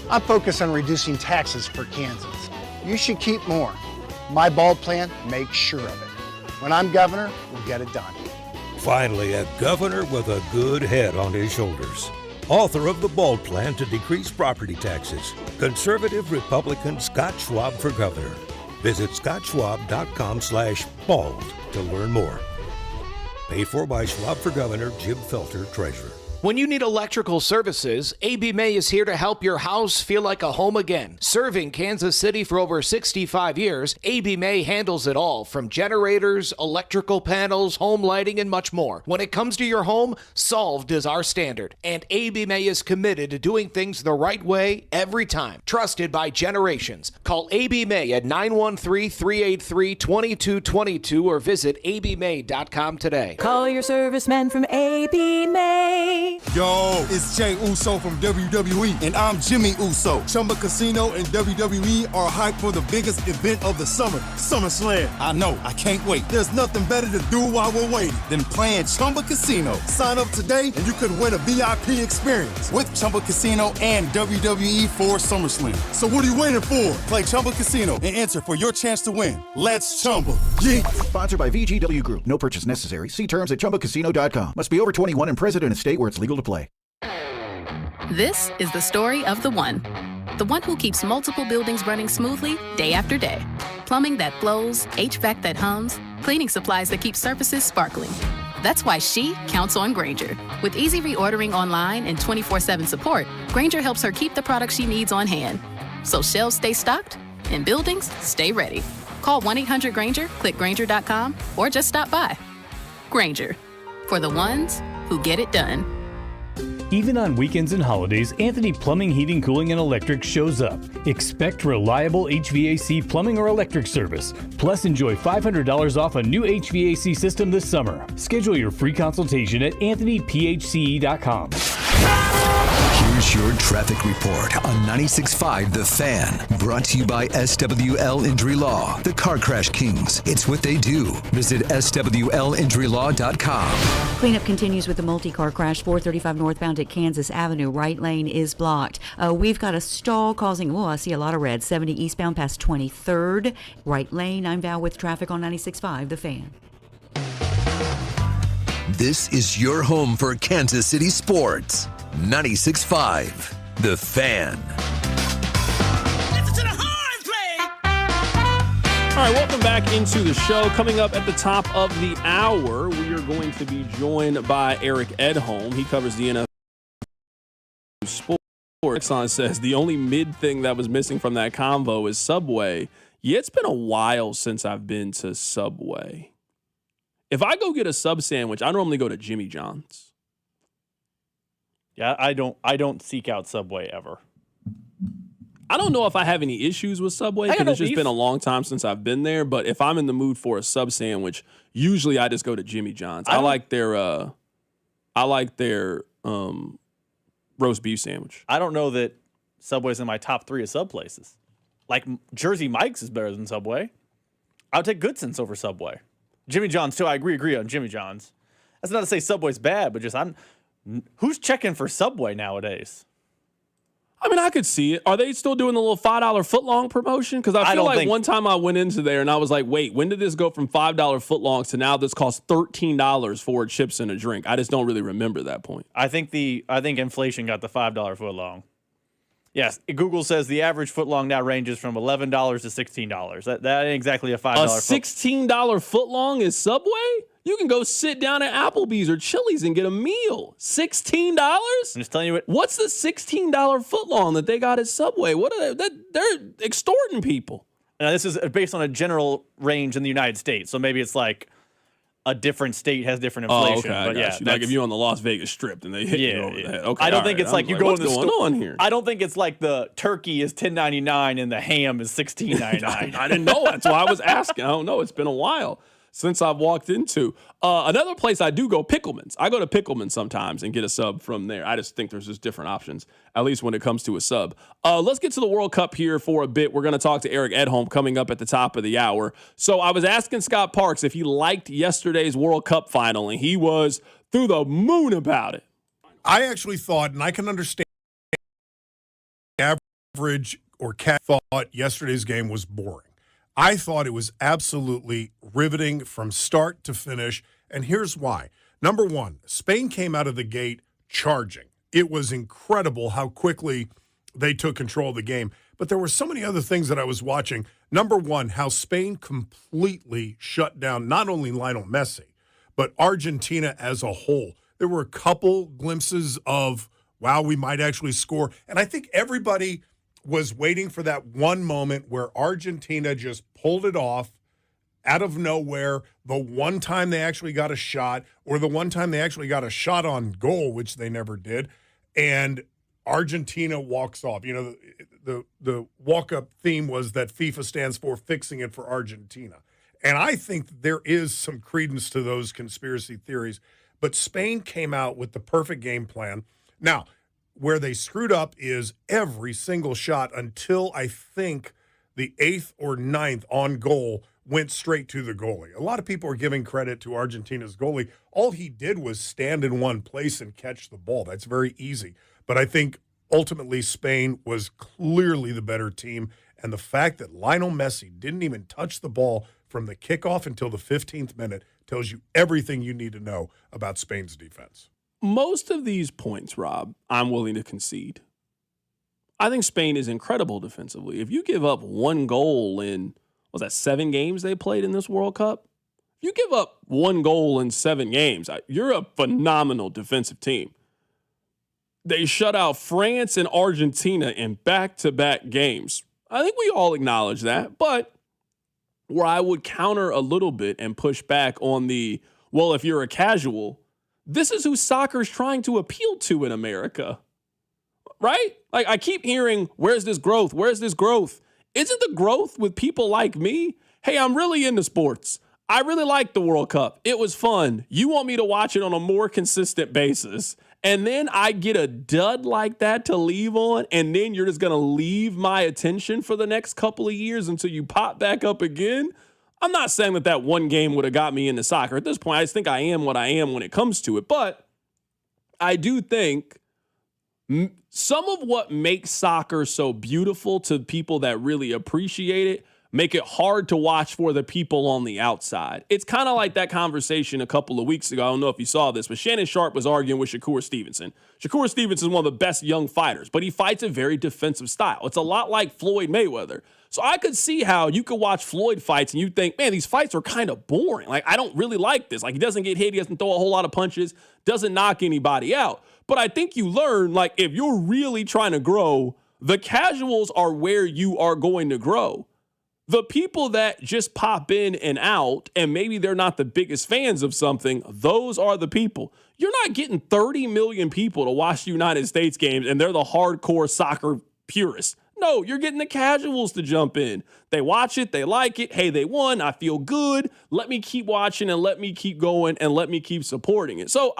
I'm focused on reducing taxes for Kansans. You should keep more. My BALD plan makes sure of it. When I'm governor, we'll get it done. Finally, a governor with a good head on his shoulders. Author of the BALD Plan to Decrease Property Taxes. Conservative Republican Scott Schwab for governor. Visit scottschwab.com/bald to learn more. Paid for by Schwab for Governor, Jim Felter, Treasurer. When you need electrical services, AB May is here to help your house feel like a home again. Serving Kansas City for over 65 years, AB May handles it all, from generators, electrical panels, home lighting, and much more. When it comes to your home, solved is our standard. And AB May is committed to doing things the right way every time. Trusted by generations. Call AB May at 913-383-2222 or visit abmay.com today. Call your serviceman from AB May. Yo, it's Jay Uso from WWE, and I'm Jimmy Uso. Chumba Casino and WWE are hyped for the biggest event of the summer, SummerSlam. I know, I can't wait. There's nothing better to do while we're waiting than playing Chumba Casino. Sign up today, and you could win a VIP experience with Chumba Casino and WWE for SummerSlam. So what are you waiting for? Play Chumba Casino and enter for your chance to win. Let's Chumba. Yeah. Sponsored by VGW Group. No purchase necessary. See terms at ChumbaCasino.com. Must be over 21 and present in a state where it's legal to play. This is the story of the one who keeps multiple buildings running smoothly day after day. Plumbing that flows, HVAC that hums, cleaning supplies that keep surfaces sparkling. That's why she counts on Grainger. With easy reordering online and 24/7 support, Grainger helps her keep the products she needs on hand. So shelves stay stocked and buildings stay ready. Call 1-800-GRAINGER, click Grainger.com, or just stop by. Grainger, for the ones who get it done. Even on weekends and holidays, Anthony Plumbing, Heating, Cooling, and Electric shows up. Expect reliable HVAC plumbing or electric service. Plus, enjoy $500 off a new HVAC system this summer. Schedule your free consultation at anthonyphce.com. Here's your traffic report on 96.5 The Fan. Brought to you by SWL Injury Law, the Car Crash Kings. It's what they do. Visit SWLinjurylaw.com. Cleanup continues with the multi-car crash, 435 northbound at Kansas Avenue. Right lane is blocked. We've got a stall causing, I see a lot of red, 70 eastbound past 23rd. Right lane, I'm Val with traffic on 96.5 The Fan. This is your home for Kansas City sports. 96.5 The Fan. All right, welcome back into the show. Coming up at the top of the hour, we are going to be joined by Eric Edholm. He covers the NFL sports. Exxon says the only mid thing that was missing from that convo is Subway. Yeah, it's been a while since I've been to Subway. If I go get a sub sandwich, I normally go to Jimmy John's. Yeah, I don't seek out Subway ever. I don't know if I have any issues with Subway because it's just been a long time since I've been there. But if I'm in the mood for a sub sandwich, usually I just go to Jimmy John's. I like their roast beef sandwich. I don't know that Subway's in my top 3 of sub places. Like Jersey Mike's is better than Subway. I would take Goodsense over Subway. Jimmy John's too. I agree on Jimmy John's. That's not to say Subway's bad, but just who's checking for Subway nowadays? I mean, I could see it. Are they still doing the little $5 footlong promotion? Because I feel like one time I went into there and I was like, wait, when did this go from $5 footlongs to now this costs $13 for chips and a drink? I just don't really remember that point. I think inflation got the $5 footlong. Yes, Google says the average footlong now ranges from $11 to $16. That ain't exactly a $5 A $16 footlong is Subway? You can go sit down at Applebee's or Chili's and get a meal. $16? I'm just telling you what. What's the $16 footlong that they got at Subway? What are they? They're extorting people. Now, this is based on a general range in the United States, so maybe it's like a different state has different inflation. Oh, okay, but yeah, like if you're on the Las Vegas Strip and they hit you over the head. Okay, I don't think it's like you go in the store. What's going on here? I don't think it's like the turkey is $10.99 and the ham is $16.99. I didn't know. That's why I was asking. I don't know. It's been a while since I've walked into. Another place I do go, Pickleman's. I go to Pickleman's sometimes and get a sub from there. I just think there's just different options, at least when it comes to a sub. Let's get to the World Cup here for a bit. We're going to talk to Eric Edholm coming up at the top of the hour. So I was asking Scott Parks if he liked yesterday's World Cup final, and he was through the moon about it. I actually thought, and I can understand, average or cat thought yesterday's game was boring. I thought it was absolutely riveting from start to finish, and here's why. Number one, Spain came out of the gate charging. It was incredible how quickly they took control of the game, but there were so many other things that I was watching. Number one, how Spain completely shut down not only Lionel Messi, but Argentina as a whole. There were a couple glimpses of, wow, we might actually score, and I think everybody was waiting for that one moment where Argentina just pulled it off out of nowhere, the one time they actually got a shot, or the one time they actually got a shot on goal, which they never did, and Argentina walks off. You know, the walk-up theme was that FIFA stands for fixing it for Argentina. And I think there is some credence to those conspiracy theories, but Spain came out with the perfect game plan. Now, where they screwed up is every single shot until I think the 8th or 9th on goal went straight to the goalie. A lot of people are giving credit to Argentina's goalie. All he did was stand in one place and catch the ball. That's very easy. But I think ultimately Spain was clearly the better team. And the fact that Lionel Messi didn't even touch the ball from the kickoff until the 15th minute tells you everything you need to know about Spain's defense. Most of these points, Rob, I'm willing to concede. I think Spain is incredible defensively. If you give up one goal in, was that 7 games they played in this World Cup? If you give up one goal in 7 games, you're a phenomenal defensive team. They shut out France and Argentina in back-to-back games. I think we all acknowledge that, but where I would counter a little bit and push back on the, well, if you're a casual, this is who soccer's trying to appeal to in America, right? Like, I keep hearing, where's this growth? Where's this growth? Isn't the growth with people like me? Hey, I'm really into sports. I really like the World Cup. It was fun. You want me to watch it on a more consistent basis. And then I get a dud like that to leave on, and then you're just going to leave my attention for the next couple of years until you pop back up again. I'm not saying that one game would have got me into soccer. At this point, I just think I am what I am when it comes to it. But I do think some of what makes soccer so beautiful to people that really appreciate it make it hard to watch for the people on the outside. It's kind of like that conversation a couple of weeks ago. I don't know if you saw this, but Shannon Sharp was arguing with Shakur Stevenson. Shakur Stevenson is one of the best young fighters, but he fights a very defensive style. It's a lot like Floyd Mayweather. So I could see how you could watch Floyd fights and you think, man, these fights are kind of boring. Like, I don't really like this. Like, he doesn't get hit. He doesn't throw a whole lot of punches, doesn't knock anybody out. But I think you learn, like, if you're really trying to grow, the casuals are where you are going to grow. The people that just pop in and out, and maybe they're not the biggest fans of something, those are the people. You're not getting 30 million people to watch the United States games, and they're the hardcore soccer purists. No, you're getting the casuals to jump in. They watch it, they like it. Hey, they won. I feel good. Let me keep watching and let me keep going and let me keep supporting it. So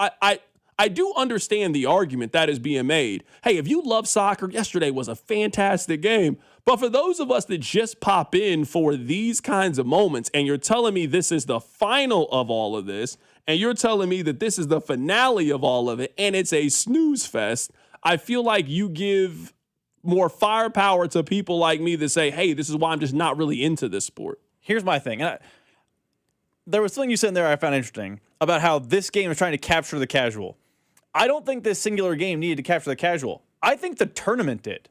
I do understand the argument that is being made. Hey, if you love soccer, yesterday was a fantastic game. But for those of us that just pop in for these kinds of moments, and you're telling me this is the final of all of this, and you're telling me that this is the finale of all of it, and it's a snooze fest, I feel like you give more firepower to people like me that say, hey, this is why I'm just not really into this sport. Here's my thing. There was something you said in there I found interesting about how this game is trying to capture the casual. I don't think this singular game needed to capture the casual. I think the tournament did.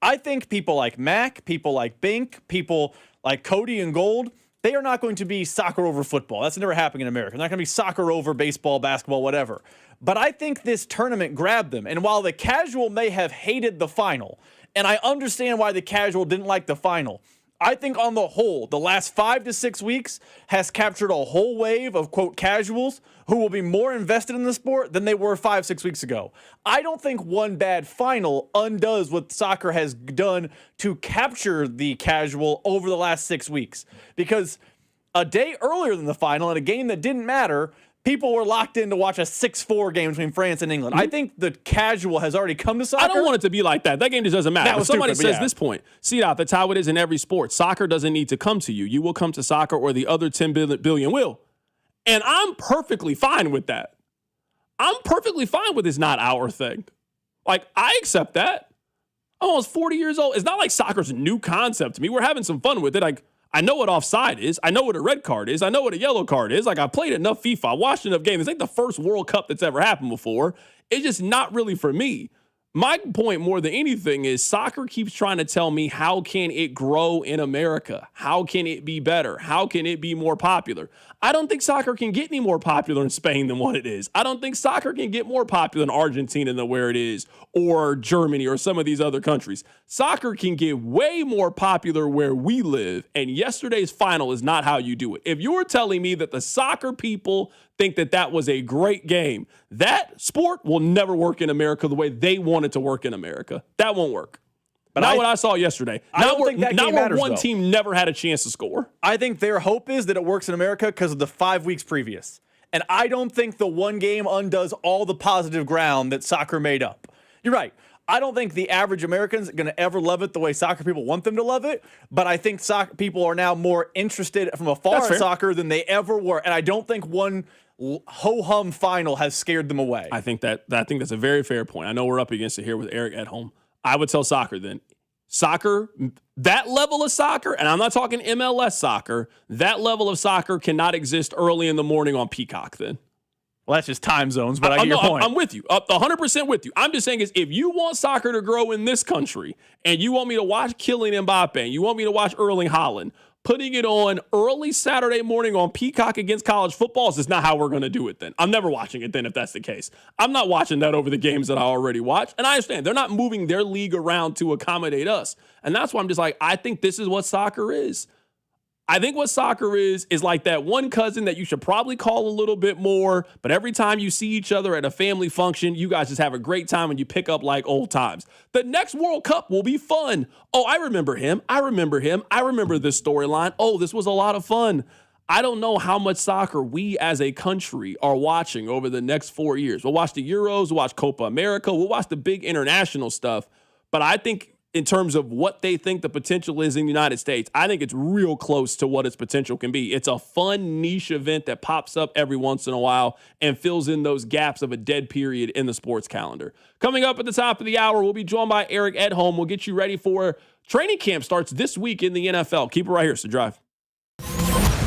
I think people like Mac, people like Bink, people like Cody and Gold, they are not going to be soccer over football. That's never happening in America. They're not going to be soccer over baseball, basketball, whatever. But I think this tournament grabbed them. And while the casual may have hated the final, and I understand why the casual didn't like the final, I think on the whole, the last 5 to 6 weeks has captured a whole wave of, quote, casuals who will be more invested in the sport than they were 5-6 weeks ago. I don't think one bad final undoes what soccer has done to capture the casual over the last 6 weeks. Because a day earlier than the final, in a game that didn't matter, people were locked in to watch a 6-4 game between France and England. I think the casual has already come to soccer. I don't want it to be like that. That game just doesn't matter. If somebody says this point, that's how it is in every sport. Soccer doesn't need to come to you. You will come to soccer, or the other 10 billion will. And I'm perfectly fine with that. I'm perfectly fine with it's not our thing. Like, I accept that. I'm almost 40 years old. It's not like soccer's a new concept to me. We're having some fun with it. Like, I know what offside is. I know what a red card is. I know what a yellow card is. Like, I played enough FIFA. I watched enough games. It's like the first World Cup that's ever happened before. It's just not really for me. My point more than anything is soccer keeps trying to tell me, how can it grow in America? How can it be better? How can it be more popular? I don't think soccer can get any more popular in Spain than what it is. I don't think soccer can get more popular in Argentina than where it is, or Germany, or some of these other countries. Soccer can get way more popular where we live, and yesterday's final is not how you do it. If you're telling me that the soccer people think that that was a great game, that sport will never work in America the way they want it to work in America. That won't work. But not what I saw yesterday. I don't think that game matters, one team never had a chance to score. I think their hope is that it works in America because of the 5 weeks previous. And I don't think the one game undoes all the positive ground that soccer made up. You're right. I don't think the average American's going to ever love it the way soccer people want them to love it, but I think soccer people are now more interested from afar in soccer than they ever were. And I don't think one ho-hum final has scared them away. I think that's a very fair point. I know we're up against it here with Eric at home. I would tell soccer then. Soccer, that level of soccer, and I'm not talking MLS soccer, that level of soccer cannot exist early in the morning on Peacock then. Well, that's just time zones, but I get your point. I'm with you, 100% with you. I'm just saying is, if you want soccer to grow in this country, and you want me to watch Kylian Mbappe, and you want me to watch Erling Haaland, putting it on early Saturday morning on Peacock against college football is not how we're going to do it then. I'm never watching it then if that's the case. I'm not watching that over the games that I already watch. And I understand they're not moving their league around to accommodate us. And that's why I'm just like, I think this is what soccer is. I think what soccer is like that one cousin that you should probably call a little bit more, but every time you see each other at a family function, you guys just have a great time and you pick up like old times. The next World Cup will be fun. Oh, I remember him. I remember this storyline. Oh, this was a lot of fun. I don't know how much soccer we as a country are watching over the next 4 years. We'll watch the Euros, we'll watch Copa America, we'll watch the big international stuff, but I think in terms of what they think the potential is in the United States, I think it's real close to what its potential can be. It's a fun niche event that pops up every once in a while and fills in those gaps of a dead period in the sports calendar. Coming up at the top of the hour, we'll be joined by Eric Edholm. We'll get you ready for training camp starts this week in the NFL. Keep it right here. It's The Drive.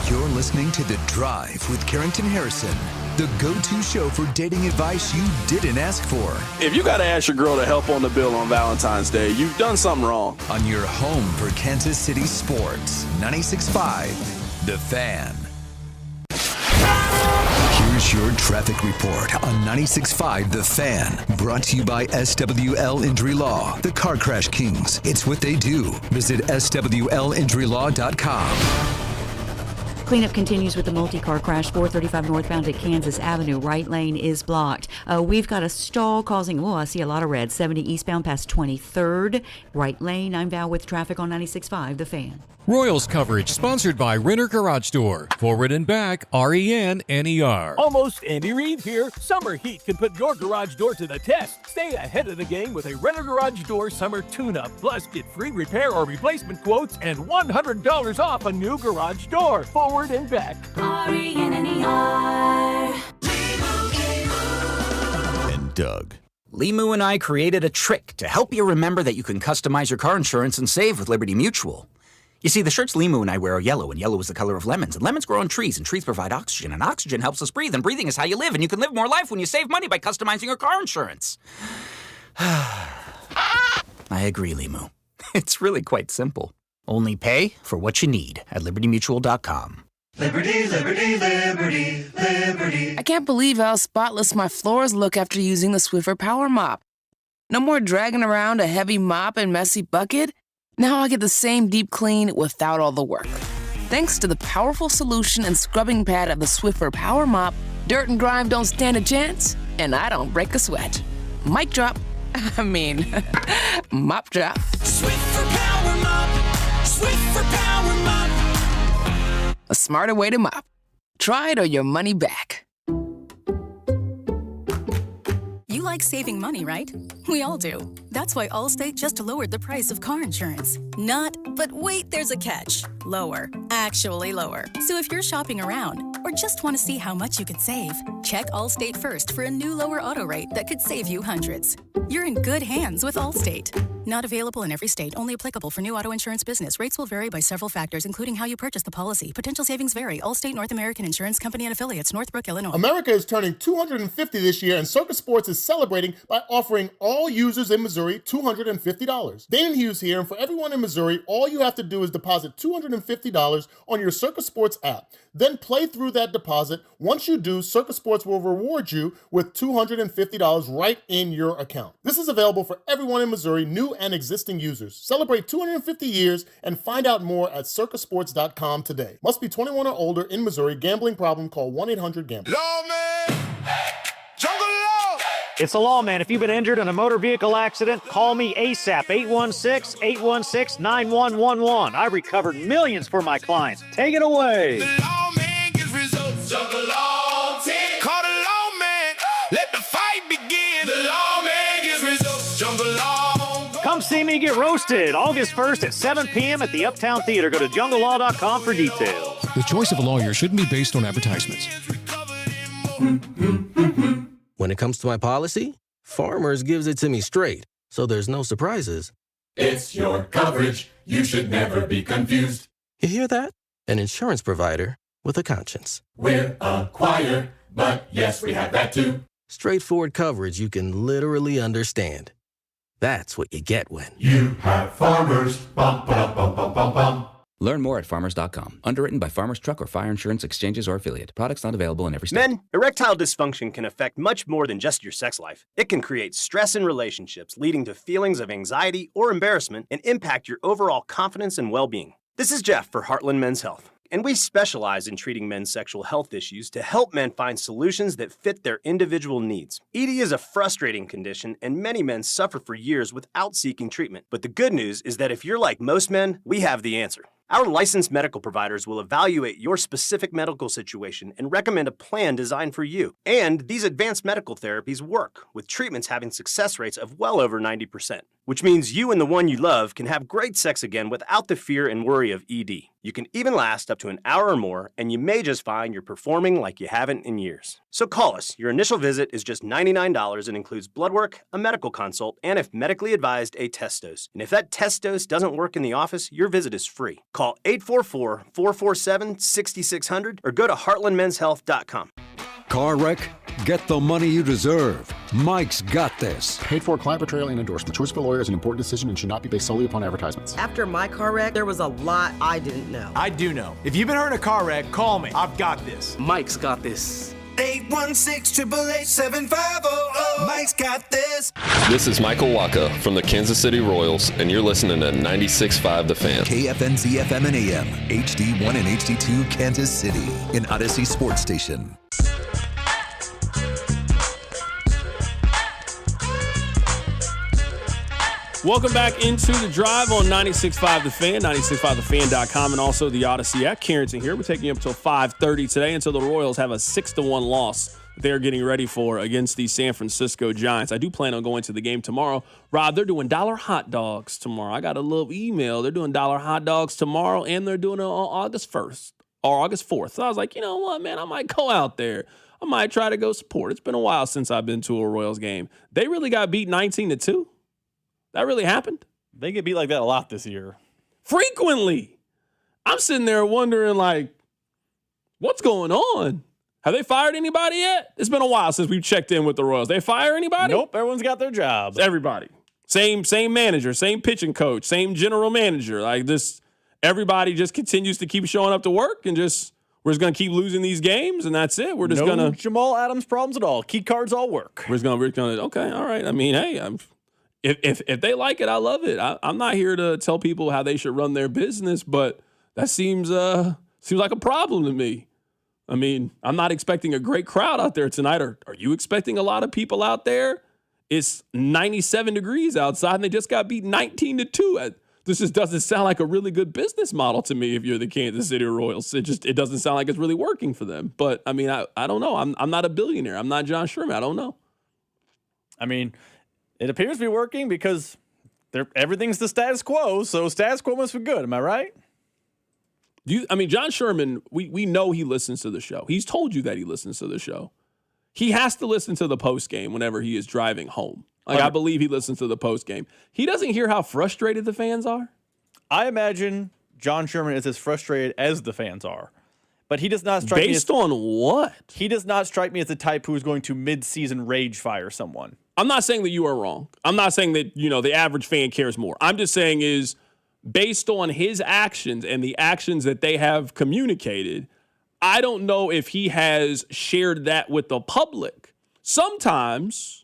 You're listening to The Drive with Carrington Harrison, the go-to show for dating advice you didn't ask for. If you got to ask your girl to help on the bill on Valentine's Day, you've done something wrong. On your home for Kansas City sports, 96.5, The Fan. Here's your traffic report on 96.5 The Fan. Brought to you by SWL Injury Law, the Car Crash Kings. It's what they do. Visit SWLinjurylaw.com. Cleanup continues with the multi-car crash, 435 northbound at Kansas Avenue. Right lane is blocked. We've got a stall causing, I see a lot of red. 70 eastbound past 23rd. Right lane, I'm Val with traffic on 96.5 The Fan. Royals coverage sponsored by Renner Garage Door. Forward and back, RENNER. Almost Andy Reid here. Summer heat can put your garage door to the test. Stay ahead of the game with a Renner Garage Door summer tune-up. Plus, get free repair or replacement quotes and $100 off a new garage door. Forward and back. RENNER. And Doug. Limu and I created a trick to help you remember that you can customize your car insurance and save with Liberty Mutual. You see, the shirts Limu and I wear are yellow, and yellow is the color of lemons. And lemons grow on trees, and trees provide oxygen. And oxygen helps us breathe, and breathing is how you live. And you can live more life when you save money by customizing your car insurance. I agree, Limu. It's really quite simple. Only pay for what you need at LibertyMutual.com. Liberty, liberty, liberty, liberty. I can't believe how spotless my floors look after using the Swiffer Power Mop. No more dragging around a heavy mop and messy bucket. Now I get the same deep clean without all the work. Thanks to the powerful solution and scrubbing pad of the Swiffer Power Mop, dirt and grime don't stand a chance, and I don't break a sweat. Mic drop. Mop drop. Swiffer Power Mop. Swiffer Power Mop. A smarter way to mop. Try it or your money back. You like saving money, right? We all do. That's why Allstate just lowered the price of car insurance. Not, but wait, there's a catch. Lower. Actually lower. So if you're shopping around or just want to see how much you could save, check Allstate first for a new lower auto rate that could save you hundreds. You're in good hands with Allstate. Not available in every state. Only applicable for new auto insurance business. Rates will vary by several factors, including how you purchase the policy. Potential savings vary. Allstate North American Insurance Company and affiliates. Northbrook, Illinois. America is turning 250 this year, and Circus Sports is celebrating by offering all users in Missouri $250. Dane and Hughes here, and for everyone in Missouri, all you have to do is deposit $250 on your Circus Sports app. Then play through that deposit. Once you do, Circus Sports will reward you with $250 right in your account. This is available for everyone in Missouri, new and existing users. Celebrate 250 years and find out more at circusports.com today. Must be 21 or older in Missouri. Gambling problem? Call 1-800-GAMBLER. Lawman! Jungle Law! It's the Lawman. If you've been injured in a motor vehicle accident, call me ASAP. 816-816-9111. I recovered millions for my clients. Take it away. The Lawman gets results. Jungle Law team. Call the Lawman. Let the fight begin. The Lawman gets results. Jungle Law. Come see me get roasted August 1st at 7 p.m. at the Uptown Theater. Go to junglelaw.com for details. The choice of a lawyer shouldn't be based on advertisements. When it comes to my policy, Farmers gives it to me straight, so there's no surprises. It's your coverage. You should never be confused. You hear that? An insurance provider with a conscience. We're a choir, but yes, we have that too. Straightforward coverage you can literally understand. That's what you get when you have Farmers. Bum, ba, bum, bum, bum, bum. Learn more at farmers.com. Underwritten by Farmers Truck or Fire Insurance Exchanges or Affiliate. Products not available in every state. Men, erectile dysfunction can affect much more than just your sex life. It can create stress in relationships, leading to feelings of anxiety or embarrassment, and impact your overall confidence and well-being. This is Jeff for Heartland Men's Health, and we specialize in treating men's sexual health issues to help men find solutions that fit their individual needs. ED is a frustrating condition, and many men suffer for years without seeking treatment. But the good news is that if you're like most men, we have the answer. Our licensed medical providers will evaluate your specific medical situation and recommend a plan designed for you. And these advanced medical therapies work, with treatments having success rates of well over 90%, which means you and the one you love can have great sex again without the fear and worry of ED. You can even last up to an hour or more, and you may just find you're performing like you haven't in years. So call us. Your initial visit is just $99 and includes blood work, a medical consult, and if medically advised, a test dose. And if that test dose doesn't work in the office, your visit is free. Call 844-447-6600 or go to heartlandmenshealth.com. Car wreck? Get the money you deserve. Mike's got this. Paid for client betrayal and endorsement. Choice of a lawyer is an important decision and should not be based solely upon advertisements. After my car wreck, there was a lot I didn't know. I do know. If you've been hurt in a car wreck, call me. I've got this. Mike's got this. 816-888-7500. Mike's got this. This is Michael Waka from the Kansas City Royals, and you're listening to 96.5 The Fan. KFNZ FM and AM, HD1 and HD2 Kansas City, an Odyssey sports station. Welcome back into the drive on 96.5 The Fan, 96.5thefan.com, and also the Odyssey app. Carrington here. We're taking you up until 5:30 today until the Royals have a 6-1 loss that they're getting ready for against the San Francisco Giants. I do plan on going to the game tomorrow. Rob, they're doing $1 hot dogs tomorrow. I got a little email. They're doing $1 hot dogs tomorrow, and they're doing it on August 1st or August 4th. So I was like, you know what, man, I might go out there. I might try to go support. It's been a while since I've been to a Royals game. They really got beat 19-2. That really happened? They get beat like that a lot this year. Frequently. I'm sitting there wondering, like, what's going on? Have they fired anybody yet? It's been a while since we've checked in with the Royals. They fire anybody? Nope, everyone's got their jobs. Everybody. Same manager, same pitching coach, same general manager. Like this, everybody just continues to keep showing up to work and we're just going to keep losing these games, and that's it. We're just going to Jamal Adams problems at all. Key cards all work. We're going to okay, all right. I mean, hey, if they like it, I love it. I'm not here to tell people how they should run their business, but that seems like a problem to me. I mean, I'm not expecting a great crowd out there tonight. Are you expecting a lot of people out there? It's 97 degrees outside, and they just got beat 19-2. This just doesn't sound like a really good business model to me if you're the Kansas City Royals. It doesn't sound like it's really working for them. But, I mean, I don't know. I'm not a billionaire. I'm not John Sherman. I don't know. I mean, it appears to be working because everything's the status quo, so status quo must be good. Am I right? John Sherman, we know he listens to the show. He's told you that he listens to the show. He has to listen to the post game whenever he is driving home. I believe he listens to the post game. He doesn't hear how frustrated the fans are. I imagine John Sherman is as frustrated as the fans are, but he does not strike me based on what? He does not strike me as the type who is going to mid-season rage fire someone. I'm not saying that you are wrong. I'm not saying that the average fan cares more. I'm just saying is based on his actions and the actions that they have communicated. I don't know if he has shared that with the public. Sometimes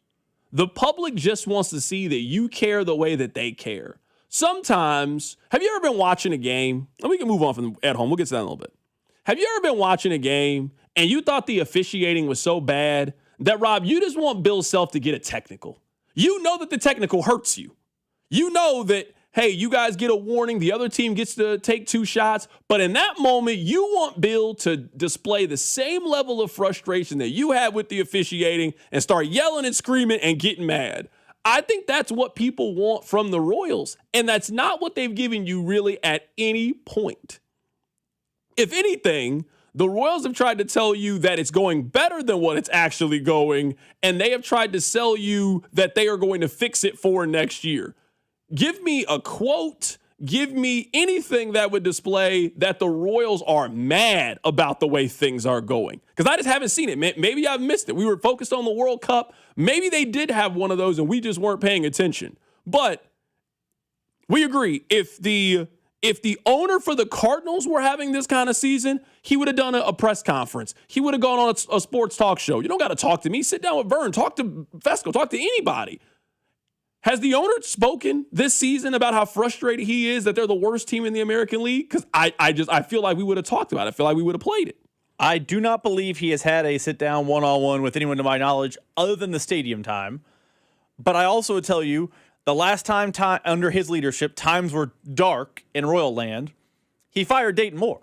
the public just wants to see that you care the way that they care. Sometimes, have you ever been watching a game? And we can move on from at home. We'll get to that in a little bit. Have you ever been watching a game and you thought the officiating was so bad that, Rob, you just want Bill Self to get a technical? You know that the technical hurts you. You know that, hey, you guys get a warning, the other team gets to take 2 shots, but in that moment, you want Bill to display the same level of frustration that you had with the officiating and start yelling and screaming and getting mad. I think that's what people want from the Royals, and that's not what they've given you really at any point. If anything, the Royals have tried to tell you that it's going better than what it's actually going, and they have tried to sell you that they are going to fix it for next year. Give me a quote. Give me anything that would display that the Royals are mad about the way things are going. Because I just haven't seen it. Maybe I've missed it. We were focused on the World Cup. Maybe they did have one of those and we just weren't paying attention. But we agree. If the owner for the Cardinals were having this kind of season, he would have done a press conference. He would have gone on a sports talk show. You don't got to talk to me. Sit down with Vern. Talk to Fesco. Talk to anybody. Has the owner spoken this season about how frustrated he is that they're the worst team in the American League? Because I feel like we would have talked about it. I feel like we would have played it. I do not believe he has had a sit-down one-on-one with anyone to my knowledge other than the stadium time. But I also would tell you the last time under his leadership, times were dark in Royal Land, he fired Dayton Moore.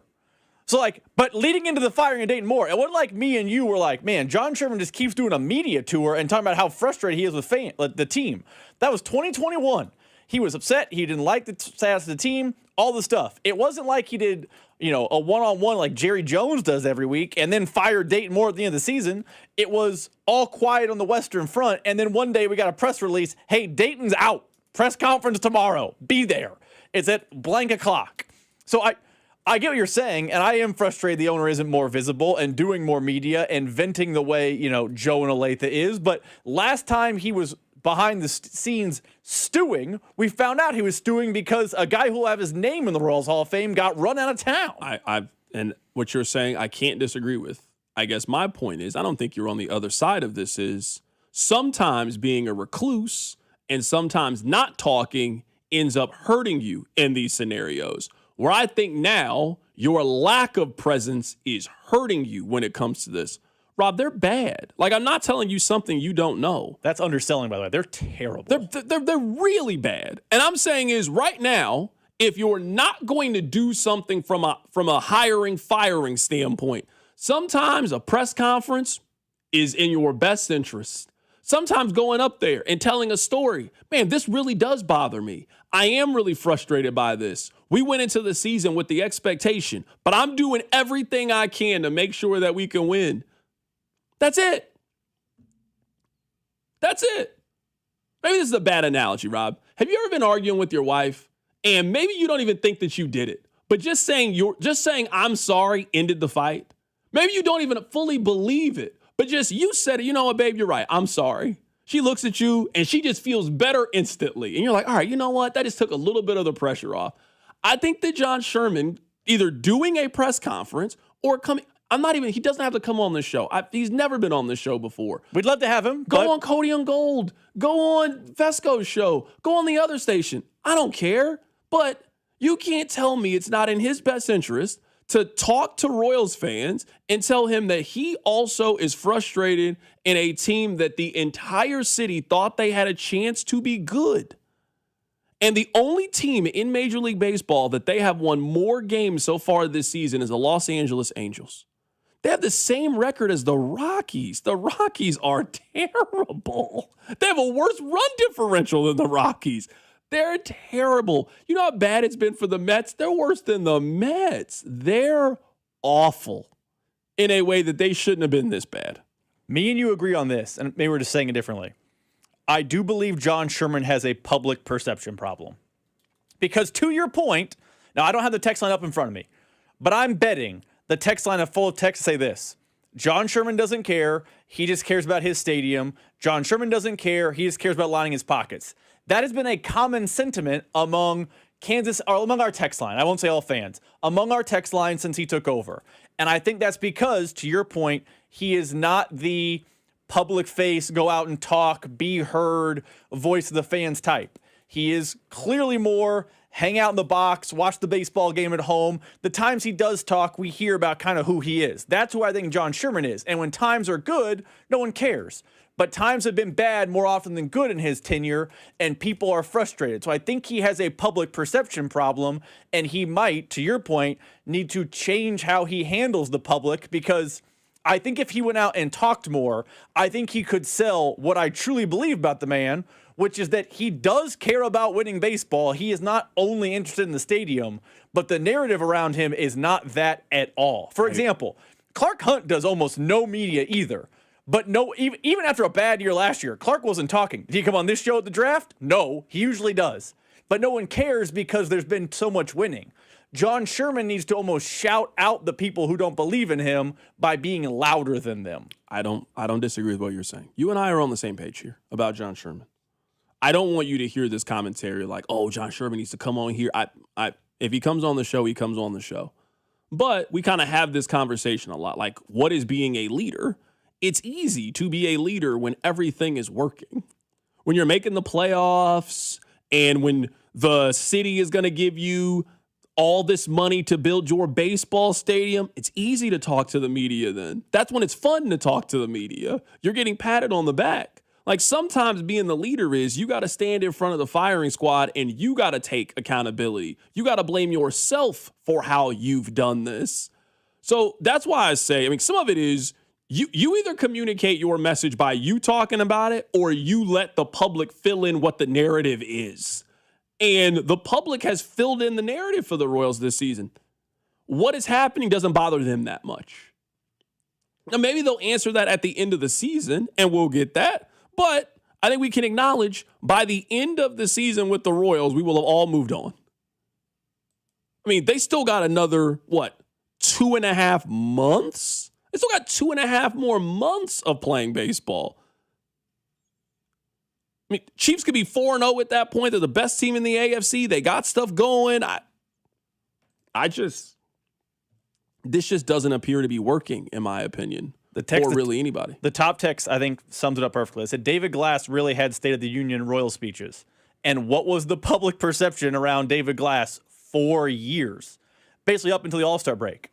So, but leading into the firing of Dayton Moore, it wasn't like me and you were like, man, John Sherman just keeps doing a media tour and talking about how frustrated he is with the team. That was 2021. He was upset. He didn't like the status of the team, all the stuff. It wasn't like he did, a one-on-one like Jerry Jones does every week and then fired Dayton Moore at the end of the season. It was all quiet on the Western Front. And then one day we got a press release. Hey, Dayton's out. Press conference tomorrow. Be there. It's at blank o'clock. So I get what you're saying, and I am frustrated the owner isn't more visible and doing more media and venting the way, Joe and Olathe is. But last time he was behind the scenes stewing, we found out he was stewing because a guy who will have his name in the Royals Hall of Fame got run out of town. And what you're saying, I can't disagree with. I guess my point is, I don't think you're on the other side of this is sometimes being a recluse and sometimes not talking ends up hurting you in these scenarios. Where I think now your lack of presence is hurting you when it comes to this. Rob, they're bad. I'm not telling you something you don't know. That's underselling, by the way. They're terrible. They're really bad. And I'm saying is right now, if you're not going to do something from a hiring, firing standpoint, sometimes a press conference is in your best interest. Sometimes going up there and telling a story, man, this really does bother me. I am really frustrated by this. We went into the season with the expectation, but I'm doing everything I can to make sure that we can win. That's it. That's it. Maybe this is a bad analogy, Rob. Have you ever been arguing with your wife and maybe you don't even think that you did it, but just saying I'm sorry ended the fight? Maybe you don't even fully believe it. But just you said it, you know what, babe, you're right. I'm sorry. She looks at you and she just feels better instantly. And you're like, all right, you know what? That just took a little bit of the pressure off. I think that John Sherman either doing a press conference or coming, he doesn't have to come on the show. He's never been on the show before. We'd love to have him. Go on Cody on Gold. Go on Fesco's show. Go on the other station. I don't care. But you can't tell me it's not in his best interest to talk to Royals fans and tell him that he also is frustrated in a team that the entire city thought they had a chance to be good. And the only team in Major League Baseball that they have won more games so far this season is the Los Angeles Angels. They have the same record as the Rockies. The Rockies are terrible. They have a worse run differential than the Rockies. They're terrible. You know how bad it's been for the Mets? They're worse than the Mets. They're awful in a way that they shouldn't have been this bad. Me and you agree on this, and maybe we're just saying it differently. I do believe John Sherman has a public perception problem. Because to your point, now I don't have the text line up in front of me, but I'm betting the text line full of text say this: John Sherman doesn't care. He just cares about his stadium. John Sherman doesn't care. He just cares about lining his pockets. That has been a common sentiment among among our text line. I won't say all fans, among our text line since he took over. And I think that's because, to your point, he is not the public face, go out and talk, be heard, voice of the fans type. He is clearly more hang out in the box, watch the baseball game at home. The times he does talk, we hear about kind of who he is. That's who I think John Sherman is. And when times are good, no one cares. But times have been bad more often than good in his tenure, and people are frustrated. So I think he has a public perception problem, and he might, to your point, need to change how he handles the public, because I think if he went out and talked more, I think he could sell what I truly believe about the man, which is that he does care about winning baseball. He is not only interested in the stadium, but the narrative around him is not that at all. For example, Clark Hunt does almost no media either. But no, even after a bad year last year, Clark wasn't talking. Did he come on this show at the draft? No, he usually does. But no one cares because there's been so much winning. John Sherman needs to almost shout out the people who don't believe in him by being louder than them. I don't disagree with what you're saying. You and I are on the same page here about John Sherman. I don't want you to hear this commentary like, oh, John Sherman needs to come on here. If he comes on the show, he comes on the show. But we kind of have this conversation a lot. Like, what is being a leader? It's easy to be a leader when everything is working. When you're making the playoffs and when the city is going to give you all this money to build your baseball stadium, it's easy to talk to the media then. That's when it's fun to talk to the media. You're getting patted on the back. Like, sometimes being the leader is you got to stand in front of the firing squad and you got to take accountability. You got to blame yourself for how you've done this. So that's why I say, some of it is you either communicate your message by you talking about it or you let the public fill in what the narrative is. And the public has filled in the narrative for the Royals this season. What is happening doesn't bother them that much. Now, maybe they'll answer that at the end of the season, and we'll get that. But I think we can acknowledge by the end of the season with the Royals, we will have all moved on. They still got another, 2.5 months? They still got 2.5 more months of playing baseball. Chiefs could be 4-0 at that point. They're the best team in the AFC. They got stuff going. This just doesn't appear to be working, in my opinion. The text, or really anybody. The top text, I think, sums it up perfectly. It said, David Glass really had State of the Union Royal speeches. And what was the public perception around David Glass for years? Basically up until the All-Star break.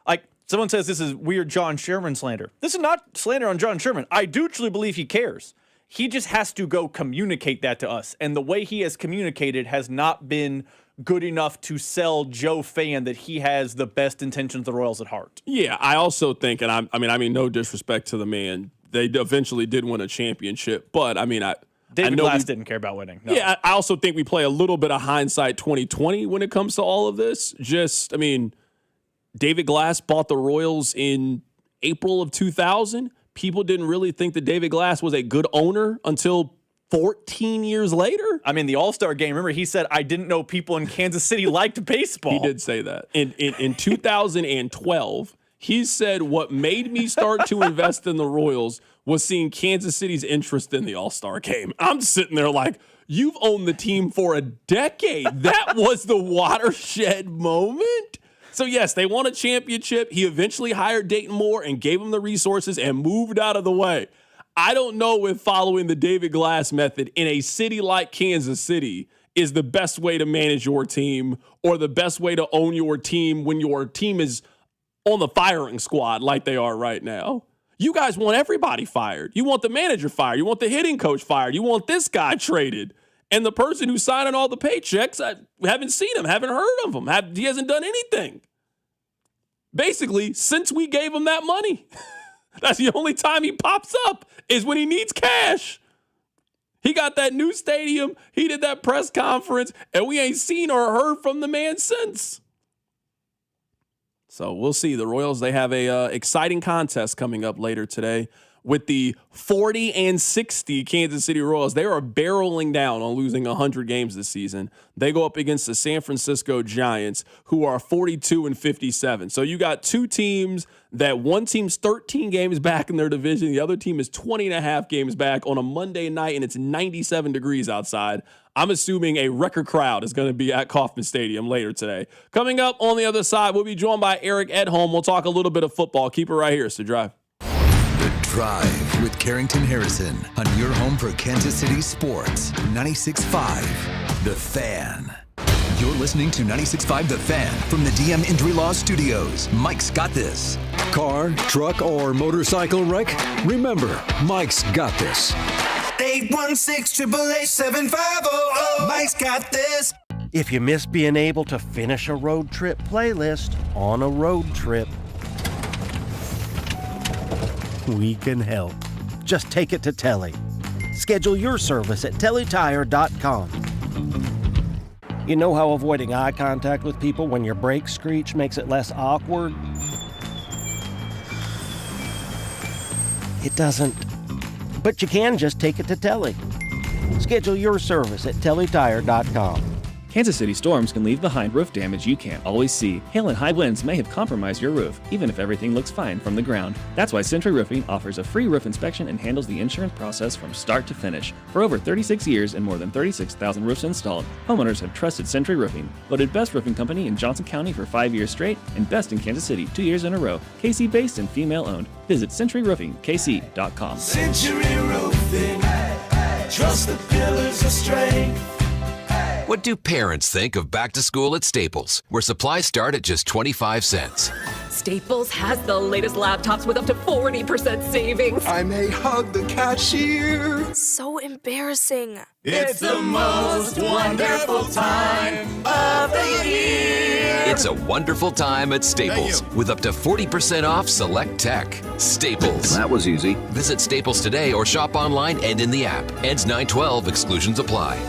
Like, someone says this is weird John Sherman slander. This is not slander on John Sherman. I do truly believe he cares. He just has to go communicate that to us. And the way he has communicated has not been good enough to sell Joe fan that he has the best intentions of the Royals at heart. Yeah, I also think, and I mean, no disrespect to the man, they eventually did win a championship, but David Glass didn't care about winning. No. Yeah, I also think we play a little bit of hindsight 2020 when it comes to all of this. David Glass bought the Royals in April of 2000. People didn't really think that David Glass was a good owner until 14 years later. The All-Star game, remember, he said, I didn't know people in Kansas City liked baseball. He did say that. In 2012, He said what made me start to invest in the Royals was seeing Kansas City's interest in the All-Star game. I'm sitting there like, you've owned the team for a decade. That was the watershed moment. So, yes, they won a championship. He eventually hired Dayton Moore and gave him the resources and moved out of the way. I don't know if following the David Glass method in a city like Kansas City is the best way to manage your team or the best way to own your team when your team is on the firing squad like they are right now. You guys want everybody fired. You want the manager fired. You want the hitting coach fired. You want this guy traded. And the person who's signing all the paychecks, I haven't seen him, haven't heard of him. He hasn't done anything. Basically, since we gave him that money. That's the only time he pops up is when he needs cash. He got that new stadium. He did that press conference, and we ain't seen or heard from the man since. So we'll see. The Royals, they have a exciting contest coming up later today with the 40-60 Kansas City Royals. They are barreling down on losing 100 games this season. They go up against the San Francisco Giants, who are 42-57. So you got two teams that one team's 13 games back in their division. The other team is 20.5 games back on a Monday night, and it's 97 degrees outside. I'm assuming a record crowd is going to be at Kauffman Stadium later today. Coming up on the other side, we'll be joined by Eric Edholm. We'll talk a little bit of football. Keep it right here. It's The Drive. The Drive with Carrington Harrison on your home for Kansas City sports. 96.5 The Fan. You're listening to 96.5 The Fan from the DM Injury Law Studios. Mike's got this. Car, truck, or motorcycle wreck? Remember, Mike's got this. 816-888-7500. Mike's got this. If you miss being able to finish a road trip playlist on a road trip, we can help. Just take it to Telly. Schedule your service at tellytire.com. You know how avoiding eye contact with people when your brakes screech makes it less awkward? It doesn't. But you can just take it to Telly. Schedule your service at tellytire.com. Kansas City storms can leave behind roof damage you can't always see. Hail and high winds may have compromised your roof, even if everything looks fine from the ground. That's why Century Roofing offers a free roof inspection and handles the insurance process from start to finish. For over 36 years and more than 36,000 roofs installed, homeowners have trusted Century Roofing. Voted best roofing company in Johnson County for 5 years straight and best in Kansas City 2 years in a row. KC-based and female-owned. Visit CenturyRoofingKC.com. Century Roofing. Trust the pillars of strength. What do parents think of back to school at Staples, where supplies start at just 25 cents? Staples has the latest laptops with up to 40% savings. I may hug the cashier. So embarrassing. It's the most wonderful time of the year. It's a wonderful time at Staples with up to 40% off select tech. Staples. That was easy. Visit Staples today or shop online and in the app. Ends 9/12. Exclusions apply.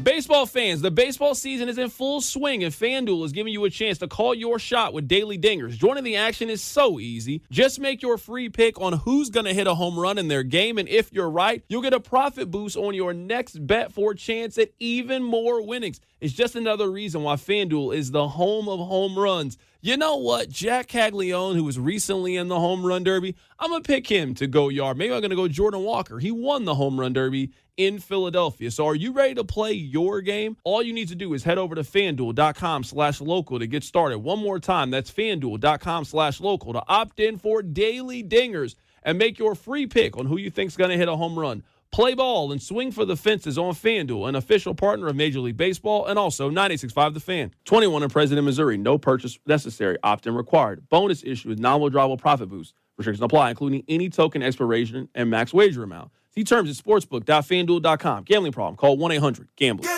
Baseball fans, the baseball season is in full swing, and FanDuel is giving you a chance to call your shot with daily dingers. Joining the action is so easy. Just make your free pick on who's going to hit a home run in their game, and if you're right, you'll get a profit boost on your next bet for a chance at even more winnings. It's just another reason why FanDuel is the home of home runs. You know what? Jack Caglione, who was recently in the home run derby, I'm going to pick him to go yard. Maybe I'm going to go Jordan Walker. He won the home run derby in Philadelphia. So are you ready to play your game? All you need to do is head over to FanDuel.com/local to get started. One more time, that's FanDuel.com/local to opt in for daily dingers and make your free pick on who you think's going to hit a home run. Play ball and swing for the fences on FanDuel, an official partner of Major League Baseball and also 96.5 The Fan. 21 and present in Missouri. No purchase necessary. Opt-in required. Bonus issue with non-withdrawable profit boost. Restrictions apply, including any token expiration and max wager amount. See terms at sportsbook.fanduel.com. Gambling problem? Call 1-800-GAMBLER.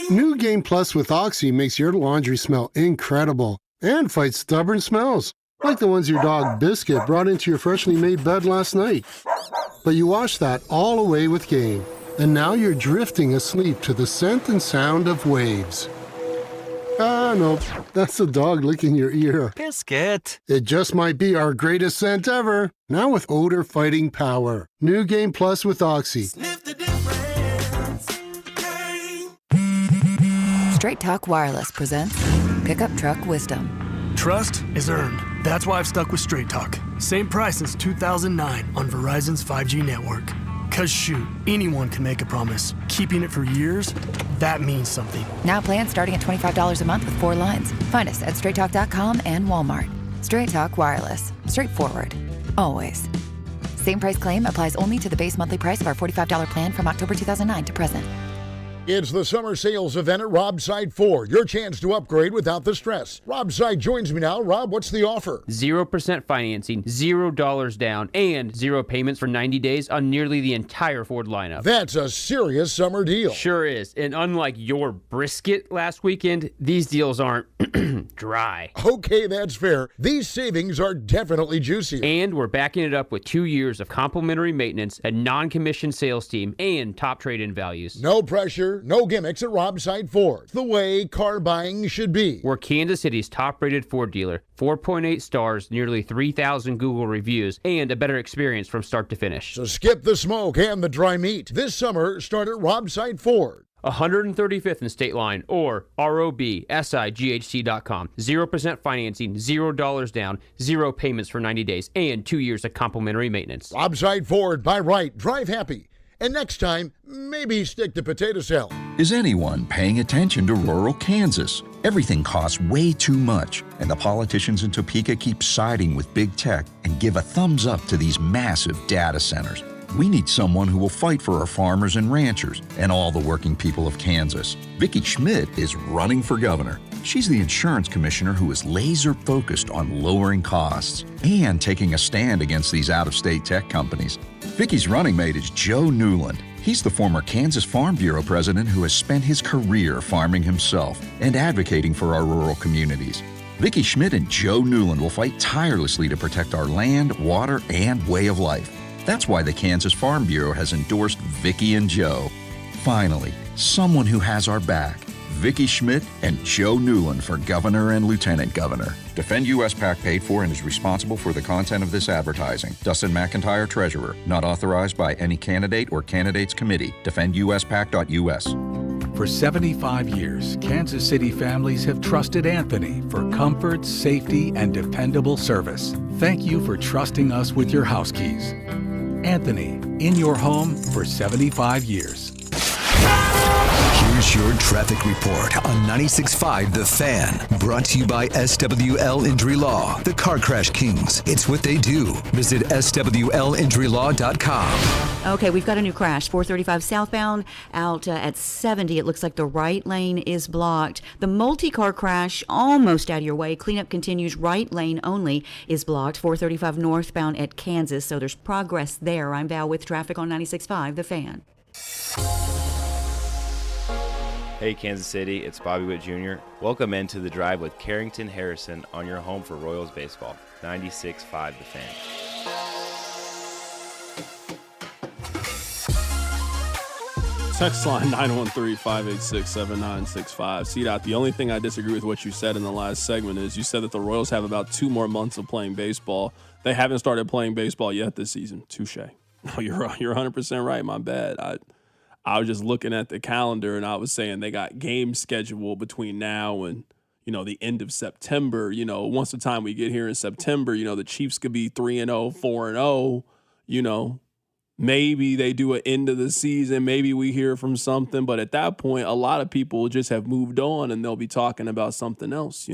New Game Plus with Oxy makes your laundry smell incredible and fights stubborn smells, like the ones your dog Biscuit brought into your freshly made bed last night. But you washed that all away with Game, and now you're drifting asleep to the scent and sound of waves. No, that's the dog licking your ear. Biscuit. It just might be our greatest scent ever, now with odor-fighting power. New Game Plus with Oxy. Straight Talk Wireless presents Pickup Truck Wisdom. Trust is earned. That's why I've stuck with Straight Talk. Same price since 2009 on Verizon's 5G network. Cause shoot, anyone can make a promise. Keeping it for years, that means something. Now plans starting at $25 a month with 4 lines. Find us at straighttalk.com and Walmart. Straight Talk Wireless. Straightforward. Always. Same price claim applies only to the base monthly price of our $45 plan from October 2009 to present. It's the summer sales event at Robside Ford. Your chance to upgrade without the stress. Robside joins me now. Rob, what's the offer? 0% financing, $0 down, and 0 payments for 90 days on nearly the entire Ford lineup. That's a serious summer deal. Sure is. And unlike your brisket last weekend, these deals aren't dry. Okay, that's fair. These savings are definitely juicy. And we're backing it up with 2 years of complimentary maintenance, a non-commissioned sales team, and top trade-in values. No pressure. No gimmicks at Robside Ford. The way car buying should be. We're Kansas City's top-rated Ford dealer. 4.8 stars, nearly 3,000 Google reviews, and a better experience from start to finish. So skip the smoke and the dry meat. This summer, start at Robside Ford. 135th and State Line or robsighc.com. 0% financing, $0 down, 0 payments for 90 days, and 2 years of complimentary maintenance. Robside Ford. Buy right. Drive happy. And next time, maybe stick to potato salad. Is anyone paying attention to rural Kansas? Everything costs way too much, and the politicians in Topeka keep siding with big tech and give a thumbs up to these massive data centers. We need someone who will fight for our farmers and ranchers and all the working people of Kansas. Vicki Schmidt is running for governor. She's the insurance commissioner who is laser focused on lowering costs and taking a stand against these out-of-state tech companies. Vicki's running mate is Joe Newland. He's the former Kansas Farm Bureau president who has spent his career farming himself and advocating for our rural communities. Vicki Schmidt and Joe Newland will fight tirelessly to protect our land, water, and way of life. That's why the Kansas Farm Bureau has endorsed Vicki and Joe. Finally, someone who has our back. Vicki Schmidt and Joe Newland for governor and lieutenant governor. Defend U.S. PAC paid for and is responsible for the content of this advertising. Dustin McIntyre, Treasurer. Not authorized by any candidate or candidates committee. DefendUSPAC.us. For 75 years, Kansas City families have trusted Anthony for comfort, safety, and dependable service. Thank you for trusting us with your house keys. Anthony, in your home for 75 years. Here's your traffic report on 96.5 The Fan. Brought to you by SWL Injury Law, the Car Crash Kings. It's what they do. Visit SWLinjurylaw.com. Okay, we've got a new crash. 435 southbound out at 70. It looks like the right lane is blocked. The multi-car crash almost out of your way. Cleanup continues. Right lane only is blocked. 435 northbound at Kansas. So there's progress there. I'm Val with traffic on 96.5 The Fan. Hey Kansas City, it's Bobby Witt Jr. Welcome into The Drive with Carrington Harrison on your home for Royals baseball. 96.5 The Fan. Text line 913-586-7965. C-Dot, the only thing I disagree with what you said in the last segment is you said that the Royals have about 2 more months of playing baseball. They haven't started playing baseball yet this season. Touche. No, you're 100% right. My bad. I was just looking at the calendar and I was saying they got games scheduled between now and, the end of September. Once the time we get here in September, the Chiefs could be 3-0, 4-0, maybe they do an end of the season. Maybe we hear from something. But at that point, a lot of people just have moved on and they'll be talking about something else,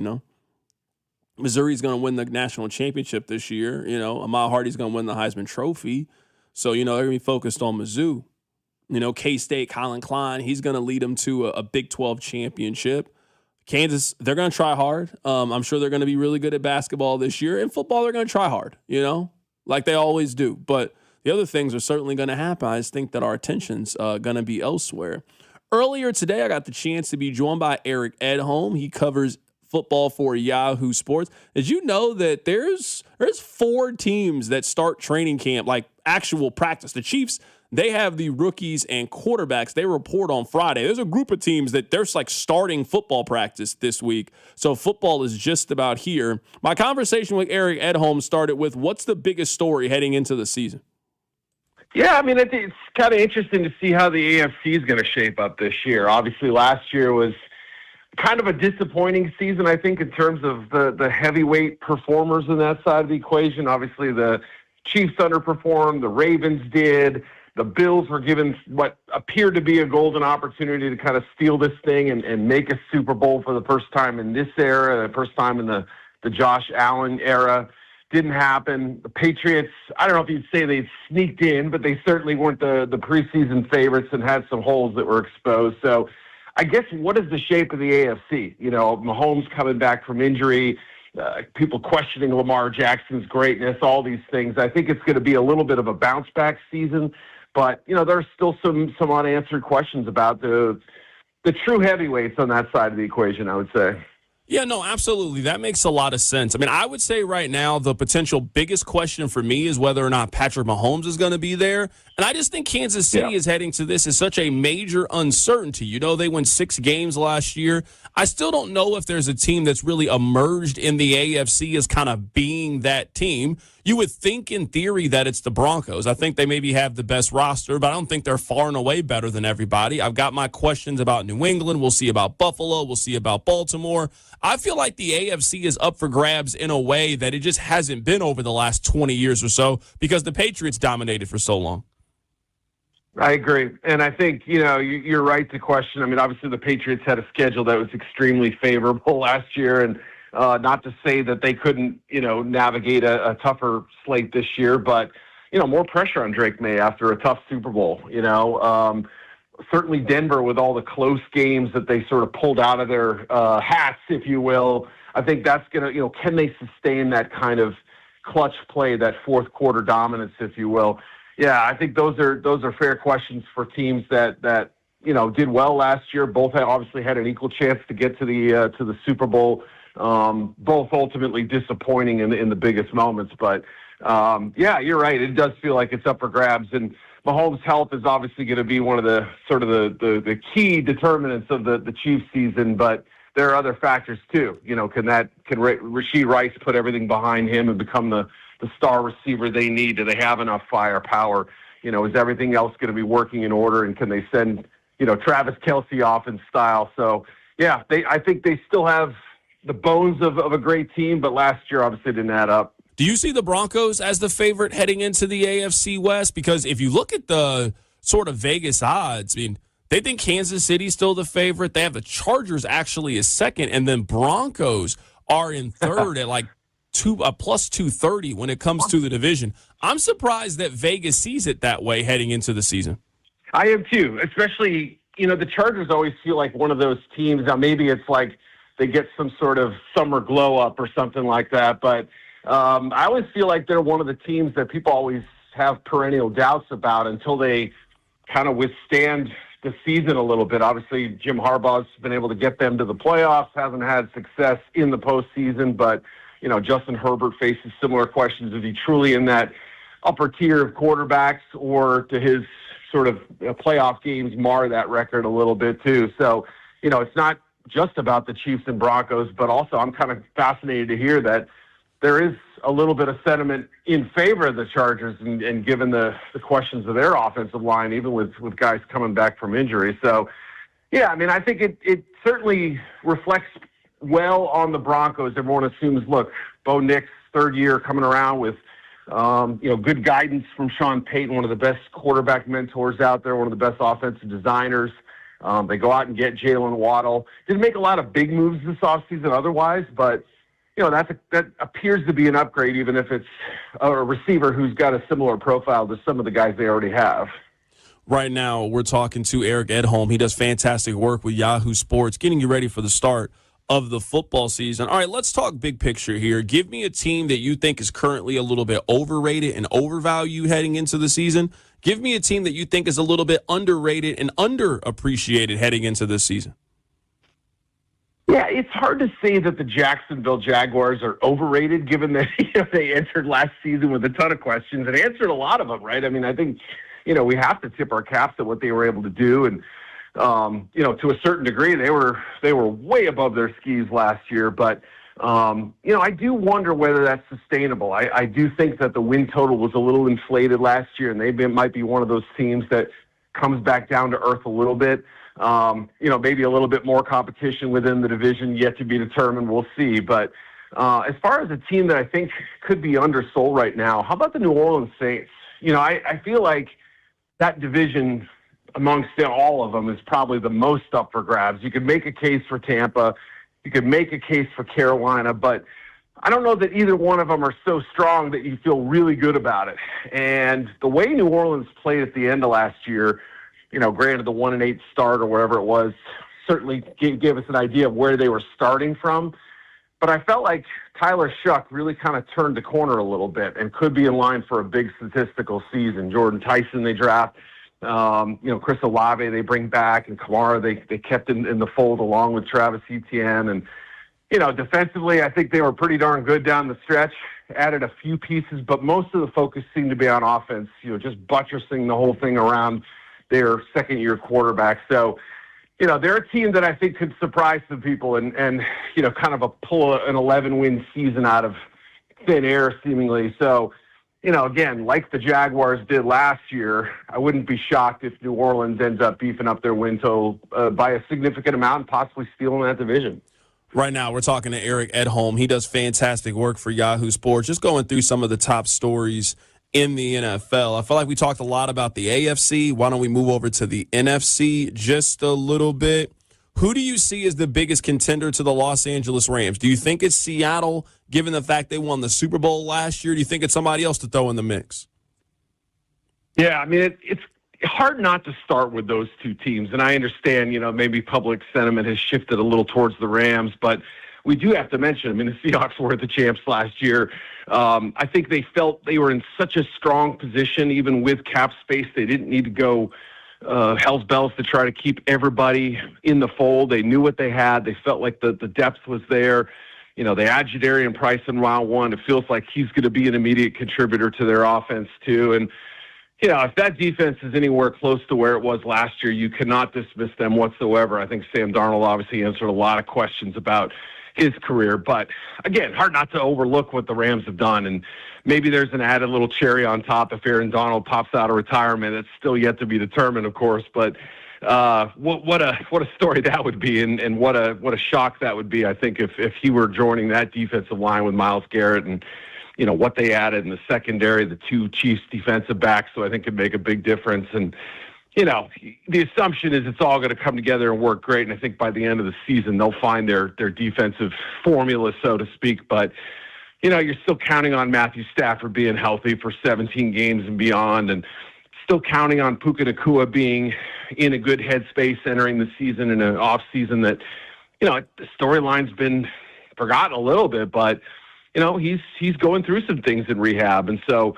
Missouri's going to win the national championship this year. Ahmad Hardy's going to win the Heisman Trophy. So, they're going to be focused on Mizzou. K-State, Colin Klein, he's going to lead them to a Big 12 championship. Kansas, they're going to try hard. I'm sure they're going to be really good at basketball this year. In football, they're going to try hard, like they always do. But the other things are certainly going to happen. I just think that our attention's going to be elsewhere. Earlier today, I got the chance to be joined by Eric Edholm. He covers football for Yahoo Sports. Did you know that there's 4 teams that start training camp, like actual practice? The Chiefs, they have the rookies and quarterbacks. They report on Friday. There's a group of teams that there's like starting football practice this week. So football is just about here. My conversation with Eric Edholm started with, what's the biggest story heading into the season? Yeah, I mean, it's kind of interesting to see how the AFC is going to shape up this year. Obviously, last year was kind of a disappointing season, I think, in terms of the heavyweight performers in that side of the equation. Obviously, the Chiefs underperformed, the Ravens did. The Bills were given what appeared to be a golden opportunity to kind of steal this thing and make a Super Bowl for the first time in this era, the first time in the Josh Allen era. Didn't happen. The Patriots, I don't know if you'd say they sneaked in, but they certainly weren't the preseason favorites and had some holes that were exposed. So I guess what is the shape of the AFC? You know, Mahomes coming back from injury, people questioning Lamar Jackson's greatness, all these things. I think it's going to be a little bit of a bounce-back season. But, you know, there's still some unanswered questions about the true heavyweights on that side of the equation, I would say. Yeah, no, absolutely. That makes a lot of sense. I mean, I would say right now the potential biggest question for me is whether or not Patrick Mahomes is going to be there. And I just think Kansas City is heading to this as such a major uncertainty. You know, they won 6 games last year. I still don't know if there's a team that's really emerged in the AFC as kind of being that team. You would think in theory that it's the Broncos. I think they maybe have the best roster, but I don't think they're far and away better than everybody. I've got my questions about New England. We'll see about Buffalo. We'll see about Baltimore. I feel like the AFC is up for grabs in a way that it just hasn't been over the last 20 years or so because the Patriots dominated for so long. I agree. And I think, you know, you're right to question. I mean, obviously the Patriots had a schedule that was extremely favorable last year, and not to say that they couldn't, you know, navigate a tougher slate this year, but, you know, more pressure on Drake May after a tough Super Bowl, you know. Certainly Denver with all the close games that they sort of pulled out of their hats, if you will. I think that's going to, you know, can they sustain that kind of clutch play, that fourth quarter dominance, if you will? Yeah, I think those are fair questions for teams that you know did well last year. Both obviously had an equal chance to get to the Super Bowl. Both ultimately disappointing in the biggest moments, but yeah, you're right. It does feel like it's up for grabs, and Mahomes' health is obviously going to be one of the sort of the key determinants of the Chiefs season, but there are other factors too. You know, can Rashee Rice put everything behind him and become the star receiver they need? Do they have enough firepower? You know, is everything else going to be working in order, and can they send, you know, Travis Kelce off in style? So yeah, I think they still have the bones of a great team, but last year obviously didn't add up. Do you see the Broncos as the favorite heading into the AFC West? Because if you look at the sort of Vegas odds, I mean, they think Kansas City's still the favorite. They have the Chargers actually as second, and then Broncos are in third at like plus 230 when it comes to the division. I'm surprised that Vegas sees it that way heading into the season. I am too, especially, you know, the Chargers always feel like one of those teams. Now, maybe it's like they get some sort of summer glow up or something like that, but I always feel like they're one of the teams that people always have perennial doubts about until they kind of withstand the season a little bit. Obviously, Jim Harbaugh's been able to get them to the playoffs, hasn't had success in the postseason, but, you know, Justin Herbert faces similar questions. Is he truly in that upper tier of quarterbacks, or to his sort of playoff games mar that record a little bit too? So, you know, it's not just about the Chiefs and Broncos, but also I'm kind of fascinated to hear that there is a little bit of sentiment in favor of the Chargers, and given the questions of their offensive line, even with guys coming back from injury. So, yeah, I mean, I think it certainly reflects well on the Broncos. Everyone assumes, look, Bo Nix, third year coming around with, you know, good guidance from Sean Payton, one of the best quarterback mentors out there, one of the best offensive designers. They go out and get Jalen Waddle. Didn't make a lot of big moves this offseason otherwise, but you know, that appears to be an upgrade, even if it's a receiver who's got a similar profile to some of the guys they already have. Right now, we're talking to Eric Edholm. He does fantastic work with Yahoo Sports, getting you ready for the start of the football season. All right, let's talk big picture here. Give me a team that you think is currently a little bit overrated and overvalued heading into the season. Give me a team that you think is a little bit underrated and underappreciated heading into this season. Yeah, it's hard to say that the Jacksonville Jaguars are overrated, given that they entered last season with a ton of questions and answered a lot of them, right? I mean, I think, we have to tip our caps at what they were able to do. And, to a certain degree, they were way above their skis last year. But, I do wonder whether that's sustainable. I do think that the win total was a little inflated last year, and they might be one of those teams that comes back down to earth a little bit. Maybe a little bit more competition within the division yet to be determined. We'll see. But as far as a team that I think could be undersold right now, how about the New Orleans Saints? I feel like that division amongst all of them is probably the most up for grabs. You could make a case for Tampa. You could make a case for Carolina, but I don't know that either one of them are so strong that you feel really good about it. And the way New Orleans played at the end of last year, granted the 1-8 start or whatever it was, certainly gave us an idea of where they were starting from. But I felt like Tyler Shuck really kind of turned the corner a little bit and could be in line for a big statistical season. Jordan Tyson they draft. Chris Olave they bring back, and Kamara they kept in the fold along with Travis Etienne. And, defensively, I think they were pretty darn good down the stretch. Added a few pieces, but most of the focus seemed to be on offense, just buttressing the whole thing around their second-year quarterback. So, they're a team that I think could surprise some people and kind of pull an 11-win season out of thin air, seemingly. So, again, like the Jaguars did last year, I wouldn't be shocked if New Orleans ends up beefing up their win total by a significant amount and possibly stealing that division. Right now, we're talking to Eric Edholm. He does fantastic work for Yahoo Sports, just going through some of the top stories in the NFL. I feel like we talked a lot about the AFC. Why don't we move over to the NFC just a little bit? Who do you see as the biggest contender to the Los Angeles Rams? Do you think it's Seattle, given the fact they won the Super Bowl last year? Do you think it's somebody else to throw in the mix? Yeah, I mean, it's hard not to start with those two teams. And I understand, maybe public sentiment has shifted a little towards the Rams, but we do have to mention, the Seahawks were the champs last year. I think they felt they were in such a strong position, even with cap space. They didn't need to go hell's bells to try to keep everybody in the fold. They knew what they had. They felt like the depth was there. They had Jadarian Price in round one. It feels like he's going to be an immediate contributor to their offense too. And, if that defense is anywhere close to where it was last year, you cannot dismiss them whatsoever. I think Sam Darnold obviously answered a lot of questions about his career. But, again, hard not to overlook what the Rams have done. And maybe there's an added little cherry on top if Aaron Donald pops out of retirement. It's still yet to be determined, of course. But what a story that would be, and what a shock that would be, I think, if he were joining that defensive line with Myles Garrett and, what they added in the secondary, the two Chiefs defensive backs, so I think could make a big difference. And, the assumption is it's all going to come together and work great. And I think by the end of the season, they'll find their defensive formula, so to speak. But, you're still counting on Matthew Stafford being healthy for 17 games and beyond, and still counting on Puka Nacua being in a good headspace entering the season in an off season that, the storyline's been forgotten a little bit, but, he's going through some things in rehab. And so,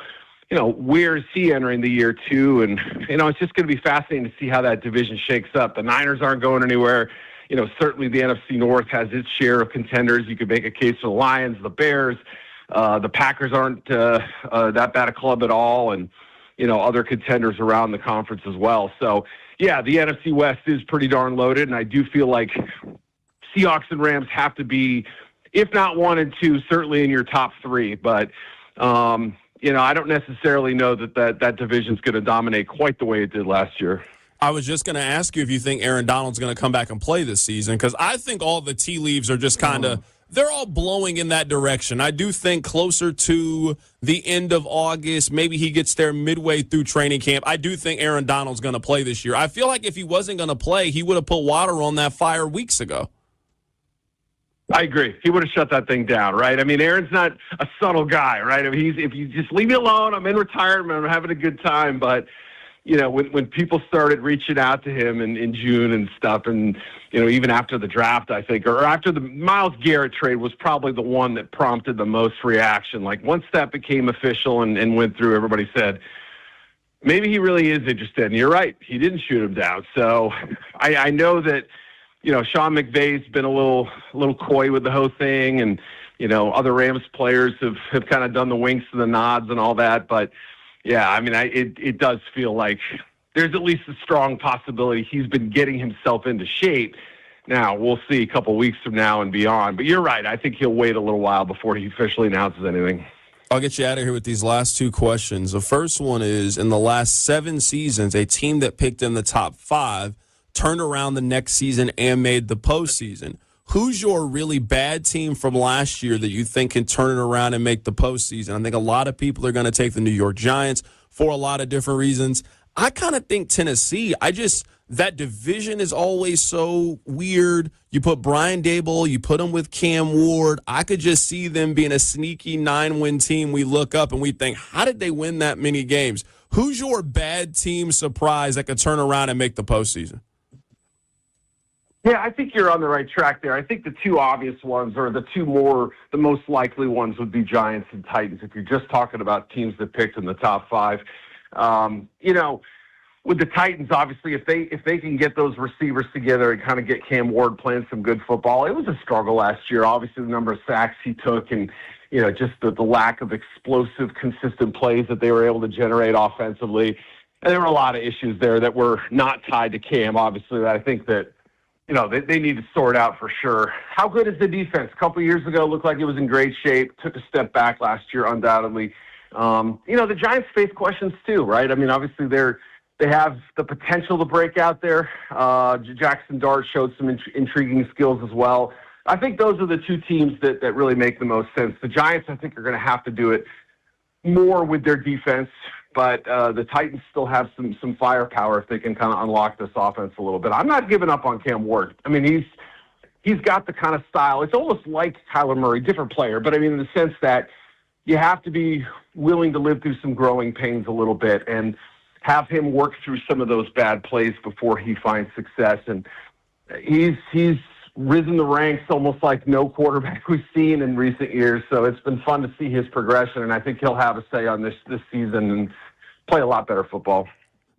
where is he entering the year too? And, it's just going to be fascinating to see how that division shakes up. The Niners aren't going anywhere. Certainly the NFC North has its share of contenders. You could make a case for the Lions, the Bears. The Packers aren't that bad a club at all. And, other contenders around the conference as well. So, yeah, the NFC West is pretty darn loaded. And I do feel like Seahawks and Rams have to be, if not 1 and 2, certainly in your top 3. But, I don't necessarily know that division's going to dominate quite the way it did last year. I was just going to ask you if you think Aaron Donald's going to come back and play this season, because I think all the tea leaves are just kind of they're all blowing in that direction. I do think closer to the end of August, maybe he gets there midway through training camp. I do think Aaron Donald's going to play this year. I feel like if he wasn't going to play, he would have put water on that fire weeks ago. I agree. He would have shut that thing down, right? I mean, Aaron's not a subtle guy, right? I mean, if you just leave me alone, I'm in retirement, I'm having a good time. But, when people started reaching out to him in June and stuff, and, even after the draft, I think, or after the Myles Garrett trade was probably the one that prompted the most reaction. Like, once that became official and went through, everybody said, maybe he really is interested. And you're right, he didn't shoot him down. So I know that, Sean McVay's been a little coy with the whole thing, and, other Rams players have kind of done the winks and the nods and all that. But, yeah, I mean, it does feel like there's at least a strong possibility he's been getting himself into shape. Now, we'll see a couple weeks from now and beyond. But you're right. I think he'll wait a little while before he officially announces anything. I'll get you out of here with these last two questions. The first one is, in the last 7 seasons, a team that picked in the top 5 turned around the next season and made the postseason. Who's your really bad team from last year that you think can turn it around and make the postseason? I think a lot of people are going to take the New York Giants for a lot of different reasons. I kind of think Tennessee, that division is always so weird. You put Brian Daboll, you put him with Cam Ward. I could just see them being a sneaky 9-win team. We look up and we think, how did they win that many games? Who's your bad team surprise that could turn around and make the postseason? Yeah, I think you're on the right track there. I think the two obvious ones, or the most likely ones, would be Giants and Titans. If you're just talking about teams that picked in the top 5, with the Titans, obviously, if they can get those receivers together and kind of get Cam Ward playing some good football, it was a struggle last year. Obviously, the number of sacks he took, and just the lack of explosive, consistent plays that they were able to generate offensively. And there were a lot of issues there that were not tied to Cam. Obviously, that I think that they need to sort out for sure. How good is the defense? A couple of years ago, looked like it was in great shape. Took a step back last year, undoubtedly. The Giants face questions too, right? I mean, obviously they have the potential to break out there. Jackson Dart showed some intriguing skills as well. I think those are the two teams that really make the most sense. The Giants, I think, are going to have to do it more with their defense, but the Titans still have some firepower if they can kind of unlock this offense a little bit. I'm not giving up on Cam Ward. I mean, he's got the kind of style. It's almost like Kyler Murray, different player, but I mean in the sense that you have to be willing to live through some growing pains a little bit and have him work through some of those bad plays before he finds success. And he's risen the ranks almost like no quarterback we've seen in recent years. So it's been fun to see his progression, and I think he'll have a say on this season and play a lot better football.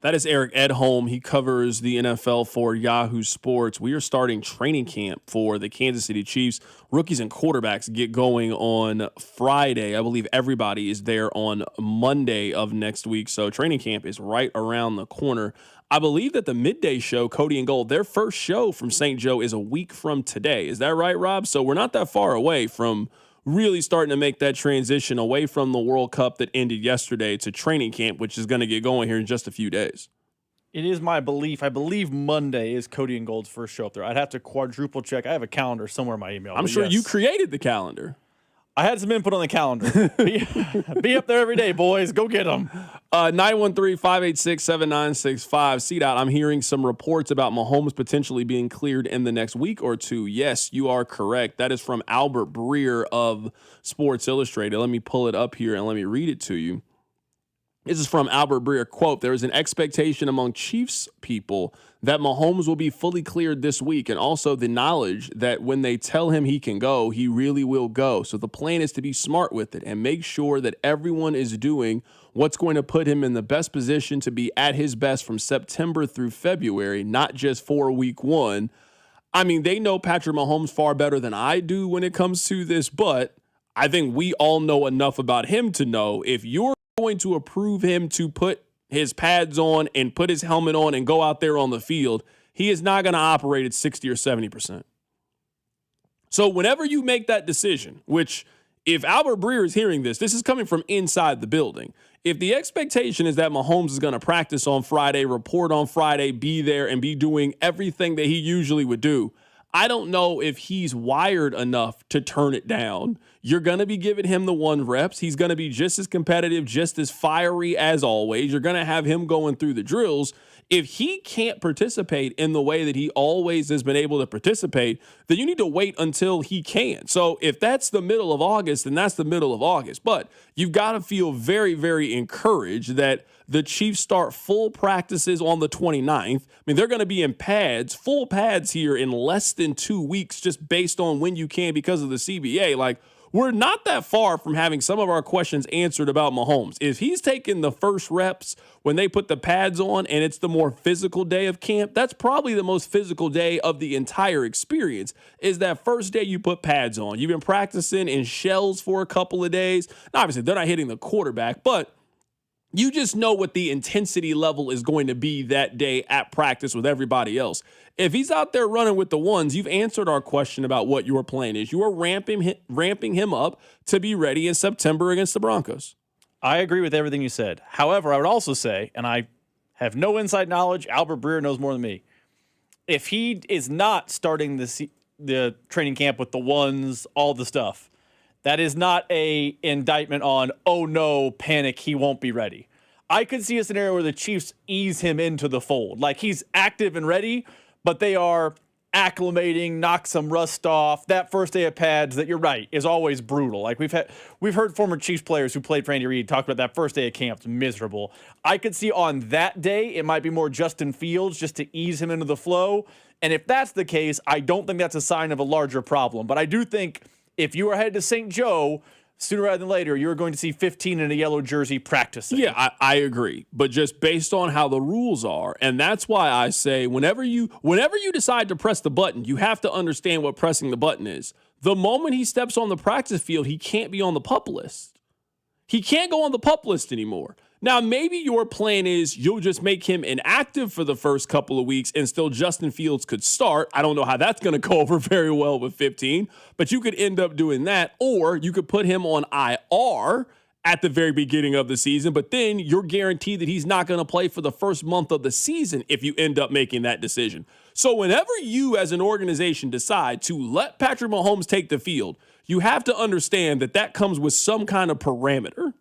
That is Eric Edholm. He covers the NFL for Yahoo Sports. We are starting training camp for the Kansas City Chiefs. Rookies and quarterbacks get going on Friday. I believe everybody is there on Monday of next week. So training camp is right around the corner. I believe that the midday show, Cody and Gold, their first show from St. Joe is a week from today. Is that right, Rob? So we're not that far away from really starting to make that transition away from the World Cup that ended yesterday to training camp, which is going to get going here in just a few days. It is my belief. I believe Monday is Cody and Gold's first show up there. I'd have to quadruple check. I have a calendar somewhere in my email. I'm sure you created the calendar. I had some input on the calendar. Be up there every day, boys. Go get them. 913-586-7965. C-Dot, I'm hearing some reports about Mahomes potentially being cleared in the next week or two. Yes, you are correct. That is from Albert Breer of Sports Illustrated. Let me pull it up here and let me read it to you. This is from Albert Breer. Quote, there is an expectation among Chiefs people that Mahomes will be fully cleared this week, and also the knowledge that when they tell him he can go, he really will go. So the plan is to be smart with it and make sure that everyone is doing what's going to put him in the best position to be at his best from September through February, not just for week 1. I mean, they know Patrick Mahomes far better than I do when it comes to this, but I think we all know enough about him to know if you're going to approve him to put his pads on and put his helmet on and go out there on the field, he is not going to operate at 60 or 70%. So whenever you make that decision, which if Albert Breer is hearing this is coming from inside the building. If the expectation is that Mahomes is going to practice on Friday, report on Friday, be there and be doing everything that he usually would do, I don't know if he's wired enough to turn it down. You're going to be giving him the 1 reps. He's going to be just as competitive, just as fiery as always. You're going to have him going through the drills. If he can't participate in the way that he always has been able to participate, then you need to wait until he can. So if that's the middle of August, then that's the middle of August. But you've got to feel very, very encouraged that the Chiefs start full practices on the 29th. I mean, they're going to be in pads, full pads here in less than 2 weeks, just based on when you can because of the CBA. Like, we're not that far from having some of our questions answered about Mahomes. If he's taking the first reps when they put the pads on and it's the more physical day of camp, that's probably the most physical day of the entire experience, is that first day you put pads on. You've been practicing in shells for a couple of days. Now, obviously, they're not hitting the quarterback, but you just know what the intensity level is going to be that day at practice with everybody else. If he's out there running with the ones, you've answered our question about what your plan is. You are ramping him up to be ready in September against the Broncos. I agree with everything you said. However, I would also say, and I have no inside knowledge, Albert Breer knows more than me, if he is not starting the training camp with the ones, all the stuff, that is not a indictment on, oh no, panic, he won't be ready. I could see a scenario where the Chiefs ease him into the fold. Like, he's active and ready, but they are acclimating, knock some rust off. That first day of pads, that you're right, is always brutal. Like, we've heard former Chiefs players who played for Andy Reid talk about that first day of camp. It's miserable. I could see on that day, it might be more Justin Fields just to ease him into the flow. And if that's the case, I don't think that's a sign of a larger problem. But I do think if you are headed to St. Joe, sooner rather than later, you're going to see 15 in a yellow jersey practicing. Yeah, I agree. But just based on how the rules are, and that's why I say whenever you decide to press the button, you have to understand what pressing the button is. The moment he steps on the practice field, he can't be on the PUP list. He can't go on the PUP list anymore. Now, maybe your plan is you'll just make him inactive for the first couple of weeks and still Justin Fields could start. I don't know how that's going to go over very well with 15, but you could end up doing that. Or you could put him on IR at the very beginning of the season, but then you're guaranteed that he's not going to play for the first month of the season if you end up making that decision. So whenever you as an organization decide to let Patrick Mahomes take the field, you have to understand that that comes with some kind of parameter.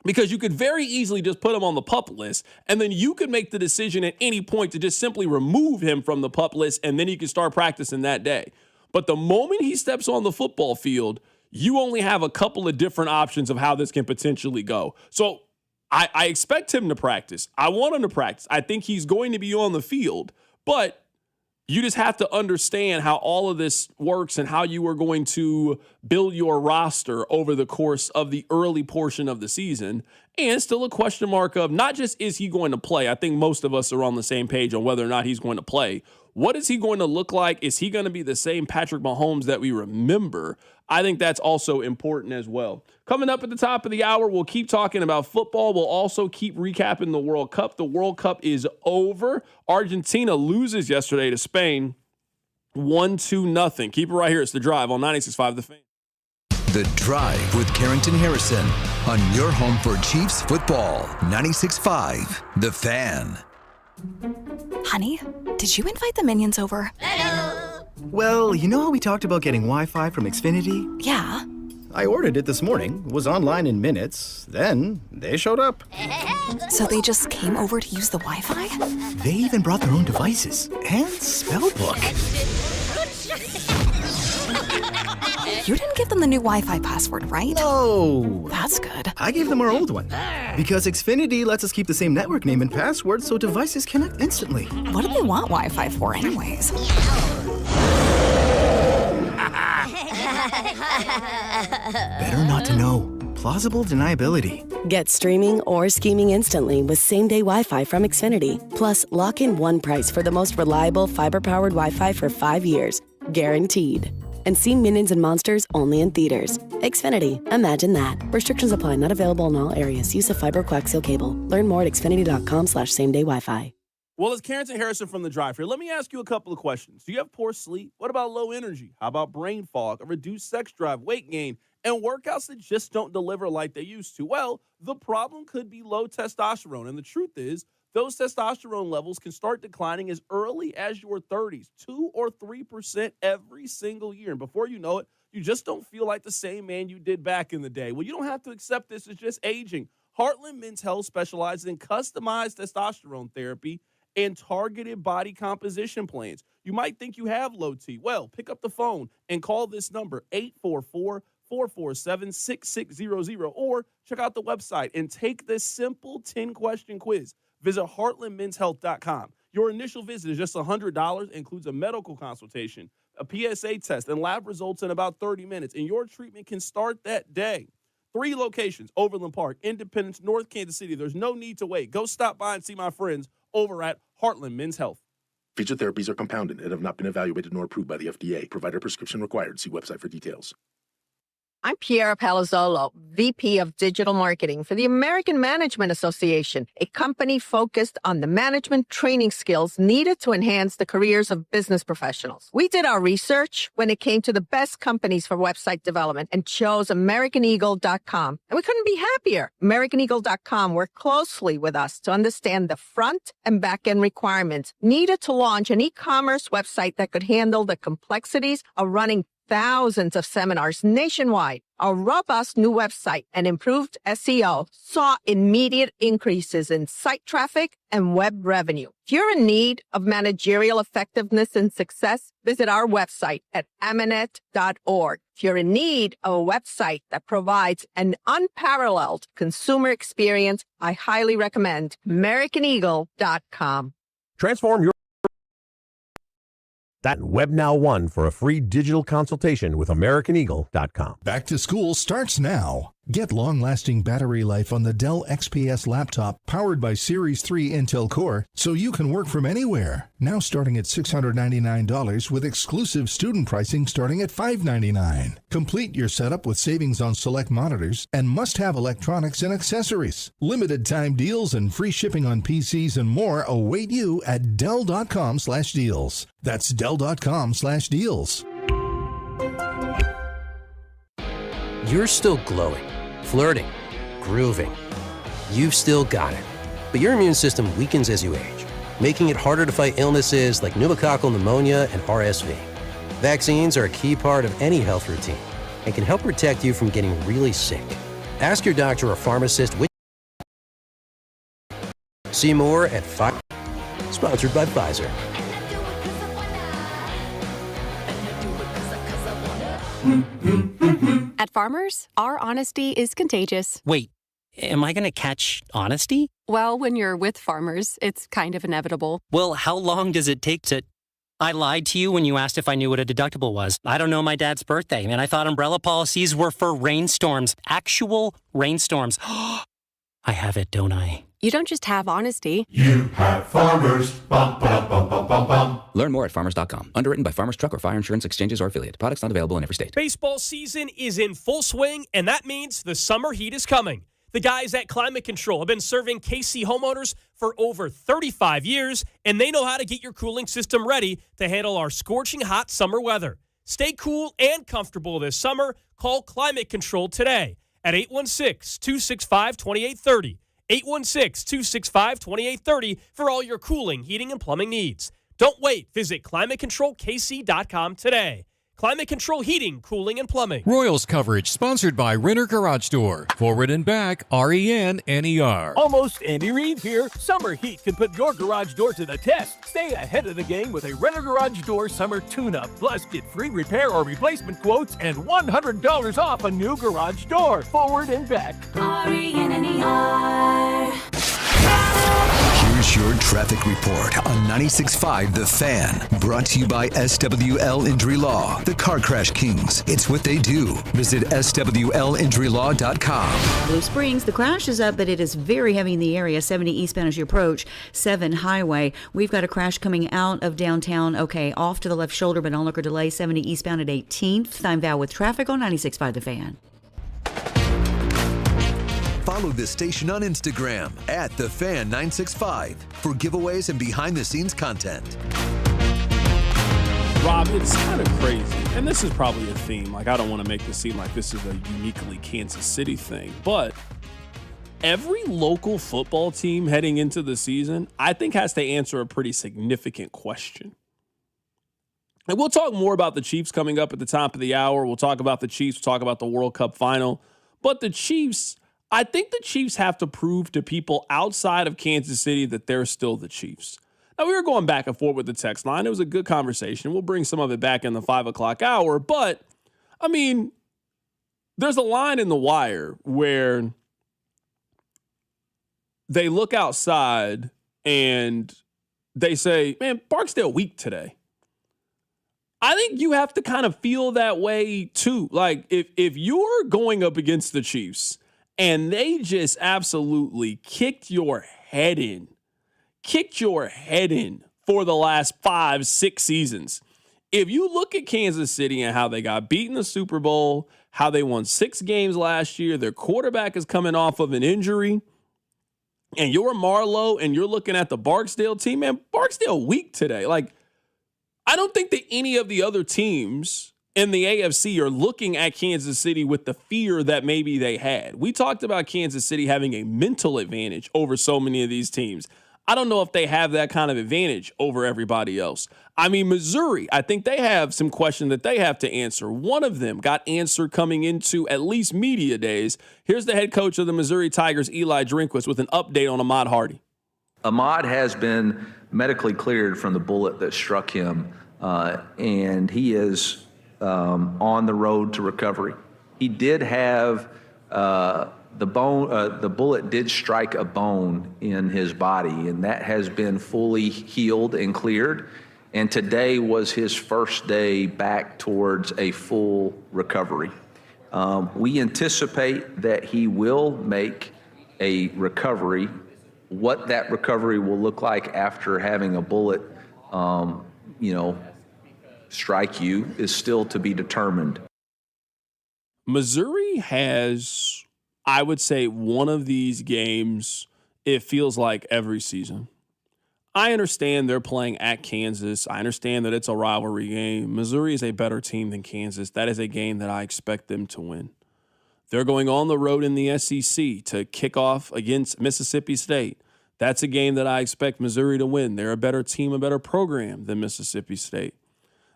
Because you could very easily just put him on the PUP list, and then you could make the decision at any point to just simply remove him from the PUP list, and then he can start practicing that day. But the moment he steps on the football field, you only have a couple of different options of how this can potentially go. So I expect him to practice. I want him to practice. I think he's going to be on the field, but you just have to understand how all of this works and how you are going to build your roster over the course of the early portion of the season. And still a question mark of not just is he going to play. I think most of us are on the same page on whether or not he's going to play. What is he going to look like? Is he going to be the same Patrick Mahomes that we remember? I think that's also important as well. Coming up at the top of the hour, we'll keep talking about football. We'll also keep recapping the World Cup. The World Cup is over. Argentina loses yesterday to Spain 1-0. Keep it right here. It's The Drive on 96.5 The Fan. The Drive with Carrington Harrison on your home for Chiefs football. 96.5 The Fan. Honey, did you invite the minions over? Well, you know how we talked about getting Wi-Fi from Xfinity? Yeah. I ordered it this morning, was online in minutes, then they showed up. So they just came over to use the Wi-Fi? They even brought their own devices and spell book. You didn't give them the new Wi-Fi password, right? No. That's good. I gave them our old one. Because Xfinity lets us keep the same network name and password so devices connect instantly. What do they want Wi-Fi for anyways? Better not to know. Plausible deniability. Get streaming or scheming instantly with same-day Wi-Fi from Xfinity. Plus, lock in one price for the most reliable fiber-powered Wi-Fi for 5 years. Guaranteed. And see Minions and Monsters only in theaters. Xfinity. Imagine that. Restrictions apply. Not available in all areas. Use of fiber coaxial cable. Learn more at xfinity.com/same-day Wi-Fi. Well, it's Carrington Harrison from The Drive here. Let me ask you a couple of questions. Do you have poor sleep? What about low energy? How about brain fog, a reduced sex drive, weight gain, and workouts that just don't deliver like they used to? Well, the problem could be low testosterone. And the truth is, those testosterone levels can start declining as early as your 30s, 2 or 3% every single year. And before you know it, you just don't feel like the same man you did back in the day. Well, you don't have to accept this as just aging. Heartland Men's Health specializes in customized testosterone therapy and targeted body composition plans. You might think you have low T. Well, pick up the phone and call this number, 844-447-6600, or check out the website and take this simple 10-question quiz. Visit heartlandmenshealth.com. Your initial visit is just $100, includes a medical consultation, a PSA test, and lab results in about 30 minutes, and your treatment can start that day. 3 locations, Overland Park, Independence, North Kansas City. There's no need to wait. Go stop by and see my friends over at Heartland Men's Health. Featured therapies are compounded and have not been evaluated nor approved by the FDA. Provider prescription required. See website for details. I'm Piera Palazzolo, VP of Digital Marketing for the American Management Association, a company focused on the management training skills needed to enhance the careers of business professionals. We did our research when it came to the best companies for website development and chose AmericanEagle.com. And we couldn't be happier. AmericanEagle.com worked closely with us to understand the front and back end requirements needed to launch an e-commerce website that could handle the complexities of running thousands of seminars nationwide. Our robust new website and improved SEO saw immediate increases in site traffic and web revenue. If you're in need of managerial effectiveness and success, visit our website at amanet.org. If you're in need of a website that provides an unparalleled consumer experience, I highly recommend AmericanEagle.com. Transform your that WebNow 1 for a free digital consultation with AmericanEagle.com. Back to school starts now. Get long-lasting battery life on the Dell XPS laptop powered by Series 3 Intel Core so you can work from anywhere. Now starting at $699 with exclusive student pricing starting at $599. Complete your setup with savings on select monitors and must-have electronics and accessories. Limited time deals and free shipping on PCs and more await you at Dell.com/deals. That's Dell.com/deals. You're still glowing, flirting, grooving. You've still got it. But your immune system weakens as you age, making it harder to fight illnesses like pneumococcal pneumonia and RSV. Vaccines are a key part of any health routine and can help protect you from getting really sick. Ask your doctor or pharmacist which. See more at Pfizer. Sponsored by Pfizer. At Farmers, our honesty is contagious. Wait, am I going to catch honesty? Well, when you're with Farmers, it's kind of inevitable. Well, how long does it take to... I lied to you when you asked if I knew what a deductible was. I don't know my dad's birthday, and I thought umbrella policies were for rainstorms. Actual rainstorms. I have it, don't I? You don't just have honesty. You have Farmers. Bum, ba, bum, bum, bum, bum. Learn more at farmers.com. Underwritten by Farmers Truck or Fire Insurance Exchanges or affiliate. Products not available in every state. Baseball season is in full swing, and that means the summer heat is coming. The guys at Climate Control have been serving KC homeowners for over 35 years, and they know how to get your cooling system ready to handle our scorching hot summer weather. Stay cool and comfortable this summer. Call Climate Control today at 816-265-2830. 816-265-2830 for all your cooling, heating, and plumbing needs. Don't wait. Visit ClimateControlKC.com today. Climate Control Heating, Cooling, and Plumbing. Royals coverage sponsored by Renner Garage Door. Forward and back, RENNER. Almost Andy Reid here. Summer heat can put your garage door to the test. Stay ahead of the game with a Renner Garage Door summer tune-up. Plus, get free repair or replacement quotes and $100 off a new garage door. Forward and back. RENNER. Here's your traffic report on 96.5 The Fan. Brought to you by SWL Injury Law, the Car Crash Kings. It's what they do. Visit SWLinjurylaw.com. Blue Springs, the crash is up, but it is very heavy in the area. 70 eastbound as you approach 7 Highway. We've got a crash coming out of downtown. Okay, off to the left shoulder, but onlooker delay. 70 eastbound at 18th. I'm Val with traffic on 96.5 The Fan. Follow this station on Instagram at TheFan965 for giveaways and behind-the-scenes content. Rob, it's kind of crazy, and this is probably a theme. Like, I don't want to make this seem like this is a uniquely Kansas City thing, but every local football team heading into the season, I think, has to answer a pretty significant question. And we'll talk more about the Chiefs coming up at the top of the hour. We'll talk about the Chiefs, we'll talk about the World Cup final. But the Chiefs, I think the Chiefs have to prove to people outside of Kansas City that they're still the Chiefs. Now, we were going back and forth with the text line. It was a good conversation. We'll bring some of it back in the 5 o'clock hour. But, I mean, there's a line in The Wire where they look outside and they say, man, Barksdale weak today. I think you have to kind of feel that way, too. Like, if you're going up against the Chiefs and they just absolutely kicked your head in for the last 5-6 seasons. if you look at Kansas City and how they got beat in the Super Bowl, how they won 6 games last year, their quarterback is coming off of an injury, and you're Marlowe and you're looking at the Barksdale team, man, Barksdale weak today. Like, I don't think that any of the other teams in the AFC are looking at Kansas City with the fear that maybe they had. We talked about Kansas City having a mental advantage over so many of these teams. I don't know if they have that kind of advantage over everybody else. I mean, Missouri, I think they have some questions that they have to answer. One of them got answered coming into at least media days. Here's the head coach of the Missouri Tigers, Eli Drinkwitz, with an update on Ahmad Hardy. Ahmad has been medically cleared from the bullet that struck him, and he is on the road to recovery. He did have the bullet did strike a bone in his body, and that has been fully healed and cleared. And today was his first day back towards a full recovery. We anticipate that he will make a recovery. What that recovery will look like after having a bullet, strike you is still to be determined. Missouri has, I would say, one of these games, it feels like every season. I understand they're playing at Kansas. I understand that it's a rivalry game. Missouri is a better team than Kansas. That is a game that I expect them to win. They're going on the road in the SEC to kick off against Mississippi State. That's a game that I expect Missouri to win. They're a better team, a better program than Mississippi State.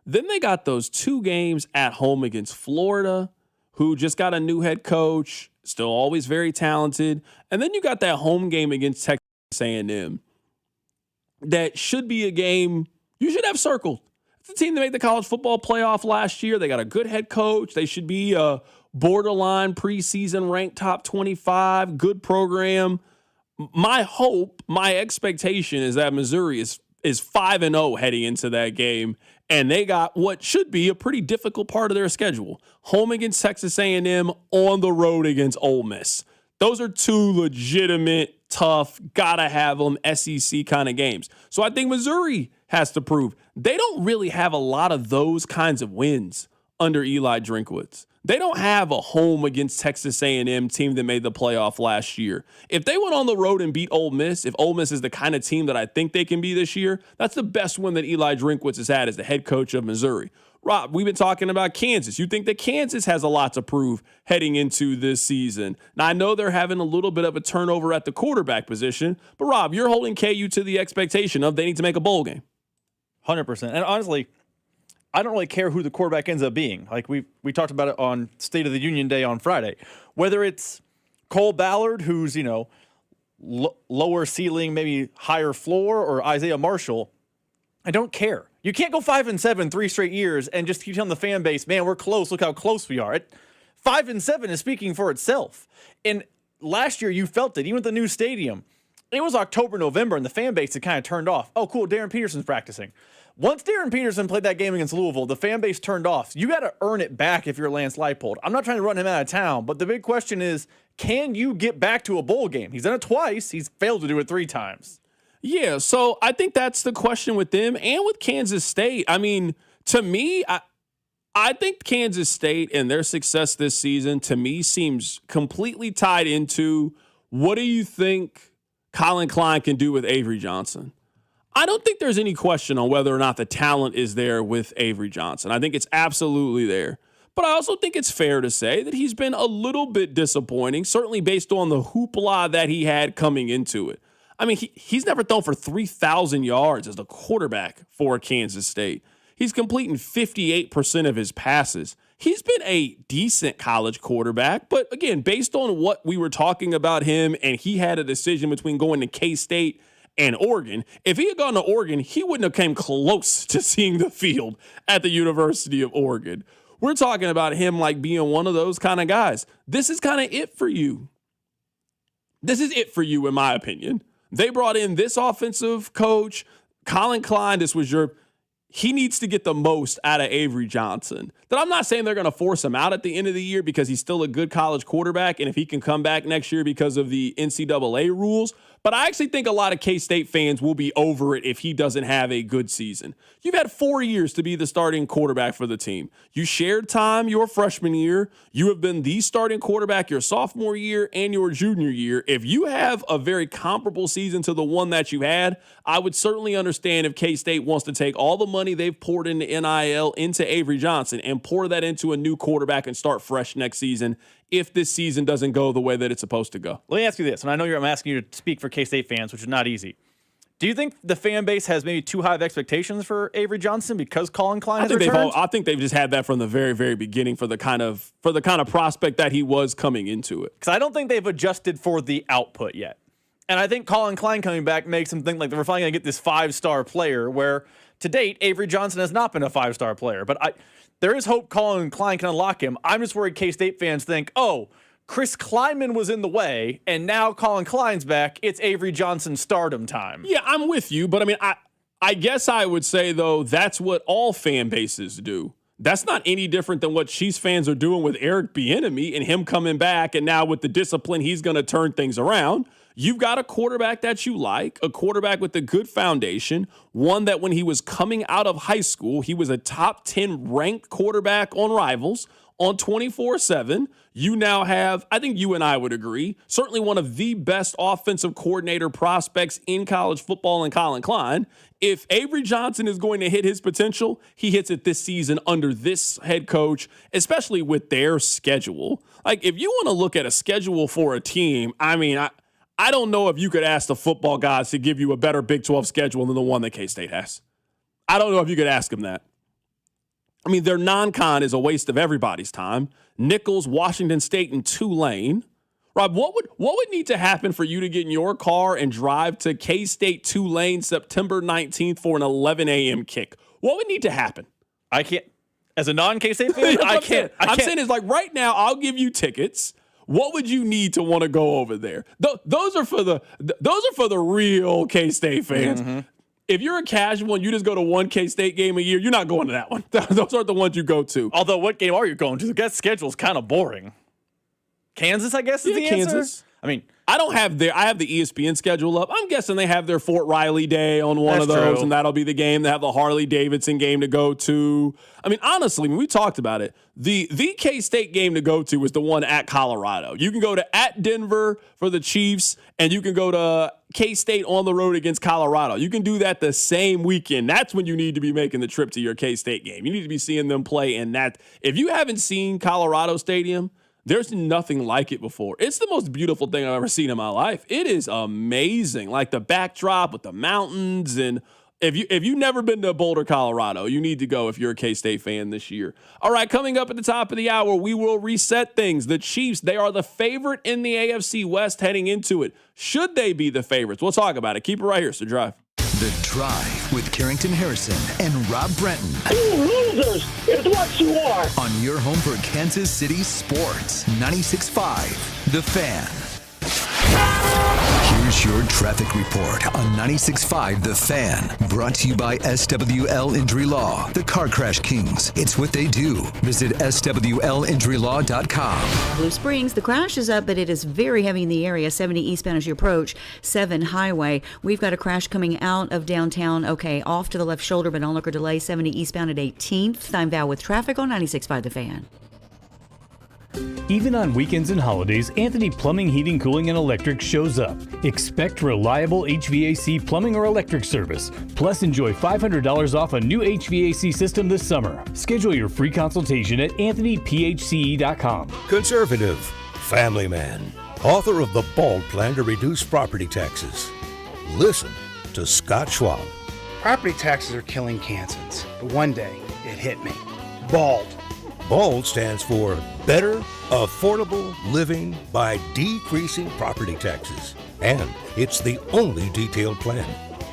Then they got those 2 games at home against Florida, who just got a new head coach, still always very talented. And then you got that home game against Texas A&M. That should be a game you should have circled. It's a team that made the college football playoff last year. They got a good head coach. They should be a borderline preseason ranked top 25, good program. My hope, my expectation is that Missouri is 5-0 heading into that game, and they got what should be a pretty difficult part of their schedule. Home against Texas A&M, on the road against Ole Miss. Those are 2 legitimate, tough, gotta have them SEC kind of games. So I think Missouri has to prove they don't really have a lot of those kinds of wins under Eli Drinkwitz. They don't have a home against Texas A&M team that made the playoff last year. If they went on the road and beat Ole Miss, if Ole Miss is the kind of team that I think they can be this year, that's the best win that Eli Drinkwitz has had as the head coach of Missouri. Rob, we've been talking about Kansas. You think that Kansas has a lot to prove heading into this season. Now, I know they're having a little bit of a turnover at the quarterback position, but Rob, you're holding KU to the expectation of they need to make a bowl game. 100%. And honestly, I don't really care who the quarterback ends up being. Like we talked about it on State of the Union Day on Friday. Whether it's Cole Ballard, who's, lower ceiling, maybe higher floor, or Isaiah Marshall, I don't care. You can't go 5-7 3 straight years and just keep telling the fan base, man, we're close. Look how close we are. 5-7 is speaking for itself. And last year you felt it, even with the new stadium. It was October, November, and the fan base had kind of turned off. Oh, cool, Darren Peterson's practicing. Once Darren Peterson played that game against Louisville, the fan base turned off. You got to earn it back if you're Lance Leipold. I'm not trying to run him out of town, but the big question is, can you get back to a bowl game? He's done it twice. He's failed to do it 3 times. Yeah, so I think that's the question with them and with Kansas State. I mean, to me, I think Kansas State and their success this season, to me, seems completely tied into what do you think Colin Klein can do with Avery Johnson? I don't think there's any question on whether or not the talent is there with Avery Johnson. I think it's absolutely there. But I also think it's fair to say that he's been a little bit disappointing, certainly based on the hoopla that he had coming into it. I mean, he's never thrown for 3,000 yards as the quarterback for Kansas State. He's completing 58% of his passes. He's been a decent college quarterback, but again, based on what we were talking about him, and he had a decision between going to K-State and Oregon. If he had gone to Oregon, he wouldn't have come close to seeing the field at the University of Oregon. We're talking about him like being one of those kind of guys. This is kind of it for you. This is it for you, in my opinion. They brought in this offensive coach, Colin Klein. This was your he needs to get the most out of Avery Johnson. That I'm not saying they're going to force him out at the end of the year because he's still a good college quarterback, and if he can come back next year because of the NCAA rules. But I actually think a lot of K-State fans will be over it if he doesn't have a good season. You've had 4 years to be the starting quarterback for the team. You shared time your freshman year. You have been the starting quarterback your sophomore year and your junior year. If you have a very comparable season to the one that you had, I would certainly understand if K-State wants to take all the money they've poured into NIL into Avery Johnson and pour that into a new quarterback and start fresh next season if this season doesn't go the way that it's supposed to go. Let me ask you this, and I know I'm asking you to speak for K-State fans, which is not easy. Do you think the fan base has maybe too high of expectations for Avery Johnson because Colin Klein has returned? I think they've just had that from the very, very beginning for the kind of prospect that he was coming into it. Because I don't think they've adjusted for the output yet. And I think Colin Klein coming back makes them think like we're finally going to get this 5-star player, where to date, Avery Johnson has not been a 5-star player. But there is hope Colin Klein can unlock him. I'm just worried K-State fans think, oh, Chris Klieman was in the way, and now Colin Klein's back. It's Avery Johnson stardom time. Yeah, I'm with you. But, I mean, I guess I would say, though, that's what all fan bases do. That's not any different than what Chiefs fans are doing with Eric Bieniemy and him coming back, and now with the discipline, he's going to turn things around. You've got a quarterback that you like, a quarterback with a good foundation, one that when he was coming out of high school, he was a top 10 ranked quarterback on Rivals on 24/7. You now have, I think you and I would agree, certainly one of the best offensive coordinator prospects in college football in Colin Klein. If Avery Johnson is going to hit his potential, he hits it this season under this head coach, especially with their schedule. Like, if you want to look at a schedule for a team, I mean, I don't know if you could ask the football guys to give you a better Big 12 schedule than the one that K-State has. I don't know if you could ask them that. I mean, their non-con is a waste of everybody's time. Nichols, Washington State, and Tulane. Rob, what would need to happen for you to get in your car and drive to K-State Tulane September 19th for an 11 a.m. kick? What would need to happen? I can't. As a non-K-State fan, I can't. I'm saying is like right now, I'll give you tickets. What would you need to want to go over there? Those are for the real K-State fans. Mm-hmm. If you're a casual and you just go to one K-State game a year, you're not going to that one. Those aren't the ones you go to. Although, what game are you going to? The schedule's kind of boring. Kansas, I guess, is the answer. Kansas. I mean, I have the ESPN schedule up. I'm guessing they have their Fort Riley Day on one of those, true. And that'll be the game. They have the Harley Davidson game to go to. I mean, honestly, when we talked about it, the K-State game to go to is the one at Colorado. You can go to at Denver for the Chiefs, and you can go to K-State on the road against Colorado. You can do that the same weekend. That's when you need to be making the trip to your K-State game. You need to be seeing them play in that. If you haven't seen Colorado Stadium, there's nothing like it before. It's the most beautiful thing I've ever seen in my life. It is amazing. Like the backdrop with the mountains. And if you've never been to Boulder, Colorado, you need to go if you're a K-State fan this year. All right, coming up at the top of the hour, we will reset things. The Chiefs, they are the favorite in the AFC West heading into it. Should they be the favorites? We'll talk about it. Keep it right here, so Drive. The Drive with Carrington Harrison and Rob Brenton. You losers is what you are. On your home for Kansas City sports, 96.5 The Fan. Here's your traffic report on 96.5 The Fan. Brought to you by SWL Injury Law, the Car Crash Kings. It's what they do. Visit SWLinjurylaw.com. Blue Springs, the crash is up, but it is very heavy in the area. 70 eastbound as you approach 7 Highway. We've got a crash coming out of downtown. Okay, off to the left shoulder, but onlook or delay. 70 eastbound at 18th. Time Val with traffic on 96.5 The Fan. Even on weekends and holidays, Anthony Plumbing, Heating, Cooling, and Electric shows up. Expect reliable HVAC plumbing or electric service. Plus, enjoy $500 off a new HVAC system this summer. Schedule your free consultation at anthonyphce.com. Conservative, family man, author of The Bald Plan to Reduce Property Taxes. Listen to Scott Schwab. Property taxes are killing Kansans, but one day it hit me. Bald. BALD stands for Better Affordable Living by Decreasing Property Taxes. And it's the only detailed plan.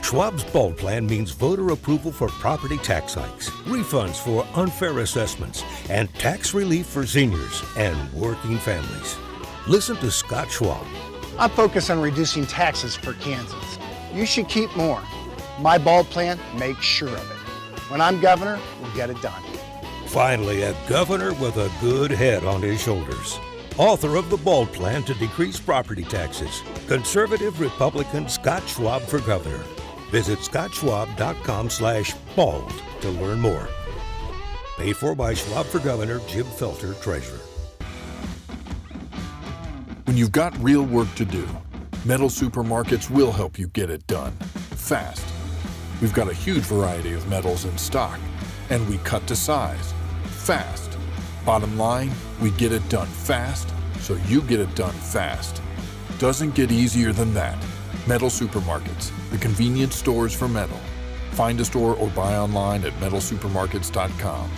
Schwab's BALD plan means voter approval for property tax hikes, refunds for unfair assessments, and tax relief for seniors and working families. Listen to Scott Schwab. I focus on reducing taxes for Kansans. You should keep more. My BALD plan makes sure of it. When I'm governor, we'll get it done. Finally, a governor with a good head on his shoulders. Author of the Bald Plan to Decrease Property Taxes, conservative Republican Scott Schwab for governor. Visit scottschwab.com/bald to learn more. Paid for by Schwab for Governor, Jim Felter, Treasurer. When you've got real work to do, Metal Supermarkets will help you get it done, fast. We've got a huge variety of metals in stock, and we cut to size, fast. Bottom line, we get it done fast, so you get it done fast. Doesn't get easier than that. Metal Supermarkets, the convenience stores for metal. Find a store or buy online at metalsupermarkets.com.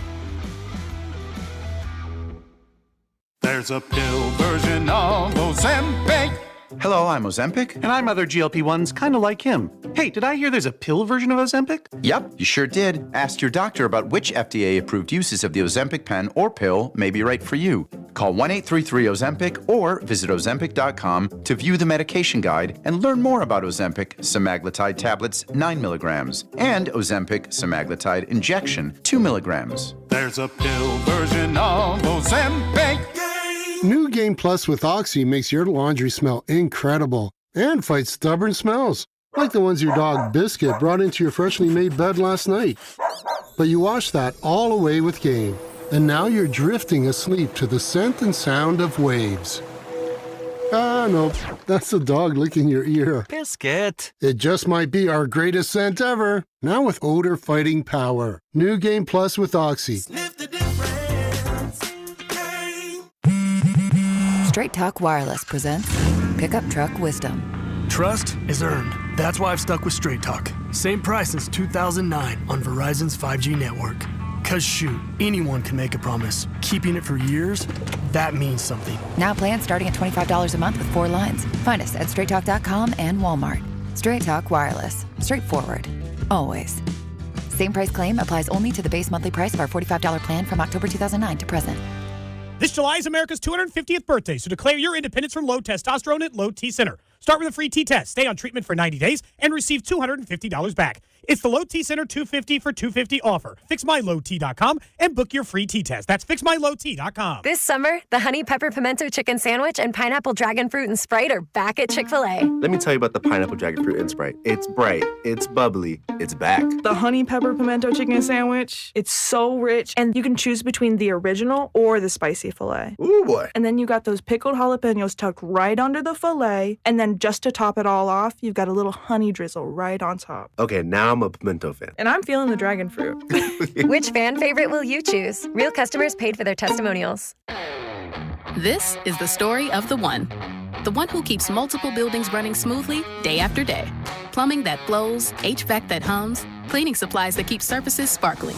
There's a pill version of Ozempic. Hello, I'm Ozempic. And I'm other GLP-1s kind of like him. Hey, did I hear there's a pill version of Ozempic? Yep, you sure did. Ask your doctor about which FDA-approved uses of the Ozempic pen or pill may be right for you. Call 1-833-OZEMPIC or visit Ozempic.com to view the medication guide and learn more about Ozempic semaglutide tablets 9 milligrams and Ozempic semaglutide injection 2 milligrams. There's a pill version of Ozempic. New Game Plus with Oxy makes your laundry smell incredible and fights stubborn smells, like the ones your dog Biscuit brought into your freshly made bed last night. But you wash that all away with Game, and now you're drifting asleep to the scent and sound of waves. Ah, no, that's the dog licking your ear. Biscuit. It just might be our greatest scent ever, now with odor-fighting power. New Game Plus with Oxy. Straight Talk Wireless presents Pickup Truck Wisdom. Trust is earned. That's why I've stuck with Straight Talk. Same price since 2009 on Verizon's 5G network. Cause shoot, anyone can make a promise. Keeping it for years, that means something. Now plans starting at $25 a month with 4 lines. Find us at straighttalk.com and Walmart. Straight Talk Wireless. Straightforward. Always. Same price claim applies only to the base monthly price of our $45 plan from October 2009 to present. This July is America's 250th birthday, so declare your independence from low testosterone at Low T Center. Start with a free T-test, stay on treatment for 90 days, and receive $250 back. It's the Low T Center 250 for 250 offer. FixMyLowT.com and book your free T-test. That's FixMyLowT.com. This summer, the Honey Pepper Pimento Chicken Sandwich and Pineapple Dragon Fruit and Sprite are back at Chick-fil-A. Let me tell you about the Pineapple Dragon Fruit and Sprite. It's bright, it's bubbly, it's back. The Honey Pepper Pimento Chicken Sandwich, it's so rich, and you can choose between the original or the spicy filet. Ooh, boy. And then you got those pickled jalapenos tucked right under the filet, and then just to top it all off, you've got a little honey drizzle right on top. Okay, now I'm a pimento fan. And I'm feeling the dragon fruit. Which fan favorite will you choose? Real customers paid for their testimonials. This is the story of the one who keeps multiple buildings running smoothly day after day. Plumbing that flows, HVAC that hums, cleaning supplies that keep surfaces sparkling.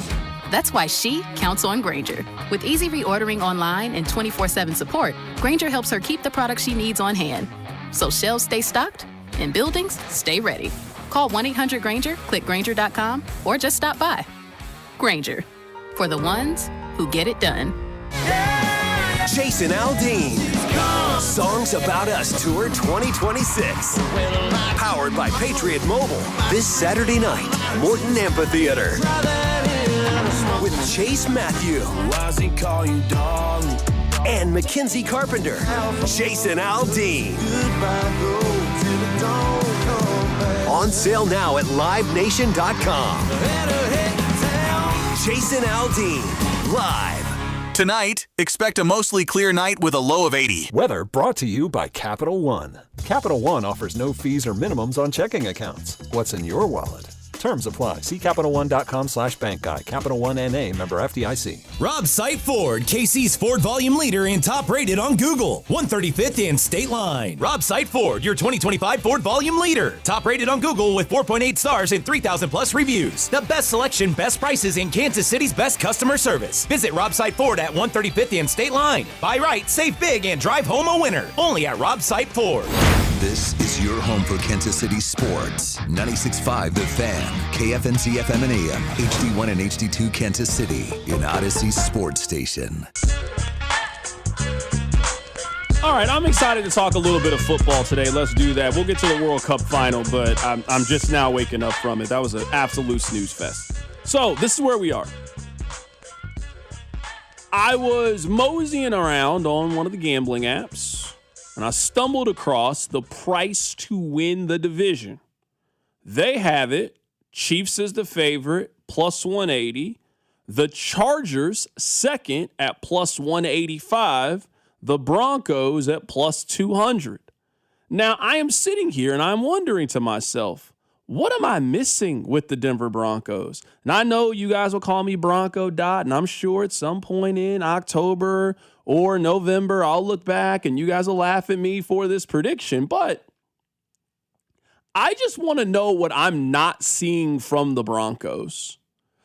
That's why she counts on Grainger. With easy reordering online and 24/7 support, Grainger helps her keep the products she needs on hand. So shelves stay stocked and buildings stay ready. Call 1-800-GRAINGER, click Grainger.com, or just stop by. Grainger, for the ones who get it done. Jason Aldean. Songs About Us Tour 2026. Powered by Patriot Mobile. This Saturday night, Morton Amphitheater. With Chase Matthew. And Mackenzie Carpenter. Jason Aldean. On sale now at livenation.com. Jason Aldean, live. Tonight, expect a mostly clear night with a low of 80. Weather brought to you by Capital One. Capital One offers no fees or minimums on checking accounts. What's in your wallet? Terms apply. See CapitalOne.com/bank guide. Capital One NA, member FDIC. Rob Sight Ford, KC's Ford volume leader and top rated on Google. 135th and State Line. Rob Sight Ford, your 2025 Ford volume leader. Top rated on Google with 4.8 stars and 3,000 plus reviews. The best selection, best prices, and Kansas City's best customer service. Visit Rob Sight Ford at 135th and State Line. Buy right, save big, and drive home a winner. Only at Rob Sight Ford. This is your home for Kansas City sports. 96.5 The Fan, KFNC FM and AM, HD1 and HD2 Kansas City, in Odyssey Sports Station. All right, I'm excited to talk a little bit of football today. Let's do that. We'll get to the World Cup final, but I'm just now waking up from it. That was an absolute snooze fest. So this is where we are. I was moseying around on one of the gambling apps, and I stumbled across the price to win the division. They have it. Chiefs is the favorite, plus 180. The Chargers second at plus 185. The Broncos at plus 200. Now, I am sitting here and I'm wondering to myself, what am I missing with the Denver Broncos? And I know you guys will call me Bronco Dot, and I'm sure at some point in October or November, I'll look back and you guys will laugh at me for this prediction. But I just want to know what I'm not seeing from the Broncos.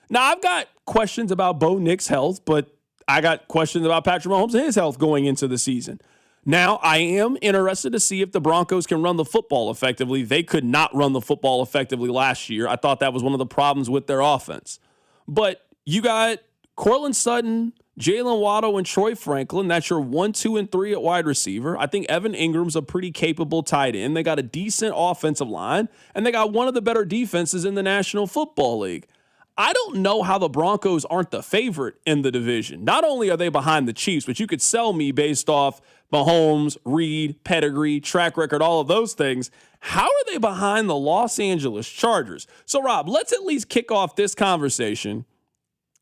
Now, I've got questions about Bo Nix's health, but I got questions about Patrick Mahomes and his health going into the season. Now, I am interested to see if the Broncos can run the football effectively. They could not run the football effectively last year. I thought that was one of the problems with their offense. But you got Courtland Sutton, Jalen Waddle, and Troy Franklin. That's your 1, 2, and 3 at wide receiver. I think Evan Ingram's a pretty capable tight end. They got a decent offensive line, and they got one of the better defenses in the National Football League. I don't know how the Broncos aren't the favorite in the division. Not only are they behind the Chiefs, but you could sell me based off Mahomes, Reed, pedigree, track record, all of those things. How are they behind the Los Angeles Chargers? So, Rob, let's at least kick off this conversation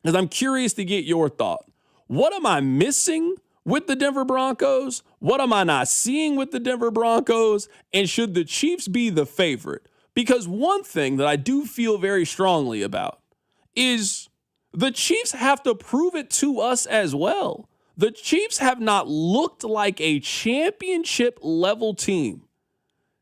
because I'm curious to get your thought. What am I missing with the Denver Broncos? What am I not seeing with the Denver Broncos? And should the Chiefs be the favorite? Because one thing that I do feel very strongly about is the Chiefs have to prove it to us as well. The Chiefs have not looked like a championship level team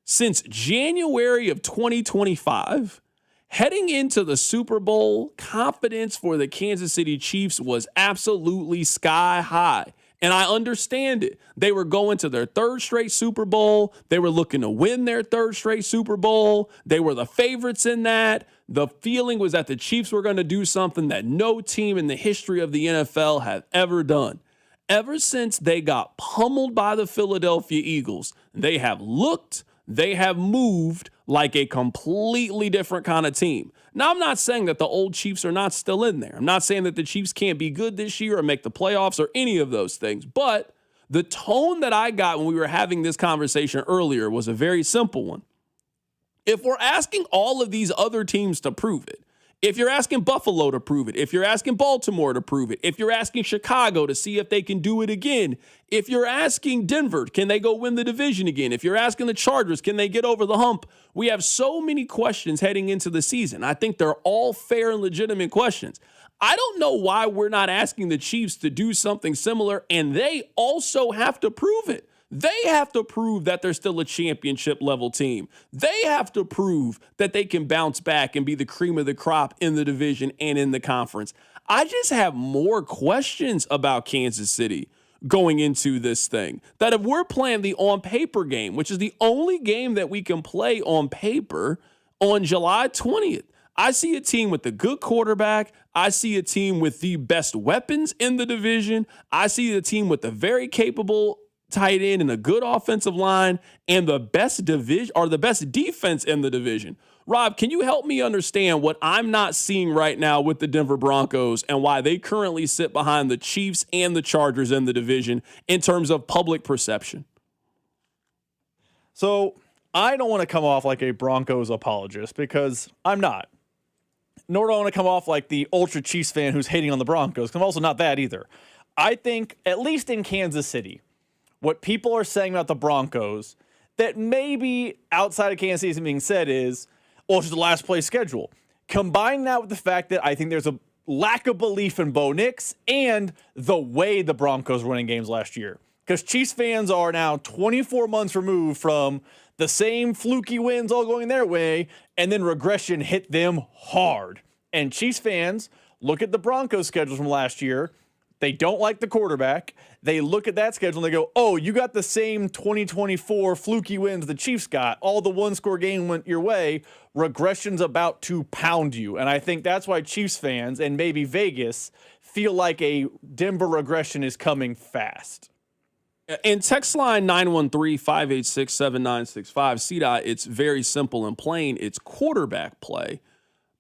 since January of 2025. Heading into the Super Bowl, confidence for the Kansas City Chiefs was absolutely sky high. And I understand it. They were going to their third straight Super Bowl. They were looking to win their third straight Super Bowl. They were the favorites in that. The feeling was that the Chiefs were going to do something that no team in the history of the NFL had ever done. Ever since they got pummeled by the Philadelphia Eagles, they have looked, they have moved like a completely different kind of team. Now, I'm not saying that the old Chiefs are not still in there. I'm not saying that the Chiefs can't be good this year or make the playoffs or any of those things. But the tone that I got when we were having this conversation earlier was a very simple one. If we're asking all of these other teams to prove it, if you're asking Buffalo to prove it, if you're asking Baltimore to prove it, if you're asking Chicago to see if they can do it again, if you're asking Denver, can they go win the division again? If you're asking the Chargers, can they get over the hump? We have so many questions heading into the season. I think they're all fair and legitimate questions. I don't know why we're not asking the Chiefs to do something similar, and they also have to prove it. They have to prove that they're still a championship level team. They have to prove that they can bounce back and be the cream of the crop in the division and in the conference. I just have more questions about Kansas City going into this thing. That if we're playing the on paper game, which is the only game that we can play on paper on July 20th, I see a team with a good quarterback. I see a team with the best weapons in the division. I see a team with a very capable tight end and a good offensive line and the best division or the best defense in the division. Rob, can you help me understand what I'm not seeing right now with the Denver Broncos and why they currently sit behind the Chiefs and the Chargers in the division in terms of public perception? So I don't want to come off like a Broncos apologist because I'm not. Nor do I want to come off like the ultra Chiefs fan who's hating on the Broncos, because I'm also not that either. I think, at least in Kansas City, what people are saying about the Broncos that maybe outside of Kansas City being said is, well, it's just the last place schedule. Combine that with the fact that I think there's a lack of belief in Bo Nix and the way the Broncos were winning games last year. Because Chiefs fans are now 24 months removed from the same fluky wins all going their way, and then regression hit them hard. And Chiefs fans look at the Broncos schedule from last year. They don't like the quarterback. They look at that schedule and they go, oh, you got the same 2024 fluky wins the Chiefs got. All the one-score game went your way. Regression's about to pound you. And I think that's why Chiefs fans and maybe Vegas feel like a Denver regression is coming fast. In text line 913-586-7965, CDOT, it's very simple and plain. It's quarterback play.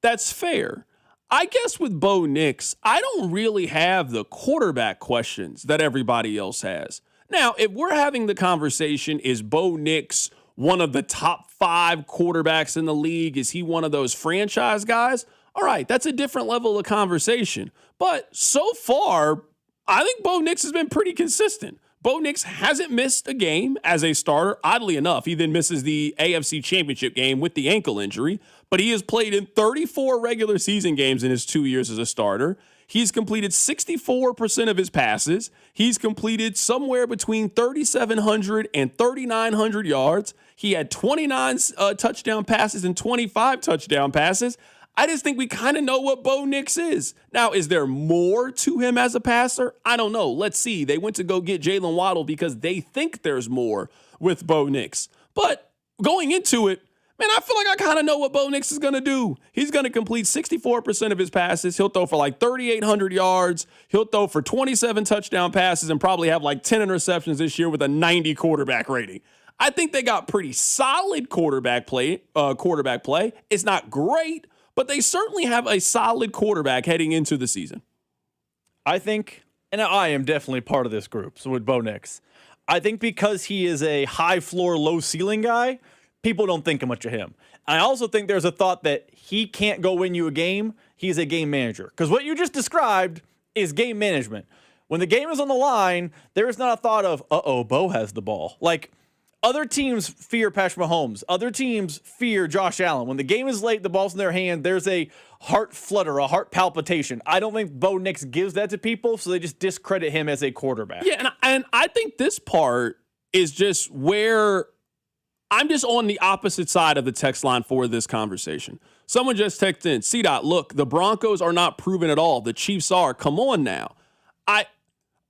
That's fair. I guess with Bo Nix, I don't really have the quarterback questions that everybody else has. Now, if we're having the conversation, is Bo Nix one of the top 5 quarterbacks in the league? Is he one of those franchise guys? All right, that's a different level of conversation. But so far, I think Bo Nix has been pretty consistent. Bo Nix hasn't missed a game as a starter. Oddly enough, he then misses the AFC Championship game with the ankle injury, but he has played in 34 regular season games in his 2 years as a starter. He's completed 64% of his passes. He's completed somewhere between 3,700 and 3,900 yards. He had 29 touchdown passes and 25 touchdown passes. I just think we kind of know what Bo Nix is. Now, is there more to him as a passer? I don't know. Let's see. They went to go get Jalen Waddle because they think there's more with Bo Nix. But going into it, man, I feel like I kind of know what Bo Nix is going to do. He's going to complete 64% of his passes. He'll throw for like 3,800 yards. He'll throw for 27 touchdown passes and probably have like 10 interceptions this year with a 90 quarterback rating. I think they got pretty solid quarterback play. It's not great, but they certainly have a solid quarterback heading into the season. I think, and I am definitely part of this group, so with Bo Nix, I think because he is a high floor, low ceiling guy, people don't think much of him. I also think there's a thought that he can't go win you a game. He's a game manager. Because what you just described is game management. When the game is on the line, there is not a thought of, Bo has the ball. Like, other teams fear Patrick Mahomes. Other teams fear Josh Allen. When the game is late, the ball's in their hand, there's a heart flutter, a heart palpitation. I don't think Bo Nix gives that to people, so they just discredit him as a quarterback. Yeah, and I think this part is just where I'm just on the opposite side of the text line for this conversation. Someone just texted in, C-Dot, look, the Broncos are not proven at all. The Chiefs are. Come on now.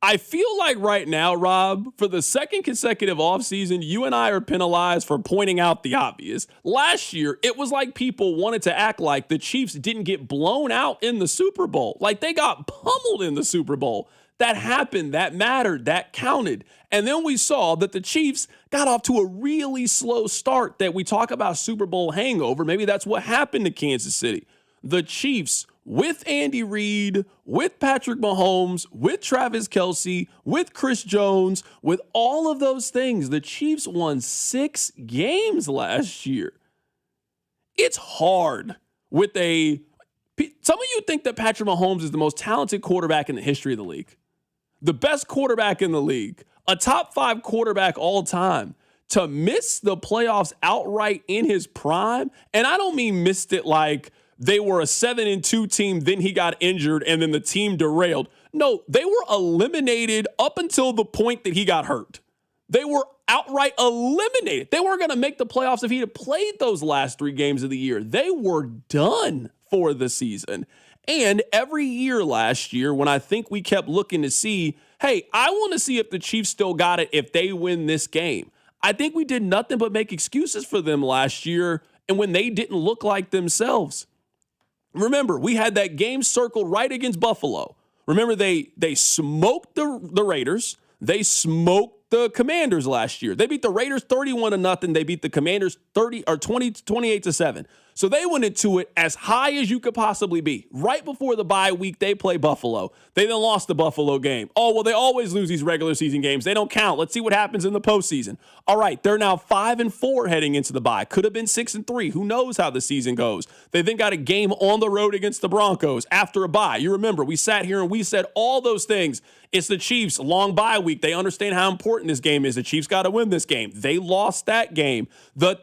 I feel like right now, Rob, for the second consecutive offseason, you and I are penalized for pointing out the obvious. Last year, it was like people wanted to act like the Chiefs didn't get blown out in the Super Bowl. Like they got pummeled in the Super Bowl. That happened. That mattered. That counted. And then we saw that the Chiefs got off to a really slow start that we talk about Super Bowl hangover. Maybe that's what happened to Kansas City. The Chiefs, with Andy Reid, with Patrick Mahomes, with Travis Kelce, with Chris Jones, with all of those things, the Chiefs won 6 games last year. It's hard with some of you think that Patrick Mahomes is the most talented quarterback in the history of the league. The best quarterback in the league, a top 5 quarterback all time, to miss the playoffs outright in his prime. And I don't mean missed it like they were a 7-2 team, then he got injured, and then the team derailed. No, they were eliminated up until the point that he got hurt. They were outright eliminated. They weren't going to make the playoffs if he had played those last 3 games of the year. They were done for the season. And every year last year, when I think we kept looking to see, hey, I want to see if the Chiefs still got it if they win this game. I think we did nothing but make excuses for them last year and when they didn't look like themselves. Remember, we had that game circled right against Buffalo. Remember, they smoked the Raiders. They smoked the Commanders last year. They beat the Raiders 31-0. They beat the Commanders 28-7. So they went into it as high as you could possibly be. Right before the bye week, they play Buffalo. They then lost the Buffalo game. Oh, well, they always lose these regular season games. They don't count. Let's see what happens in the postseason. All right, they're now 5-4 heading into the bye. Could have been 6-3. Who knows how the season goes? They then got a game on the road against the Broncos after a bye. You remember, we sat here and we said all those things. It's the Chiefs, long bye week. They understand how important this game is. The Chiefs got to win this game. They lost that game. The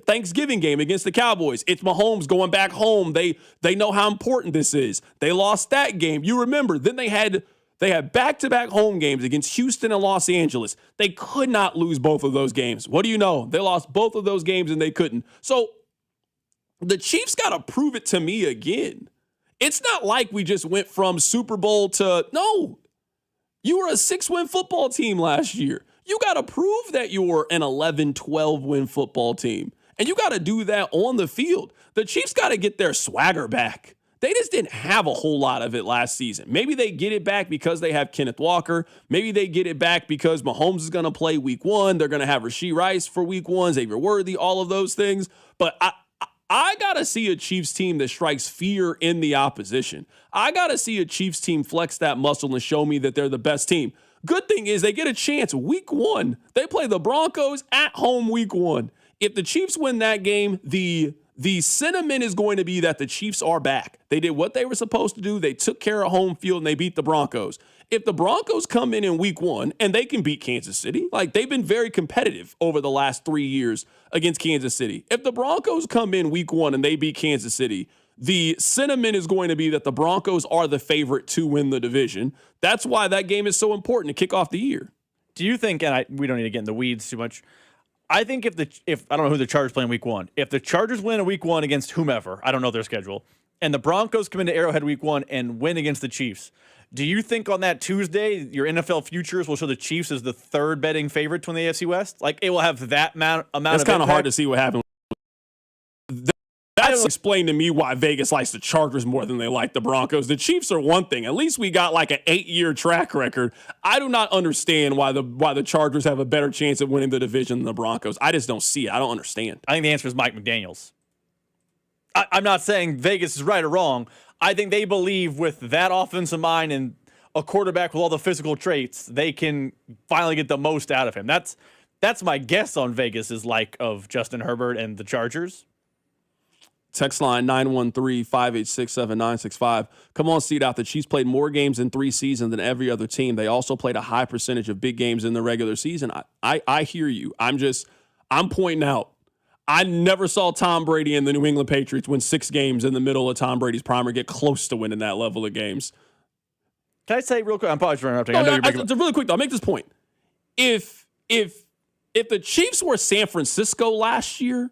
Thanksgiving game against the Cowboys. It's Mahomes going back home. They know how important this is. They lost that game. You remember. Then they had back-to-back home games against Houston and Los Angeles. They could not lose both of those games. What do you know? They lost both of those games and they couldn't. So the Chiefs got to prove it to me again. It's not like we just went from Super Bowl to, no, you were a 6-win football team last year. You got to prove that you're an 11, 12-win football team. And you got to do that on the field. The Chiefs got to get their swagger back. They just didn't have a whole lot of it last season. Maybe they get it back because they have Kenneth Walker. Maybe they get it back because Mahomes is going to play week 1. They're going to have Rashee Rice for week 1, Xavier Worthy, all of those things. But I got to see a Chiefs team that strikes fear in the opposition. I got to see a Chiefs team flex that muscle and show me that they're the best team. Good thing is they get a chance week 1. They play the Broncos at home week 1. If the Chiefs win that game, the sentiment is going to be that the Chiefs are back. They did what they were supposed to do. They took care of home field and they beat the Broncos. If the Broncos come in week 1 and they can beat Kansas City, like they've been very competitive over the last 3 years against Kansas City. If the Broncos come in week 1 and they beat Kansas City, the sentiment is going to be that the Broncos are the favorite to win the division. That's why that game is so important to kick off the year. Do you think, and we don't need to get in the weeds too much, I think if I don't know who the Chargers play in week 1, if the Chargers win in week 1 against whomever, I don't know their schedule, and the Broncos come into Arrowhead week 1 and win against the Chiefs, do you think on that Tuesday your NFL futures will show the Chiefs as the third betting favorite to win the AFC West? Like it will have that amount That's of kind of impact? hard to see what happens. That's explain to me why Vegas likes the Chargers more than they like the Broncos. The Chiefs are one thing. At least we got like an 8-year track record. I do not understand why the Chargers have a better chance of winning the division than the Broncos. I just don't see it. I don't understand. I think the answer is Mike McDaniels. I'm not saying Vegas is right or wrong. I think they believe with that offensive mind and a quarterback with all the physical traits, they can finally get the most out of him. That's my guess on Vegas' like of Justin Herbert and the Chargers. Text line 913-586-7965. Come on, see it out. The Chiefs played more games in 3 seasons than every other team. They also played a high percentage of big games in the regular season. I hear you. I'm pointing out. I never saw Tom Brady and the New England Patriots win 6 games in the middle of Tom Brady's prime or get close to winning that level of games. Can I say real quick? I'm probably just interrupting. Really quick, though. I'll make this point. If the Chiefs were San Francisco last year,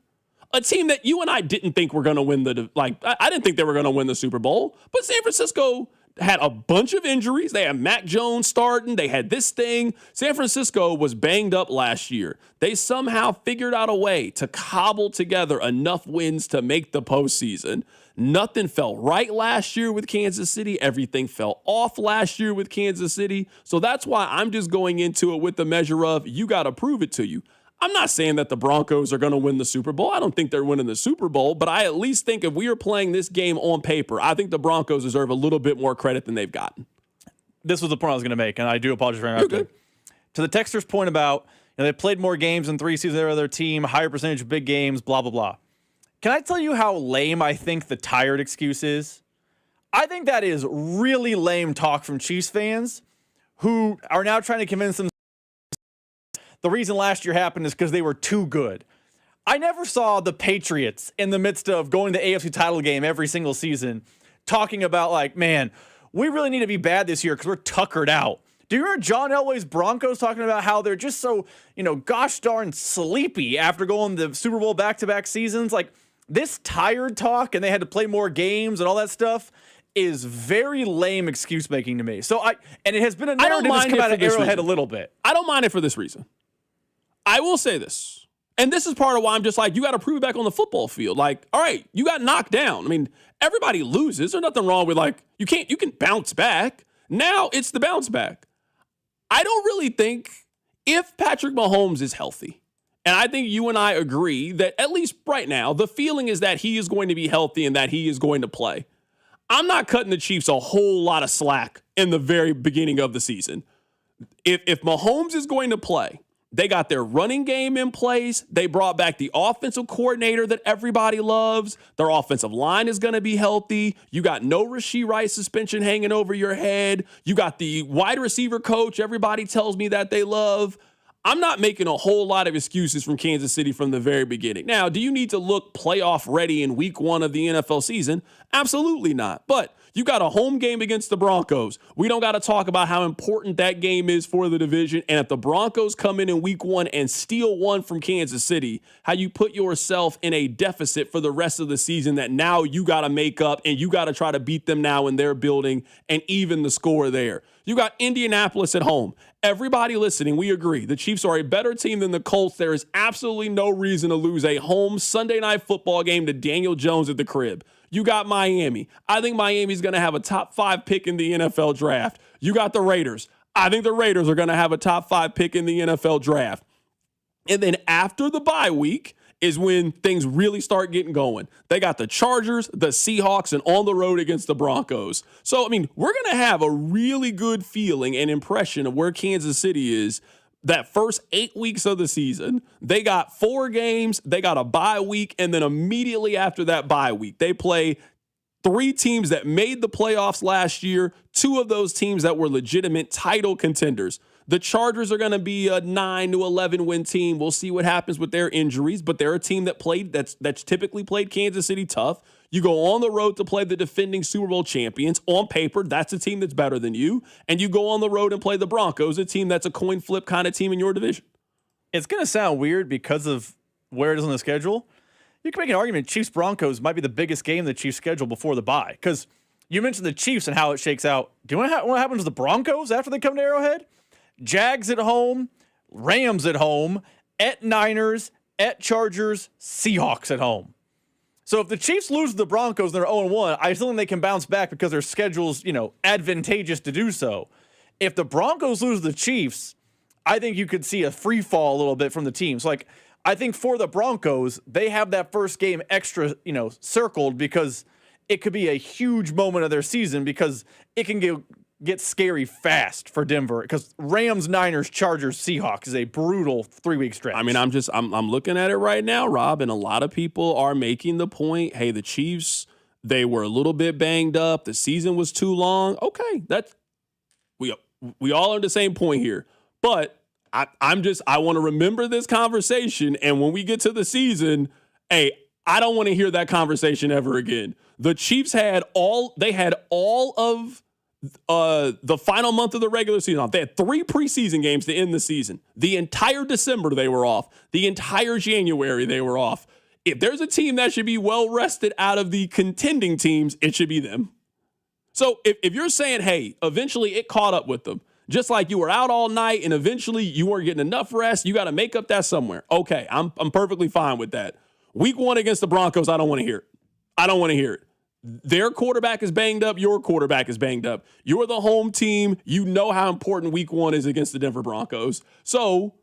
a team that you and I didn't think were going to win I didn't think they were going to win the Super Bowl, but San Francisco had a bunch of injuries. They had Mac Jones starting. They had this thing. San Francisco was banged up last year. They somehow figured out a way to cobble together enough wins to make the postseason. Nothing fell right last year with Kansas City. Everything fell off last year with Kansas City. So that's why I'm just going into it with the measure of you got to prove it to you. I'm not saying that the Broncos are going to win the Super Bowl. I don't think they're winning the Super Bowl, but I at least think if we are playing this game on paper, I think the Broncos deserve a little bit more credit than they've gotten. This was the point I was going to make, and I do apologize for interrupting. To the texter's point about they played more games in 3 seasons than their other team, higher percentage of big games, blah, blah, blah. Can I tell you how lame I think the tired excuse is? I think that is really lame talk from Chiefs fans who are now trying to convince them the reason last year happened is because they were too good. I never saw the Patriots in the midst of going to the AFC title game every single season talking about like, man, we really need to be bad this year because we're tuckered out. Do you remember John Elway's Broncos talking about how they're just so, gosh darn sleepy after going to the Super Bowl back-to-back seasons? Like this tired talk and they had to play more games and all that stuff is very lame excuse making to me. So and it has been a narrative that's come out of Arrowhead a little bit. I don't mind it for this reason. I will say this, and this is part of why I'm just like, you got to prove it back on the football field. Like, all right, you got knocked down. I mean, everybody loses. There's nothing wrong with you can bounce back. Now it's the bounce back. I don't really think if Patrick Mahomes is healthy, and I think you and I agree that at least right now, the feeling is that he is going to be healthy and that he is going to play. I'm not cutting the Chiefs a whole lot of slack in the very beginning of the season. If Mahomes is going to play, they got their running game in place. They brought back the offensive coordinator that everybody loves. Their offensive line is going to be healthy. You got no Rashee Rice suspension hanging over your head. You got the wide receiver coach everybody tells me that they love. I'm not making a whole lot of excuses from Kansas City from the very beginning. Now, do you need to look playoff ready in week 1 of the NFL season? Absolutely not. But you got a home game against the Broncos. We don't got to talk about how important that game is for the division. And if the Broncos come in week 1 and steal one from Kansas City, how you put yourself in a deficit for the rest of the season that now you got to make up and you got to try to beat them now in their building and even the score there. You got Indianapolis at home. Everybody listening, we agree. The Chiefs are a better team than the Colts. There is absolutely no reason to lose a home Sunday night football game to Daniel Jones at the crib. You got Miami. I think Miami's going to have a top 5 pick in the NFL draft. You got the Raiders. I think the Raiders are going to have a top 5 pick in the NFL draft. And then after the bye week, is when things really start getting going. They got the Chargers, the Seahawks, and on the road against the Broncos. So, I mean, we're going to have a really good feeling and impression of where Kansas City is that first 8 weeks of the season. They got 4 games, they got a bye week, and then immediately after that bye week, they play 3 teams that made the playoffs last year, 2 of those teams that were legitimate title contenders. The Chargers are going to be a 9 to 11 win team. We'll see what happens with their injuries, but they're a team that's typically played Kansas City tough. You go on the road to play the defending Super Bowl champions. On paper, that's a team that's better than you. And you go on the road and play the Broncos, a team that's a coin flip kind of team in your division. It's going to sound weird because of where it is on the schedule. You can make an argument Chiefs-Broncos might be the biggest game the Chiefs schedule before the bye. Because you mentioned the Chiefs and how it shakes out. Do you want to know what happens to the Broncos after they come to Arrowhead? Jags at home, Rams at home, at Niners, at Chargers, Seahawks at home. So if the Chiefs lose to the Broncos and they're 0-1, I still think they can bounce back because their schedule's, advantageous to do so. If the Broncos lose to the Chiefs, I think you could see a free fall a little bit from the teams. Like, I think for the Broncos, they have that first game extra, circled because it could be a huge moment of their season because it can get scary fast for Denver because Rams, Niners, Chargers, Seahawks is a brutal 3-week stretch. I mean, I'm looking at it right now, Rob, and a lot of people are making the point, hey, the Chiefs, they were a little bit banged up. The season was too long. Okay, we all are the same point here. But I want to remember this conversation, and when we get to the season, hey, I don't want to hear that conversation ever again. The Chiefs had all of the final month of the regular season off. They had 3 preseason games to end the season. The entire December they were off. The entire January they were off. If there's a team that should be well rested out of the contending teams, it should be them. So if you're saying, hey, eventually it caught up with them, just like you were out all night and eventually you weren't getting enough rest, you got to make up that somewhere. Okay, I'm perfectly fine with that. Week 1 against the Broncos, I don't want to hear it. I don't want to hear it. Their quarterback is banged up. Your quarterback is banged up. You're the home team. You know how important week 1 is against the Denver Broncos. So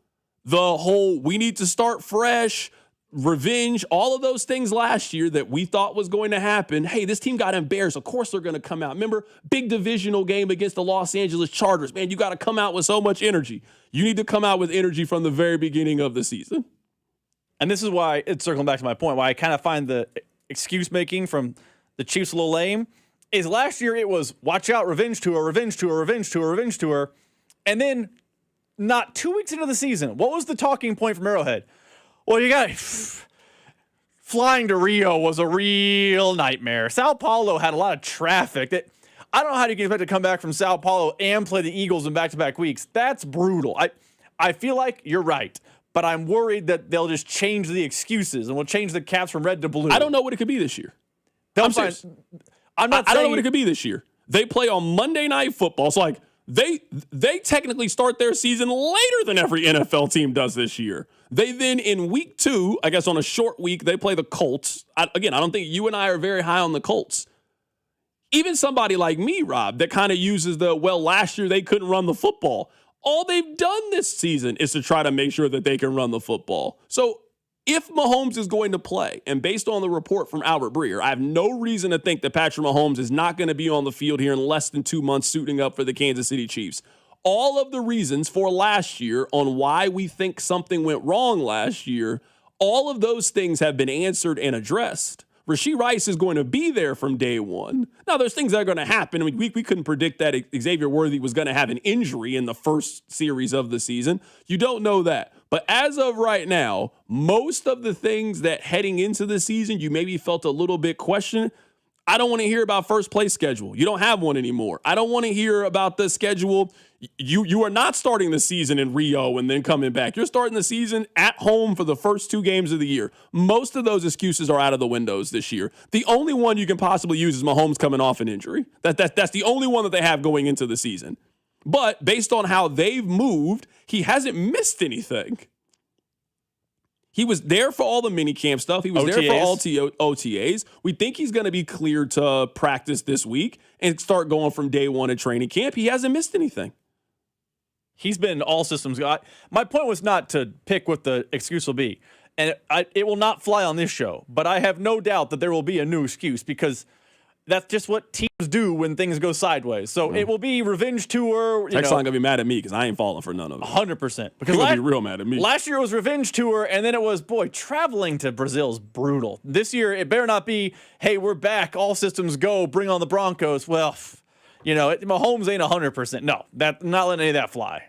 the whole we need to start fresh, revenge, all of those things last year that we thought was going to happen. Hey, this team got embarrassed. Of course they're going to come out. Remember, big divisional game against the Los Angeles Chargers. Man, you got to come out with so much energy. You need to come out with energy from the very beginning of the season. And this is why, it's circling back to my point, why I kind of find the excuse making from the Chiefs a little lame, is last year it was, watch out, revenge tour, revenge tour, revenge tour, revenge tour. And then not 2 weeks into the season, what was the talking point from Arrowhead? Well, you got flying to Rio was a real nightmare. Sao Paulo had a lot of traffic. I don't know how you can expect to come back from Sao Paulo and play the Eagles in back-to-back weeks. That's brutal. I feel like you're right, but I'm worried that they'll just change the excuses and we'll change the caps from red to blue. I don't know what it could be this year. I don't know what it could be this year. They play on Monday Night Football. It's like they technically start their season later than every NFL team does this year. They then, in week 2, I guess on a short week, they play the Colts. I don't think you and I are very high on the Colts. Even somebody like me, Rob, that kind of uses last year they couldn't run the football. All they've done this season is to try to make sure that they can run the football. So if Mahomes is going to play, and based on the report from Albert Breer, I have no reason to think that Patrick Mahomes is not going to be on the field here in less than 2 months suiting up for the Kansas City Chiefs. All of the reasons for last year on why we think something went wrong last year, all of those things have been answered and addressed. Rashee Rice is going to be there from day one. Now, there's things that are going to happen. I mean, we couldn't predict that Xavier Worthy was going to have an injury in the first series of the season. You don't know that. But as of right now, most of the things that heading into the season you maybe felt a little bit questioned, I don't want to hear about first place schedule. You don't have one anymore. I don't want to hear about the schedule. You are not starting the season in Rio and then coming back. You're starting the season at home for the first 2 games of the year. Most of those excuses are out of the windows this year. The only one you can possibly use is Mahomes coming off an injury. That's the only one that they have going into the season. But based on how they've moved, he hasn't missed anything. He was there for all the minicamp stuff. He was OTAs. there for all OTAs. We think he's going to be cleared to practice this week and start going from day one at training camp. He hasn't missed anything. He's been all systems. My point was not to pick what the excuse will be. and it will not fly on this show, but I have no doubt that there will be a new excuse because that's just what teams do when things go sideways. So it will be revenge tour. Texan gonna be mad at me because I ain't falling for none of it. 100%. Because gonna be real mad at me. Last year it was revenge tour, and then it was, traveling to Brazil is brutal. This year it better not be, hey, we're back, all systems go, bring on the Broncos. Well, Mahomes ain't 100%. No, not letting any of that fly.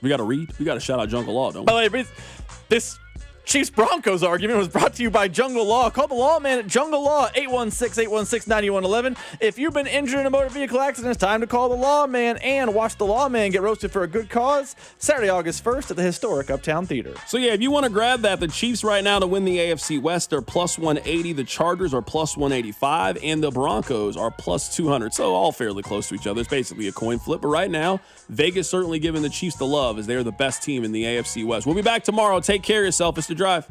We got to read. We got to shout out Jungle Law, don't we? By the way, this Chiefs-Broncos argument was brought to you by Jungle Law. Call the lawman at Jungle Law, 816-816-9111. If you've been injured in a motor vehicle accident, it's time to call the lawman and watch the lawman get roasted for a good cause. Saturday, August 1st at the historic Uptown Theater. So, if you want to grab that, the Chiefs right now to win the AFC West are plus 180. The Chargers are plus 185. And the Broncos are plus 200. So, all fairly close to each other. It's basically a coin flip. But right now, Vegas certainly giving the Chiefs the love as they are the best team in the AFC West. We'll be back tomorrow. Take care of yourself. It's The Drive.